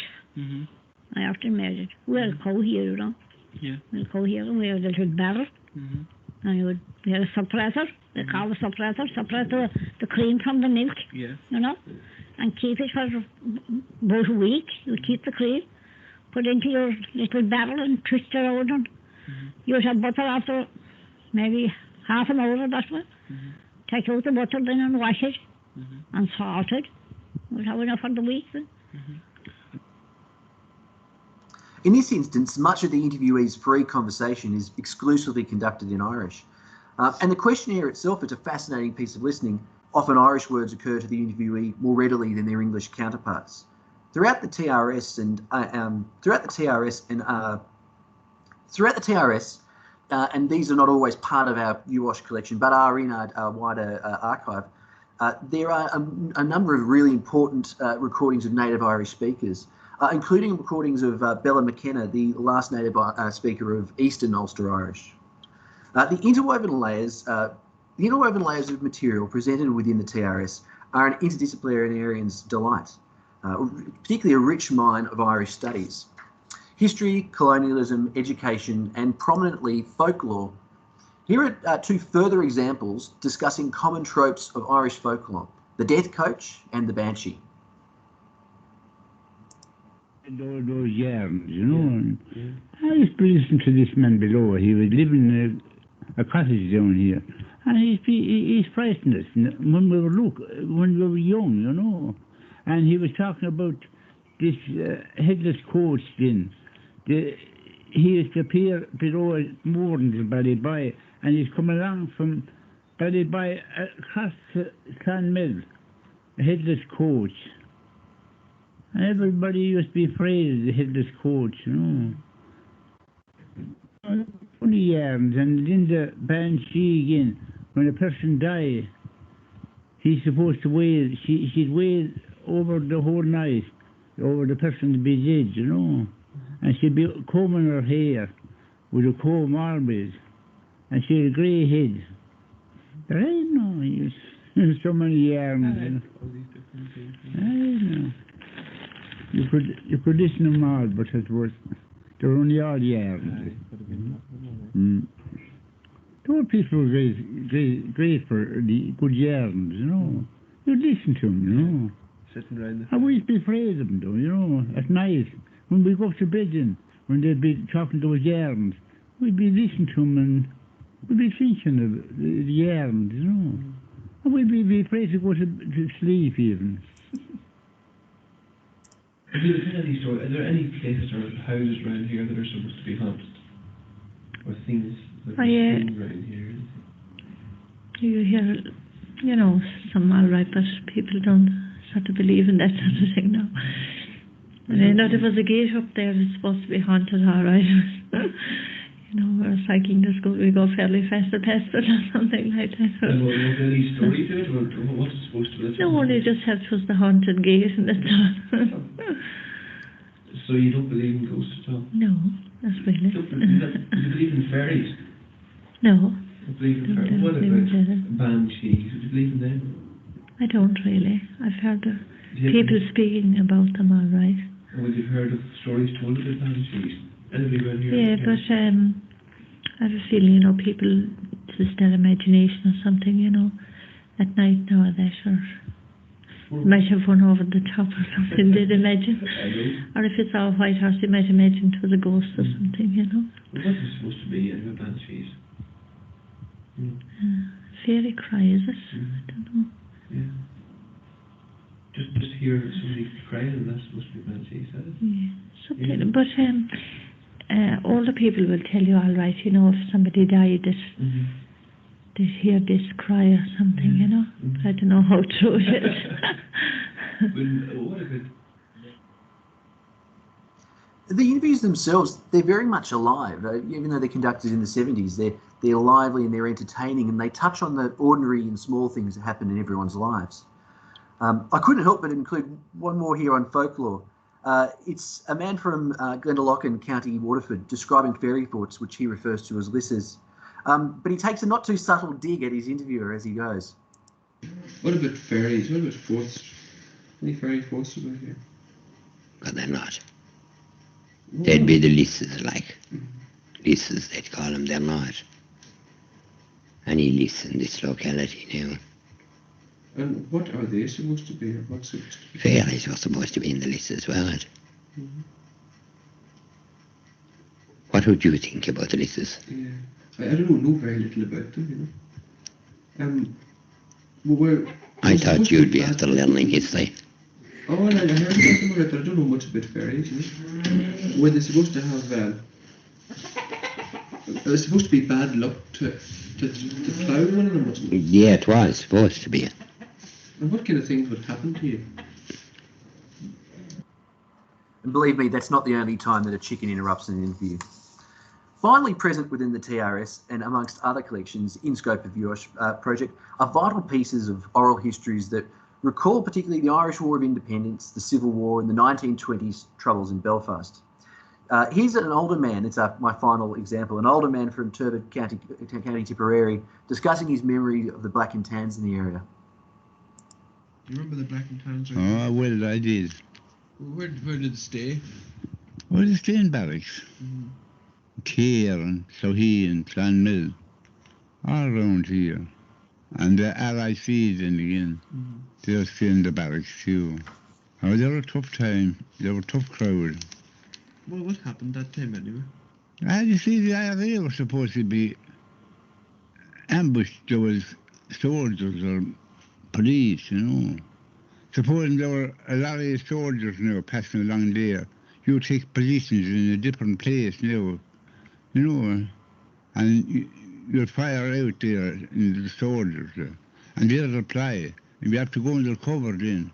S13: I often married. We had a cow here, you know.
S14: Yeah.
S13: We had a cow here, and we had a little barrel. And we had a separator. They call the separator the cream from the milk.
S14: Yeah.
S13: You know, and keep it for about a week. You keep the cream, put it into your little barrel and twist it around. And you'd have butter after maybe half an hour that way. Take out the butter then and wash it and salt it. We'd have enough for the week then.
S4: In this instance, much of the interviewee's free conversation is exclusively conducted in Irish. And the questionnaire itself is a fascinating piece of listening. Often Irish words occur to the interviewee more readily than their English counterparts. Throughout the TRS and these are not always part of our UOSH collection, but are in our wider archive, there are a number of really important recordings of native Irish speakers, including recordings of Bella McKenna, the last native speaker of Eastern Ulster Irish. The interwoven layers of material presented within the TRS are an interdisciplinarian's delight, particularly a rich mine of Irish studies. History, colonialism, education, and prominently folklore. Here are two further examples discussing common tropes of Irish folklore, the death coach and the banshee.
S12: Those yarns, you know. I used to listen to this man below. He was living in a cottage down here. And he's frightened us when we were young, you know. And he was talking about this headless coach then. He used to appear below Mourns in Ballyboy, and he's come along from Ballyboy across to Clonmel, a headless coach. And everybody used to be afraid of the headless coach, you know. Funny yarns, and in the banshee again, when a person dies, he's supposed to wail, she'd wail over the whole night, over the person to be dead, you know. And she'd be combing her hair with a comb always, and she had a grey head. There ain't no there's so many yarns, you know. I know. You could listen to them all, but they're only all yarns. Those people were great for the good yarns, you know. You listen to them, you know.
S14: Sitting around
S12: I always be afraid of them, though, you know, at night. When we go up to bed in, when they'd be talking those yarns, we'd be listening to them and we'd be thinking of the yarns, you know. And we'd be afraid to go to sleep even.
S14: Have you seen any stories? Are there any places or houses around here that are supposed to be haunted? Or things that are seen around here?
S15: You hear, you know, some all right, but people don't sort of believe in that sort of thing now. And I know there was a gate up there that's supposed to be haunted, all right. You know, we're cycling to school, we go fairly fast past it or something like that.
S14: And was there any story to it, or what's it supposed to be?
S15: No, only just said it was the haunted gate and that's all.
S14: So you don't believe in ghosts at all?
S15: No, not really.
S14: Do you believe in fairies?
S15: No.
S14: You believe in fairies? What about banshees? Do you believe in them?
S15: I don't really. I've heard of...
S14: Do
S15: people speaking about them, all right.
S14: And would you've heard of stories told of the banshees? Anybody around here?
S15: Yeah, but I have a feeling, you know, people, it's just their imagination or something, you know, at night now or that, or might have one over the top or something, they'd imagine. Or if it's all white horse, they might imagine it was a ghost or something, you know.
S14: Well, what's it supposed to be anyway, banshees?
S15: Fairy cry, is it? I don't know.
S14: Yeah. Just hear somebody crying, and that's supposed to be banshees, is it?
S15: Yeah, something. But older people will tell you, all right, you know, if somebody died, they hear this cry or something, you know. I don't know how true it is.
S14: Well, what about
S4: the interviews themselves? They're very much alive, even though they're conducted in the 70s. They're lively and they're entertaining, and they touch on the ordinary and small things that happen in everyone's lives. I couldn't help but include one more here on folklore. It's a man from Glendalough, County Waterford, describing fairy thoughts, which he refers to as lisses. But he takes a not too subtle dig at his interviewer as he goes.
S14: What about fairies? What about forths? Any fairy forths about here?
S16: But they're not. They'd be the lisses, like. Lisses, they'd call them, they're not. Any liss in this locality now.
S14: And what are they supposed to be? Or what's it?
S16: Fairies were supposed to be in the list as well. What would you think about the lisses?
S14: Yeah. I don't know very little about them, you know. Well,
S16: I thought you'd be after learning history.
S14: Oh, well, I heard about them already, but I don't know much about fairies, you know. Were they supposed to have... are they supposed to be bad luck to plough one of them, wasn't it?
S16: Yeah, it was supposed to be.
S14: And what kind of things would happen to you?
S4: And believe me, that's not the only time that a chicken interrupts an interview. Finally present within the TRS and amongst other collections in scope of your project are vital pieces of oral histories that recall particularly the Irish War of Independence, the Civil War and the 1920s troubles in Belfast. Here's an older man, it's my final example, an older man from Turbot, County Tipperary, discussing his memory of the Black and Tans in the area.
S14: Do you remember the Black and Tans?
S17: Oh, well, I did.
S14: Where did it stay?
S17: Well, they stay in barracks. Care and Clohee and Clonmel, all around here. And the RICs then again, they'll stay in the barracks too. Oh, they were a tough time. They were a tough crowd.
S14: Well, what happened that time anyway?
S17: You see, the IRA was supposed to be ambushed. There was soldiers or police, you know. Supposing there were a lot of soldiers now passing along there, you take positions in a different place now, you know, and you'd fire out there in the soldiers, and they'd reply, and you have to go under cover then.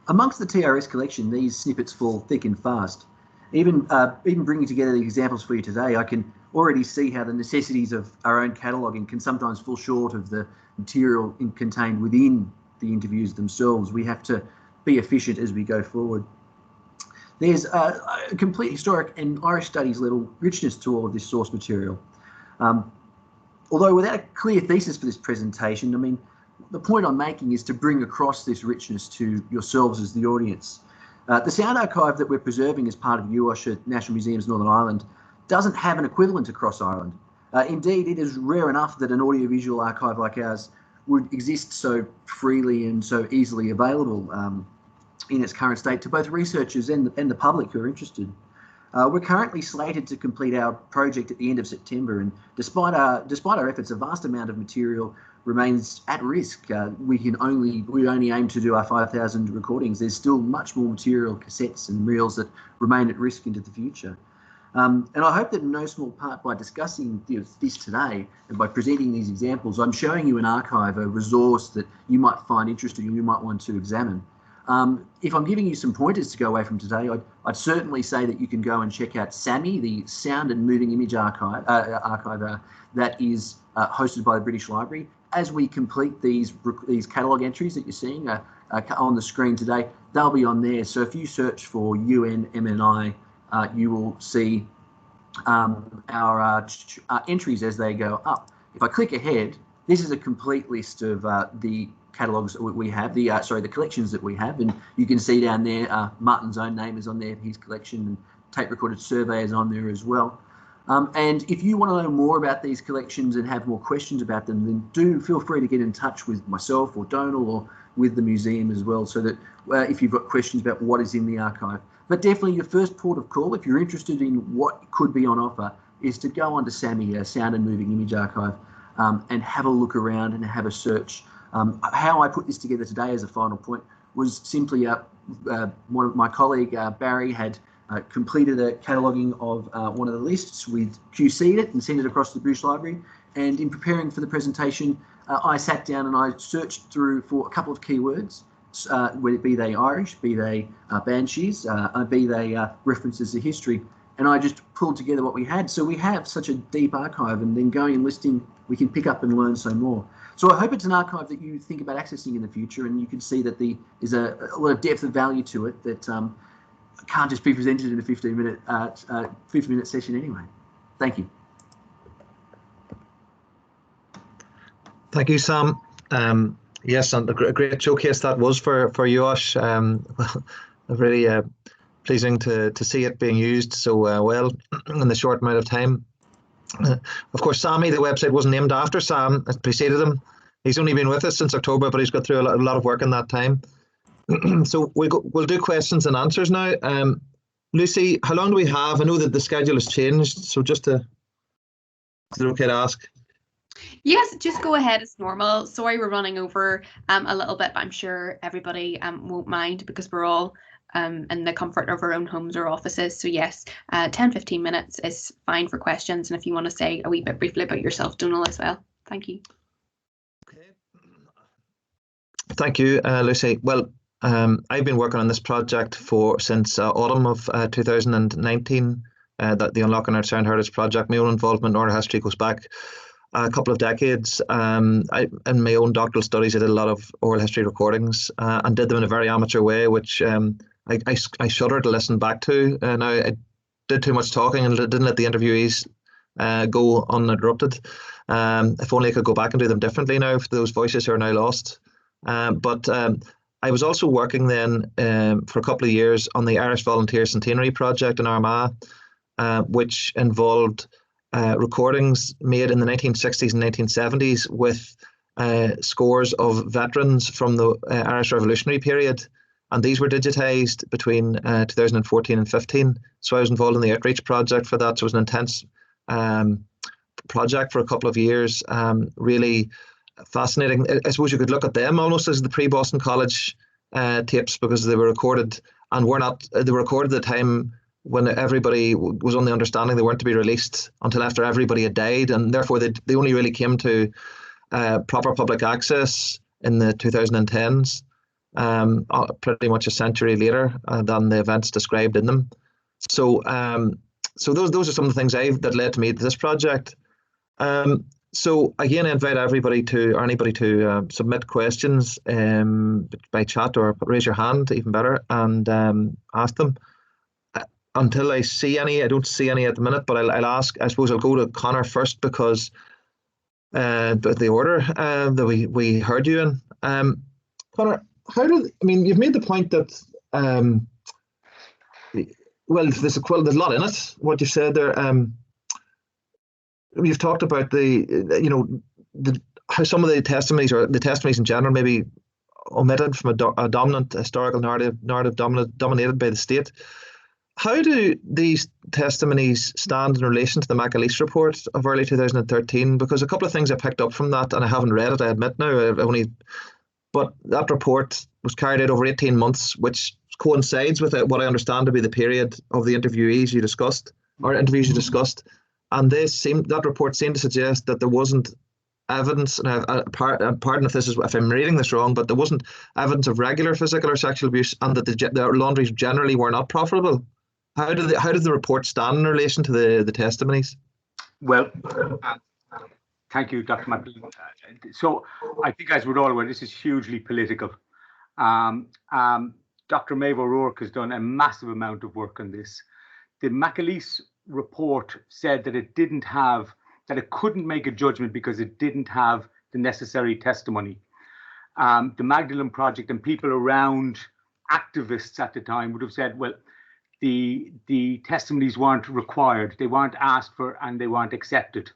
S4: Amongst the TRS collection, these snippets fall thick and fast. Even bringing together the examples for you today, I can already see how the necessities of our own cataloguing can sometimes fall short of the material contained within the interviews themselves. We have to be efficient as we go forward. There's a complete historic and Irish studies level richness to all of this source material. Although without a clear thesis for this presentation, I mean, the point I'm making is to bring across this richness to yourselves as the audience. The sound archive that we're preserving as part of UOSH at National Museums Northern Ireland doesn't have an equivalent across Ireland. Indeed, it is rare enough that an audiovisual archive like ours would exist so freely and so easily available in its current state to both researchers and the public who are interested. We're currently slated to complete our project at the end of September, and despite our efforts, a vast amount of material remains at risk. We only aim to do our 5,000 recordings. There's still much more material, cassettes and reels that remain at risk into the future. And I hope that in no small part by discussing this today and by presenting these examples, I'm showing you an archive, a resource that you might find interesting and you might want to examine. If I'm giving you some pointers to go away from today, I'd certainly say that you can go and check out SAMI, the Sound and Moving Image Archive that is hosted by the British Library. As we complete these catalogue entries that you're seeing on the screen today, they'll be on there. So if you search for UNMNI, you will see our entries as they go up. If I click ahead, this is a complete list of the catalogues that we have, the collections that we have, and you can see down there Martin's own name is on there, his collection, and tape recorded survey is on there as well. And if you want to know more about these collections and have more questions about them, then do feel free to get in touch with myself or Donal or with the museum as well, so that if you've got questions about what is in the archive. But definitely your first port of call, if you're interested in what could be on offer, is to go onto SAMI, Sound and Moving Image Archive, and have a look around and have a search. How I put this together today as a final point was simply one of my colleague, Barry, had completed a cataloguing of one of the lists. We QC'd it and sent it across to the British Library. And in preparing for the presentation, I sat down and I searched through for a couple of keywords, be they Irish, be they Banshees, be they references to history. And I just pulled together what we had. So we have such a deep archive, and then going and listing, we can pick up and learn so more. So I hope it's an archive that you think about accessing in the future, and you can see that there's a lot of depth of value to it that can't just be presented in a 15-minute session anyway. Thank you.
S9: Thank you, Sam. Yes, and a great showcase that was for you, Ash. Well, really pleasing to see it being used so well in the short amount of time. Of course, Sammy, the website wasn't named after Sam, it preceded him. He's only been with us since October, but he's got through a lot of work in that time. So we'll do questions and answers now. Lucy, how long do we have? I know that the schedule has changed, so is it okay to ask?
S2: Yes, just go ahead as normal. Sorry we're running over a little bit, but I'm sure everybody won't mind because we're all in the comfort of our own homes or offices. So yes, 10-15 minutes is fine for questions. And if you want to say a wee bit briefly about yourself, Donal, as well. Thank you.
S9: Okay. Thank you, Lucy. Well, I've been working on this project since autumn of 2019, the Unlocking Our Sound Heritage project. My own involvement in oral history goes back a couple of decades. In my own doctoral studies, I did a lot of oral history recordings and did them in a very amateur way, which I shudder to listen back to. Now, I did too much talking and didn't let the interviewees go uninterrupted. If only I could go back and do them differently now, if those voices are now lost. But I was also working then for a couple of years on the Irish Volunteer Centenary project in Armagh, which involved recordings made in the 1960s and 1970s with scores of veterans from the Irish Revolutionary period. And these were digitized between 2014 and 15. So I was involved in the outreach project for that. So it was an intense project for a couple of years. Really fascinating. I suppose you could look at them almost as the pre-Boston College tapes, because they were recorded and they were recorded at the time when everybody was on the understanding they weren't to be released until after everybody had died, and therefore they only really came to proper public access in the 2010s, pretty much a century later than the events described in them. So those are some of the things that led to me to this project. So again, I invite anybody to submit questions by chat or raise your hand, even better, and ask them. Until I see any, I don't see any at the minute, but I'll ask. I suppose I'll go to Connor first because the order that we heard you in. Connor, you've made the point that well, there's a lot in it. What you said there. You've talked about how some of the testimonies, or the testimonies in general, maybe omitted from a dominant historical narrative dominated by the state. How do these testimonies stand in relation to the Megalithic report of early 2013? Because a couple of things I picked up from that, and I haven't read it, I admit now, but that report was carried out over 18 months, which coincides with what I understand to be the period of the interviews you discussed. And that report seemed to suggest that there wasn't evidence, and pardon if I'm reading this wrong, but there wasn't evidence of regular physical or sexual abuse, and that the laundries generally were not profitable. How does the report stand in relation to the testimonies?
S10: Well, thank you, Dr. Magdalen. So I think, as we're all aware, this is hugely political. Dr. Maeve O'Rourke has done a massive amount of work on this. The Megalithic report said that it couldn't make a judgment because it didn't have the necessary testimony. the Magdalen project and people around activists at the time would have said, well, the testimonies weren't required, they weren't asked for, and they weren't accepted.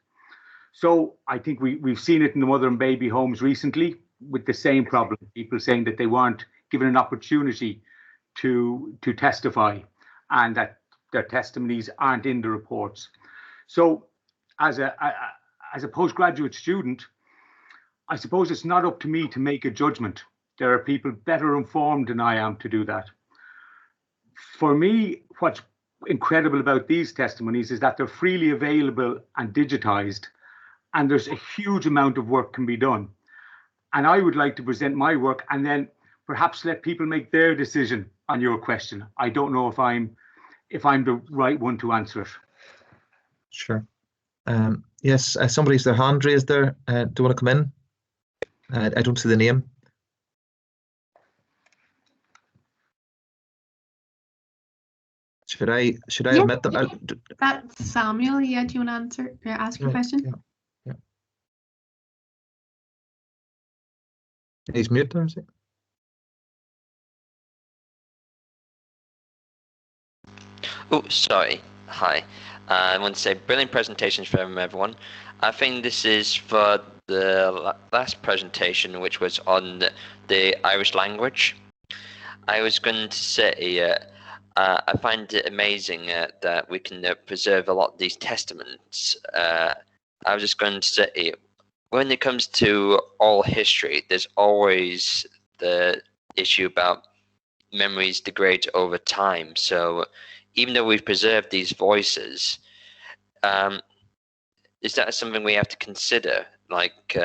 S10: So I think we've seen it in the mother and baby homes recently with the same problem, people saying that they weren't given an opportunity to testify and that their testimonies aren't in the reports. So as a postgraduate student, I suppose it's not up to me to make a judgment. There are people better informed than I am to do that. For me, what's incredible about these testimonies is that they're freely available and digitized, and there's a huge amount of work can be done. And I would like to present my work and then perhaps let people make their decision on your question. I don't know if I'm the right one to answer it.
S9: Sure. Yes, somebody's their hand raised there. Do you want to come in? I don't see the name. Should I admit them?
S2: That's Samuel. Yeah, do you want to ask your question?
S9: Yeah. He's mute there, is he?
S5: Oh, sorry. Hi. I want to say brilliant presentations from everyone. I think this is for the last presentation, which was on the Irish language. I was going to say, I find it amazing that we can preserve a lot of these testaments. I was just going to say, when it comes to oral history, there's always the issue about memories degrade over time. So even though we've preserved these voices, is that something we have to consider? Like,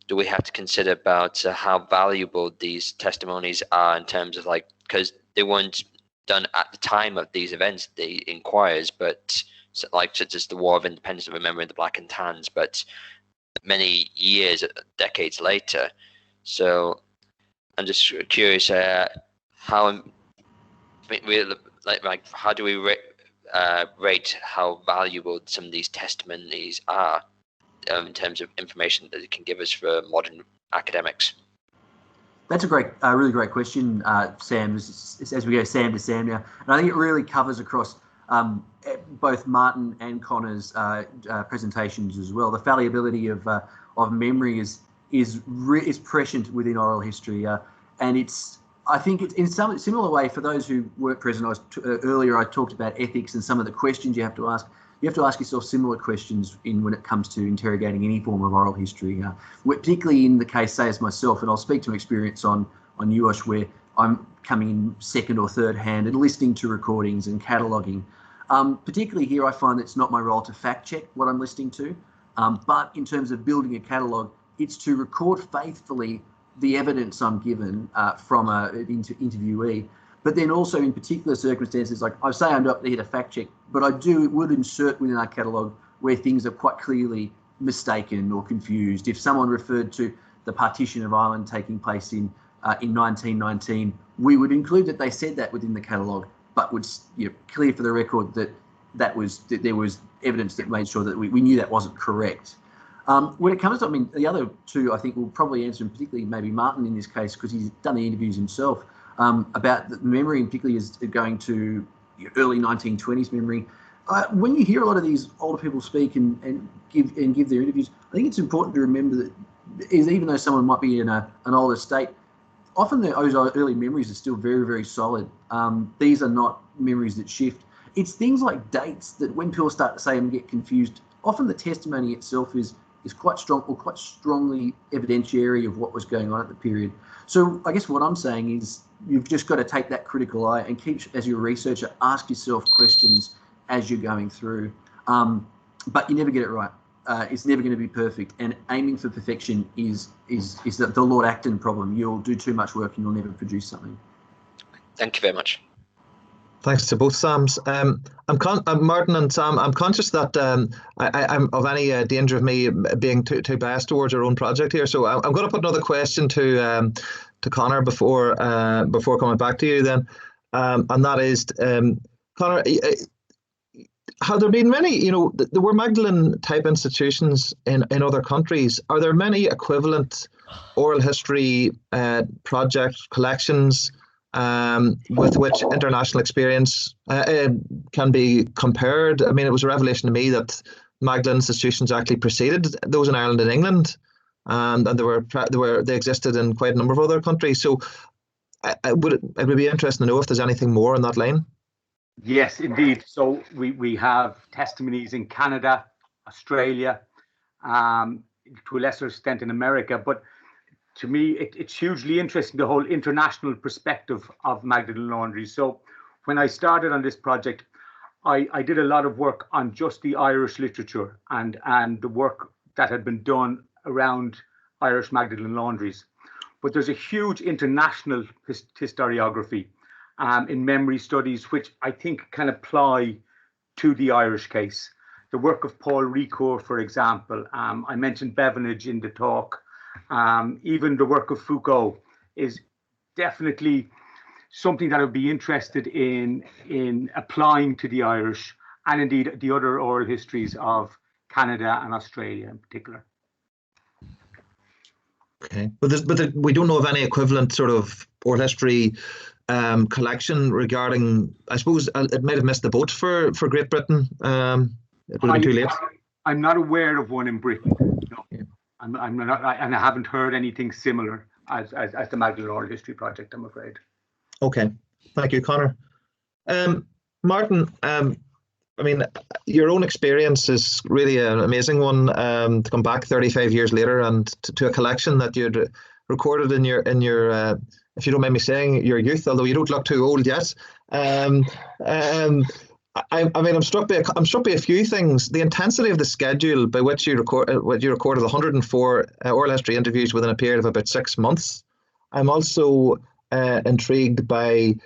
S5: do we have to consider about how valuable these testimonies are in terms of, like, because they weren't done at the time of these events, the inquiries, but like such as the War of Independence, remembering the Black and Tans, but many years, decades later. So I'm just curious how how do we rate how valuable some of these testimonies are in terms of information that it can give us for modern academics?
S4: That's a really great question, Sam. As we go Sam to Sam now, and I think it really covers across both Martin and Connor's presentations as well. The fallibility of memory is prescient within oral history, and I think it's in some similar way for those who weren't present. Earlier I talked about ethics and some of the questions you have to ask. You have to ask yourself similar questions when it comes to interrogating any form of oral history, particularly in the case, say, as myself, and I'll speak to experience on UOSH, where I'm coming in second or third hand and listening to recordings and cataloguing. Particularly here, I find it's not my role to fact check what I'm listening to, but in terms of building a catalogue, it's to record faithfully the evidence I'm given from an interviewee. But then also in particular circumstances, like I say, I'm not here to fact check, but I would insert within our catalogue where things are quite clearly mistaken or confused. If someone referred to the partition of Ireland taking place in 1919, we would include that they said that within the catalogue, but would clear for the record that there was evidence that made sure that we knew that wasn't correct. When it comes to, the other two, I think we'll probably answer, and particularly maybe Martin in this case, because he's done the interviews himself, about the memory, and particularly is going to early 1920s memory. When you hear a lot of these older people speak and give their interviews, I think it's important to remember that even though someone might be in an older state, often those early memories are still very, very solid. These are not memories that shift. It's things like dates that when people start to say and get confused, often the testimony itself is quite strong or quite strongly evidentiary of what was going on at the period. So I guess what I'm saying is you've just got to take that critical eye and keep, as your researcher, ask yourself questions as you're going through. But you never get it right. It's never going to be perfect. And aiming for perfection is the Lord Acton problem. You'll do too much work and you'll never produce something.
S5: Thank you very much.
S9: Thanks to both Sams. Martin and Sam, I'm conscious that I'm of any danger of me being too biased towards our own project here. So I'm going to put another question to Connor before coming back to you then, and that is, Connor, have there been many? There were Magdalen type institutions in other countries. Are there many equivalent oral history project collections with which international experience can be compared. I mean, it was a revelation to me that Magdalen institutions actually preceded those in Ireland and England, and they existed in quite a number of other countries. So it would be interesting to know if there's anything more on that line.
S10: Yes, indeed. So we have testimonies in Canada, Australia, to a lesser extent in America. But to me, it's hugely interesting, the whole international perspective of Magdalen Laundry. So when I started on this project, I did a lot of work on just the Irish literature and the work that had been done around Irish Magdalen laundries. But there's a huge international historiography in memory studies, which I think can apply to the Irish case. The work of Paul Ricoeur, for example, I mentioned Bevanage in the talk. Even the work of Foucault is definitely something that I would be interested in applying to the Irish, and indeed the other oral histories of Canada and Australia in particular.
S9: Okay, but we don't know of any equivalent sort of oral history collection regarding. I suppose it might have missed the boat for Great Britain. It would have been too late.
S10: I'm not aware of one in Britain. No. Yeah. I'm not, and I haven't heard anything similar as the Magdalen Oral History Project, I'm afraid.
S9: Okay, thank you, Conor. Martin, I mean, your own experience is really an amazing one, to come back 35 years later and to a collection that you'd recorded in your if you don't mind me saying, your youth, although you don't look too old yet. I mean, I'm struck by a few things. The intensity of the schedule by which you recorded 104 oral history interviews within a period of about 6 months. I'm also intrigued by,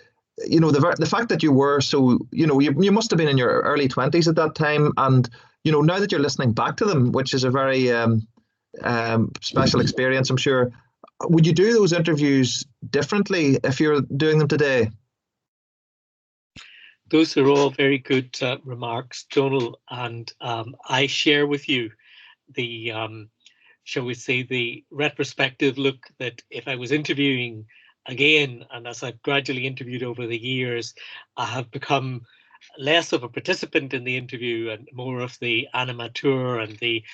S9: you know, the fact that you were so, you know, you must have been in your early 20s at that time, and you know, now that you're listening back to them, which is a very special experience, I'm sure. Would you do those interviews differently if you're doing them today?
S11: Those are all very good remarks, Donal, and I share with you the, shall we say, the retrospective look that if I was interviewing again, and as I've gradually interviewed over the years, I have become less of a participant in the interview and more of the animateur and the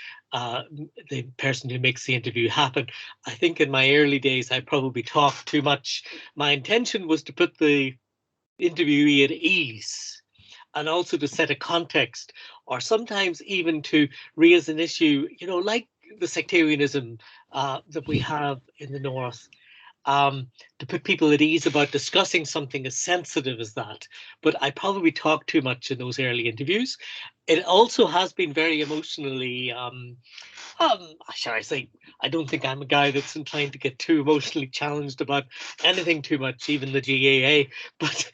S11: person who makes the interview happen. I think in my early days, I probably talked too much. My intention was to put the interviewee at ease and also to set a context, or sometimes even to raise an issue, you know, like the sectarianism that we have in the North. To put people at ease about discussing something as sensitive as that. But I probably talked too much in those early interviews. It also has been very emotionally, shall I say, I don't think I'm a guy that's inclined to get too emotionally challenged about anything too much, even the GAA. But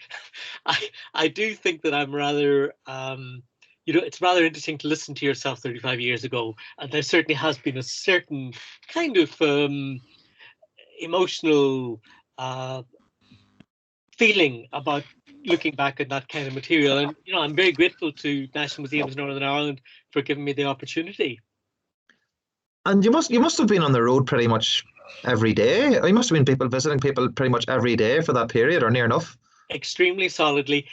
S11: I do think that I'm rather, you know, it's rather interesting to listen to yourself 35 years ago. And there certainly has been a certain kind of emotional feeling about looking back at that kind of material, and you know, I'm very grateful to National Museums Northern Ireland for giving me the opportunity.
S9: And you must have been on the road pretty much every day. You must have been visiting people pretty much every day for that period, or near enough.
S11: Extremely solidly.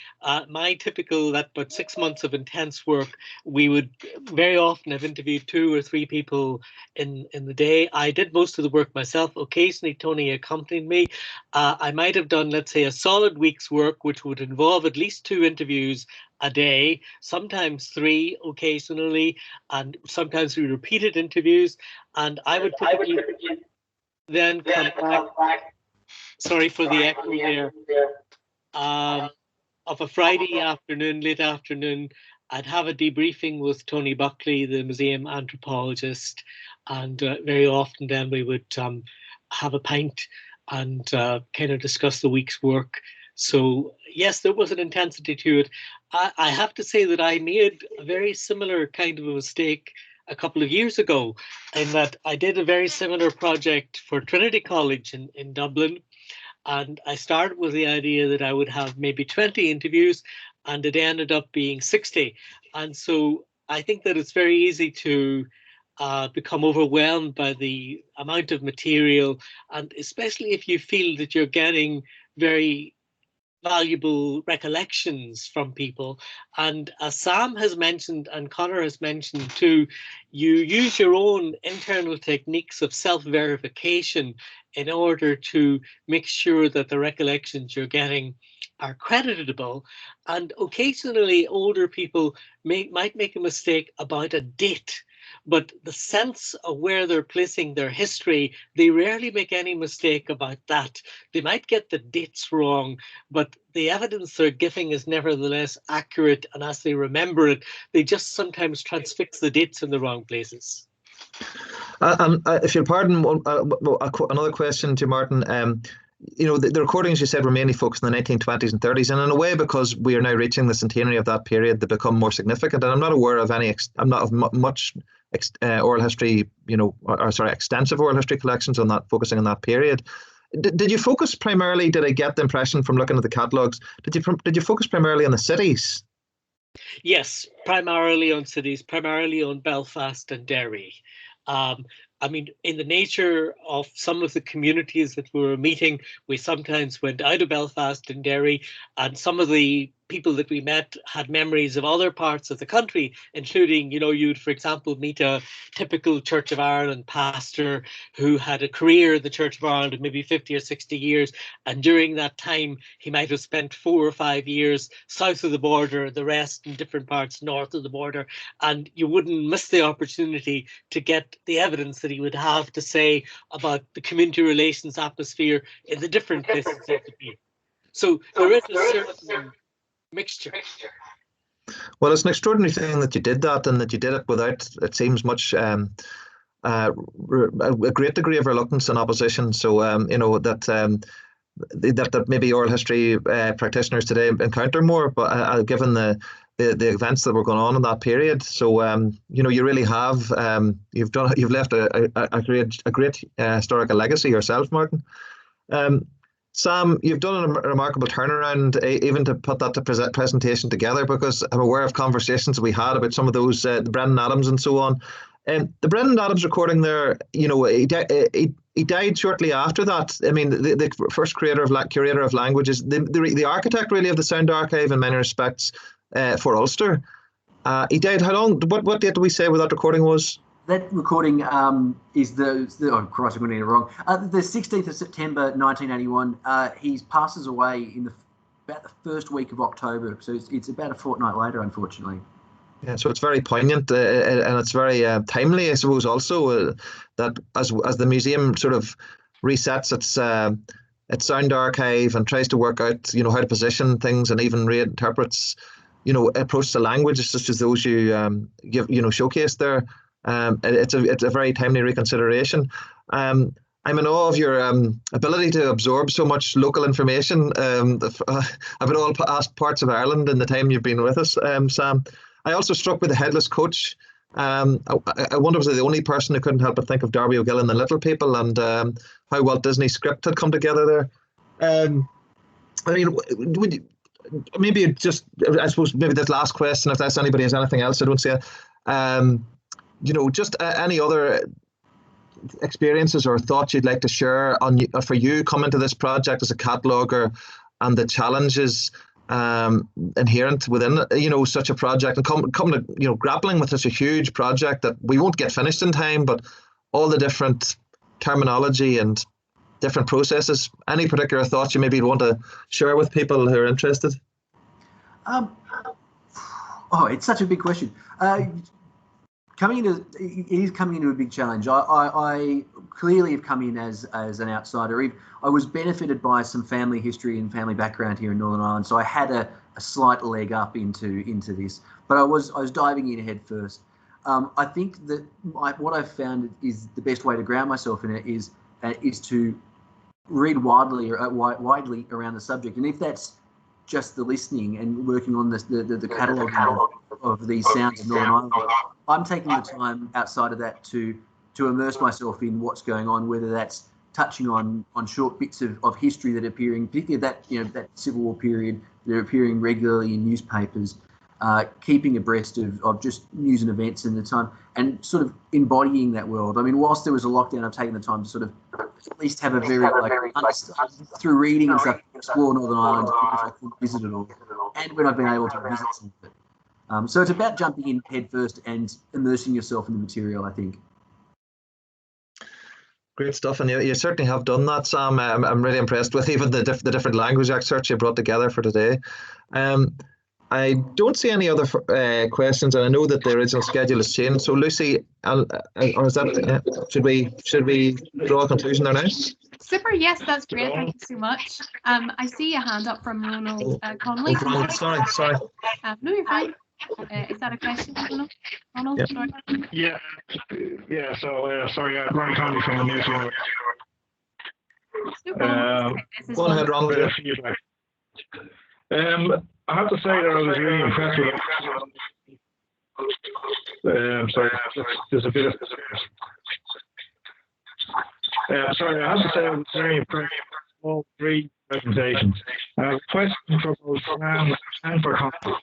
S11: My typical, that about 6 months of intense work, we would very often have interviewed 2 or 3 people in the day. I did most of the work myself. Occasionally Tony accompanied me. I might have done, let's say, a solid week's work, which would involve at least 2 interviews a day, sometimes 3 occasionally, and sometimes we repeated interviews. And I would typically then come back. Sorry for the echo there. Of a Friday afternoon, late afternoon, I'd have a debriefing with Tony Buckley, the museum anthropologist, and very often then we would have a pint and kind of discuss the week's work. So yes, there was an intensity to it. I have to say that I made a very similar kind of a mistake a couple of years ago, in that I did a very similar project for Trinity College in Dublin. And I started with the idea that I would have maybe 20 interviews, and it ended up being 60. And so I think that it's very easy to become overwhelmed by the amount of material, and especially if you feel that you're getting very valuable recollections from people. And as Sam has mentioned and Connor has mentioned too, you use your own internal techniques of self-verification in order to make sure that the recollections you're getting are creditable. And occasionally older people might make a mistake about a date, but the sense of where they're placing their history, they rarely make any mistake about that. They might get the dates wrong, but the evidence they're giving is nevertheless accurate, and as they remember it, they just sometimes transfix the dates in the wrong places.
S9: If you'll pardon, another question to Martin. You know, the recordings you said were mainly focused in the 1920s and 30s, and in a way, because we are now reaching the centenary of that period, they become more significant. And I'm not aware of any, I'm not of much oral history, you know, or sorry, extensive oral history collections on that, focusing on that period. Did you focus primarily? Did I get the impression from looking at the catalogues? Did you focus primarily on the cities?
S11: Yes, primarily on cities, primarily on Belfast and Derry. I mean, in the nature of some of the communities that we were meeting, we sometimes went out of Belfast and Derry, and some of the people that we met had memories of other parts of the country, including, you know, you'd, for example, meet a typical Church of Ireland pastor who had a career in the Church of Ireland of maybe 50 or 60 years. And during that time, he might have spent 4 or 5 years south of the border, the rest in different parts north of the border. And you wouldn't miss the opportunity to get the evidence that he would have to say about the community relations atmosphere in the different places of the year. So there is a certain mixture.
S9: Well, it's an extraordinary thing that you did that, and that you did it without, it seems, much a great degree of reluctance and opposition. So you know, that maybe oral history practitioners today encounter more, but given the events that were going on in that period. So you know, you really have you've left a great historical legacy yourself, Martin. Sam, you've done a remarkable turnaround, even to put that presentation together, because I'm aware of conversations we had about some of those, the Brendan Adams and so on. The Brendan Adams recording there, you know, he died shortly after that. I mean, the first curator of languages, the architect really of the sound archive in many respects for Ulster. He died how long? What date do we say where that recording was?
S4: That recording is oh Christ, I'm going to get it wrong. The 16th of September 1981. He passes away in about the first week of October, so it's about a fortnight later, unfortunately.
S9: Yeah, so it's very poignant and it's very timely, I suppose. Also, that as the museum sort of resets its sound archive and tries to work out, you know, how to position things, and even reinterprets, you know, approach to language such as those you showcased there. It's a very timely reconsideration. I'm in awe of your ability to absorb so much local information about all parts of Ireland in the time you've been with us, Sam. I also struck with the headless coach. I wonder, was I the only person who couldn't help but think of Darby O'Gill and the Little People, and how Walt Disney's script had come together there. I mean, would you, maybe just, I suppose, maybe this last question, if that's anybody has anything else, I don't say it. You know, just any other experiences or thoughts you'd like to share for you coming to this project as a cataloguer, and the challenges inherent within, you know, such a project, and come to, you know, grappling with such a huge project that we won't get finished in time, but all the different terminology and different processes. Any particular thoughts you maybe want to share with people who are interested?
S4: It's such a big question. It is coming into a big challenge. I clearly have come in as an outsider. I was benefited by some family history and family background here in Northern Ireland, so I had a slight leg up into this. But I was diving in head first. I think that what I've found is the best way to ground myself in it is to read widely around the subject, and if that's just the listening and working on the catalogue of these sounds of Northern Ireland, I'm taking the time outside of that to immerse myself in what's going on, whether that's touching on short bits of history that are appearing, particularly that Civil War period, that are appearing regularly in newspapers, keeping abreast of just news and events in the time, and sort of embodying that world. I mean, whilst there was a lockdown, I've taken the time to sort of at least have a very, through reading and stuff, explore Northern Ireland, which I couldn't visit at all, and when I've been able to visit some of it. So it's about jumping in head first and immersing yourself in the material, I think.
S9: Great stuff, and you certainly have done that, Sam. I'm really impressed with even the different language excerpts you brought together for today. I don't see any other questions, and I know that the original schedule has changed. So, Lucy, or is that should we draw a conclusion there now?
S2: Super. Yes, that's great. Thank you so much. I see a hand up from Ronald Connolly.
S9: Sorry.
S2: No, you're fine. Is that a question, Ronald?
S18: Yeah.
S2: Sorry.
S18: Yeah. So sorry, Ronald Connolly from the News University.
S9: Go ahead, Ronald.
S18: I have to say that I was really impressed with. Sorry, there's a bit of. Sorry, I have to say I was very impressed with all three presentations. I have a question for both Sam and for Conor.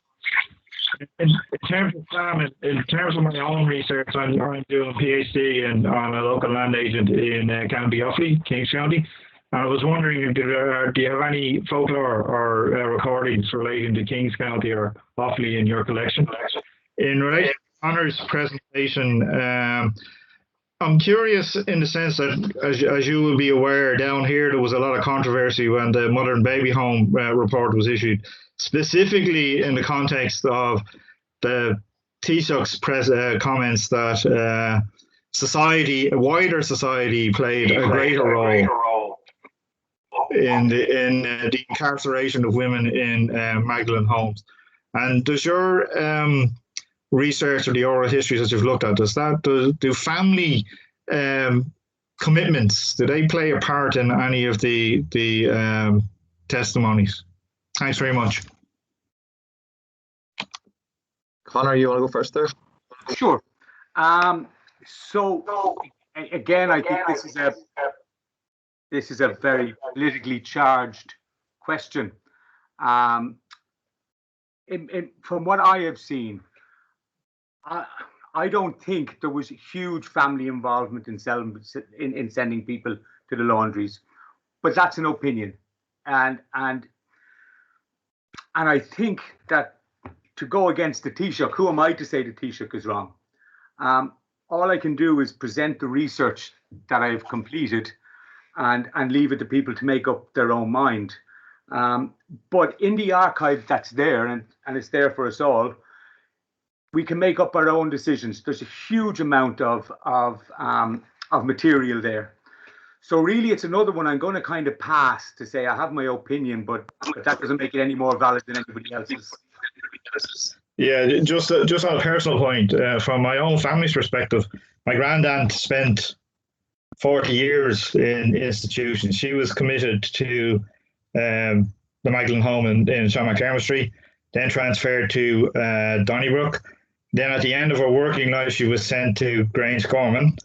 S18: In terms of Sam, in terms of my own research, I'm doing a PhD on a local land agent in County Offaly, Kings County. I was wondering, do you have any folklore or recordings relating to Kings County or Offaly in your collection? In relation to Conor's presentation, I'm curious in the sense that, as you will be aware, down here there was a lot of controversy when the Mother and Baby Home report was issued, specifically in the context of the Taoiseach's comments that wider society played a greater role in the incarceration of women in Magdalen homes. And does your research or the oral histories that you've looked at, do family commitments, do they play a part in any of the testimonies? Thanks very much.
S9: Conor, you want to go first there?
S10: Sure. So again, I think this is a very politically charged question. From what I have seen, I don't think there was huge family involvement in sending people to the laundries, but that's an opinion, and I think that to go against the Taoiseach, who am I to say the Taoiseach is wrong? All I can do is present the research that I've completed and leave it to people to make up their own mind. But in the archive that's there, and it's there for us all, we can make up our own decisions. There's a huge amount of material there. So really, it's another one I'm going to kind of pass to say I have my opinion, but that doesn't make it any more valid than anybody else's.
S18: Yeah, just on a personal point, from my own family's perspective, my grandaunt spent 40 years in institutions. She was committed to the Magdalen home in Sean McDermott, then transferred to Donnybrook. Then at the end of her working life, she was sent to Grangecorman.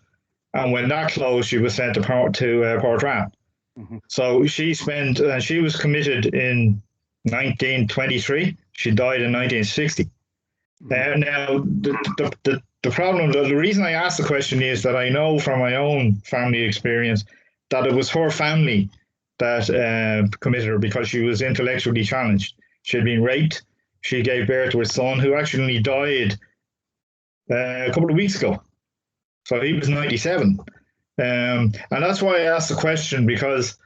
S18: And when that closed, she was sent to Part1. Mm-hmm. So she was committed in 1923. She died in 1960. Now, the problem, the reason I asked the question is that I know from my own family experience that it was her family that committed her because she was intellectually challenged. She had been raped. She gave birth to a son who actually died a couple of weeks ago. So he was 97. And that's why I asked the question, because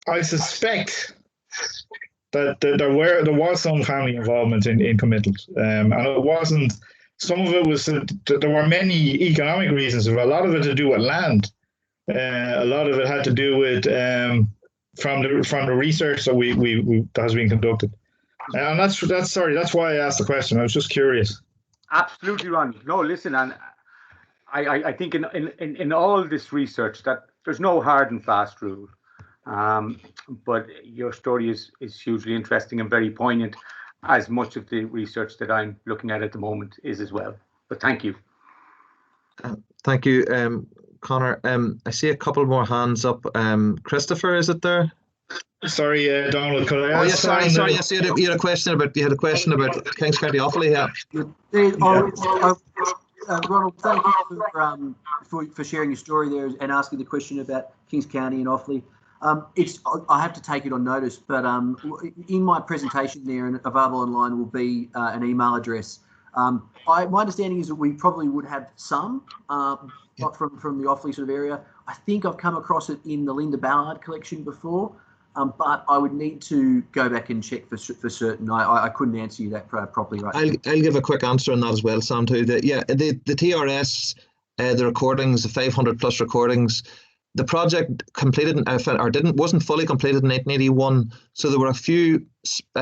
S18: I suspect that there was some family involvement in committals. And it wasn't, some of it was, there were many economic reasons, a lot of it to do with land. A lot of it had to do with, from the research that has been conducted. And that's why I asked the question. I was just curious.
S10: Absolutely, Ron. No, listen, and I think in all this research that there's no hard and fast rule, but your story is hugely interesting and very poignant, as much of the research that I'm looking at the moment is as well. But thank you.
S9: Thank you, Conor. I see a couple more hands up. Christopher, is it there?
S18: Sorry, Donald, could I
S9: Oh,
S18: ask?
S9: yeah, sorry. Yes, you had a question about Kings County Offaly. Yeah.
S4: Ronald, thank you for sharing your story there and asking the question about Kings County and Offaly. I have to take it on notice, but in my presentation there and available online will be an email address. My understanding is that we probably would have some from the Offaly sort of area. I think I've come across it in the Linda Ballard collection before, but I would need to go back and check for certain. I couldn't answer you that properly right now.
S9: I'll give a quick answer on that as well, Sam, too. The TRS, the recordings, the 500 plus recordings, the project completed wasn't fully completed in 1881, so there were a few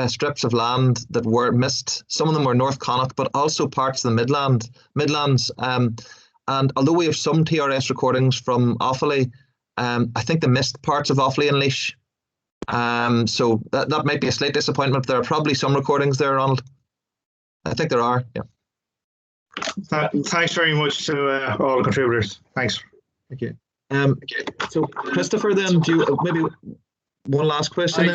S9: strips of land that were missed. Some of them were North Connacht, but also parts of the Midlands. And although we have some TRS recordings from Offaly, I think they missed parts of Offaly and Laois. So that might be a slight disappointment. There are probably some recordings there, Ronald. I think there are. Yeah.
S18: Thanks very much to all the contributors. Thanks.
S9: Thank you. So Christopher, then, do you maybe one last question?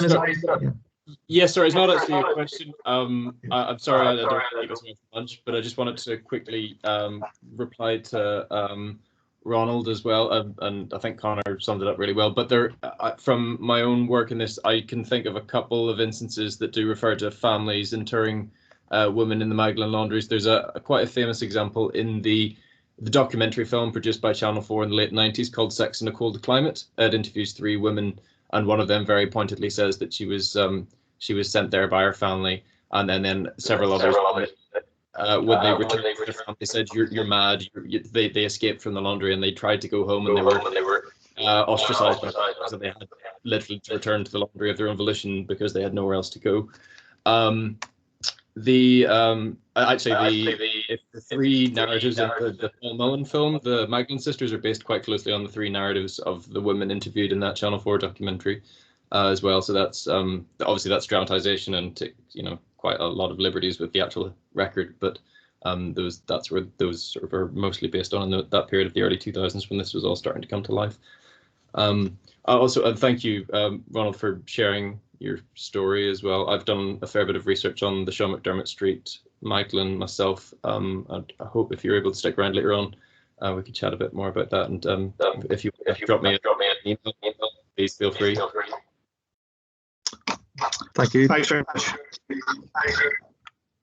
S7: Yes, sorry, it's not actually a question. I'm sorry, I don't take this much, but I just wanted to quickly reply to Ronald as well, and I think Connor summed it up really well. But there, from my own work in this, I can think of a couple of instances that do refer to families interring women in the Magdalen laundries. There's quite a famous example in the documentary film produced by Channel 4 in the late 90s called Sex in a Colder Climate. It interviews 3 women, and one of them very pointedly says that she was sent there by her family, and then several others when they returned to their family said, "You're mad." They escaped from the laundry and they tried to go home and they were ostracized by them, so they had literally to return to the laundry of their own volition because they had nowhere else to go. The 3 narratives of the Paul Mullen film, the Magdalen sisters, are based quite closely on the 3 narratives of the women interviewed in that Channel 4 documentary as well. So that's obviously that's dramatization and quite a lot of liberties with the actual record, but that's where those sort of are mostly based on in that period of the early 2000s when this was all starting to come to life. Also, thank you, Ronald, for sharing your story as well. I've done a fair bit of research on the Sean McDermott Street, Magdalen myself. And I hope if you're able to stick around later on, we could chat a bit more about that. And if you drop me an email, please feel free.
S9: Thank you.
S18: Thanks very much.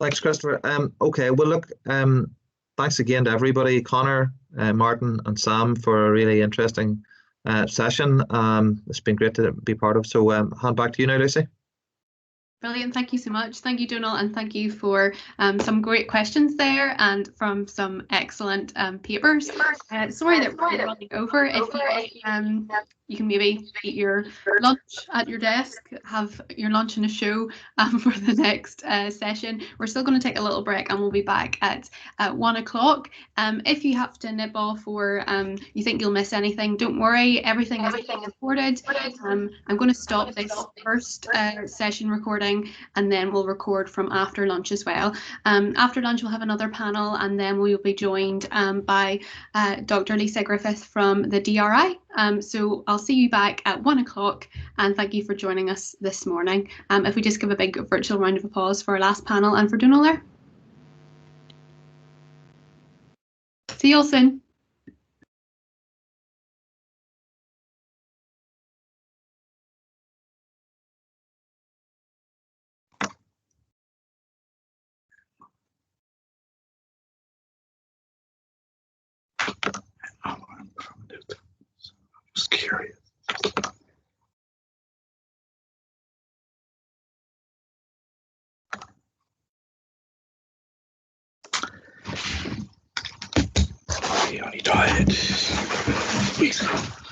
S9: Thanks, Christopher. Okay, well, look, thanks again to everybody, Connor, Martin, and Sam, for a really interesting session. It's been great to be part of. So hand back to you now, Lucy.
S2: Brilliant. Thank you so much. Thank you, Donal, and thank you for some great questions there and from some excellent papers. Sorry that we're running over. If you can maybe eat your lunch at your desk, have your lunch and a show for the next session. We're still going to take a little break and we'll be back at 1 o'clock. If you have to nip off or you think you'll miss anything, don't worry. Everything is recorded. I'm going to stop this first session recording and then we'll record from after lunch as well. After lunch we'll have another panel and then we will be joined by Dr. Lisa Griffith from the DRI. So I'll see you back at 1 o'clock and thank you for joining us this morning. If we just give a big virtual round of applause for our last panel and for Donal there. See you all soon.
S18: Just curious. I only died weeks ago.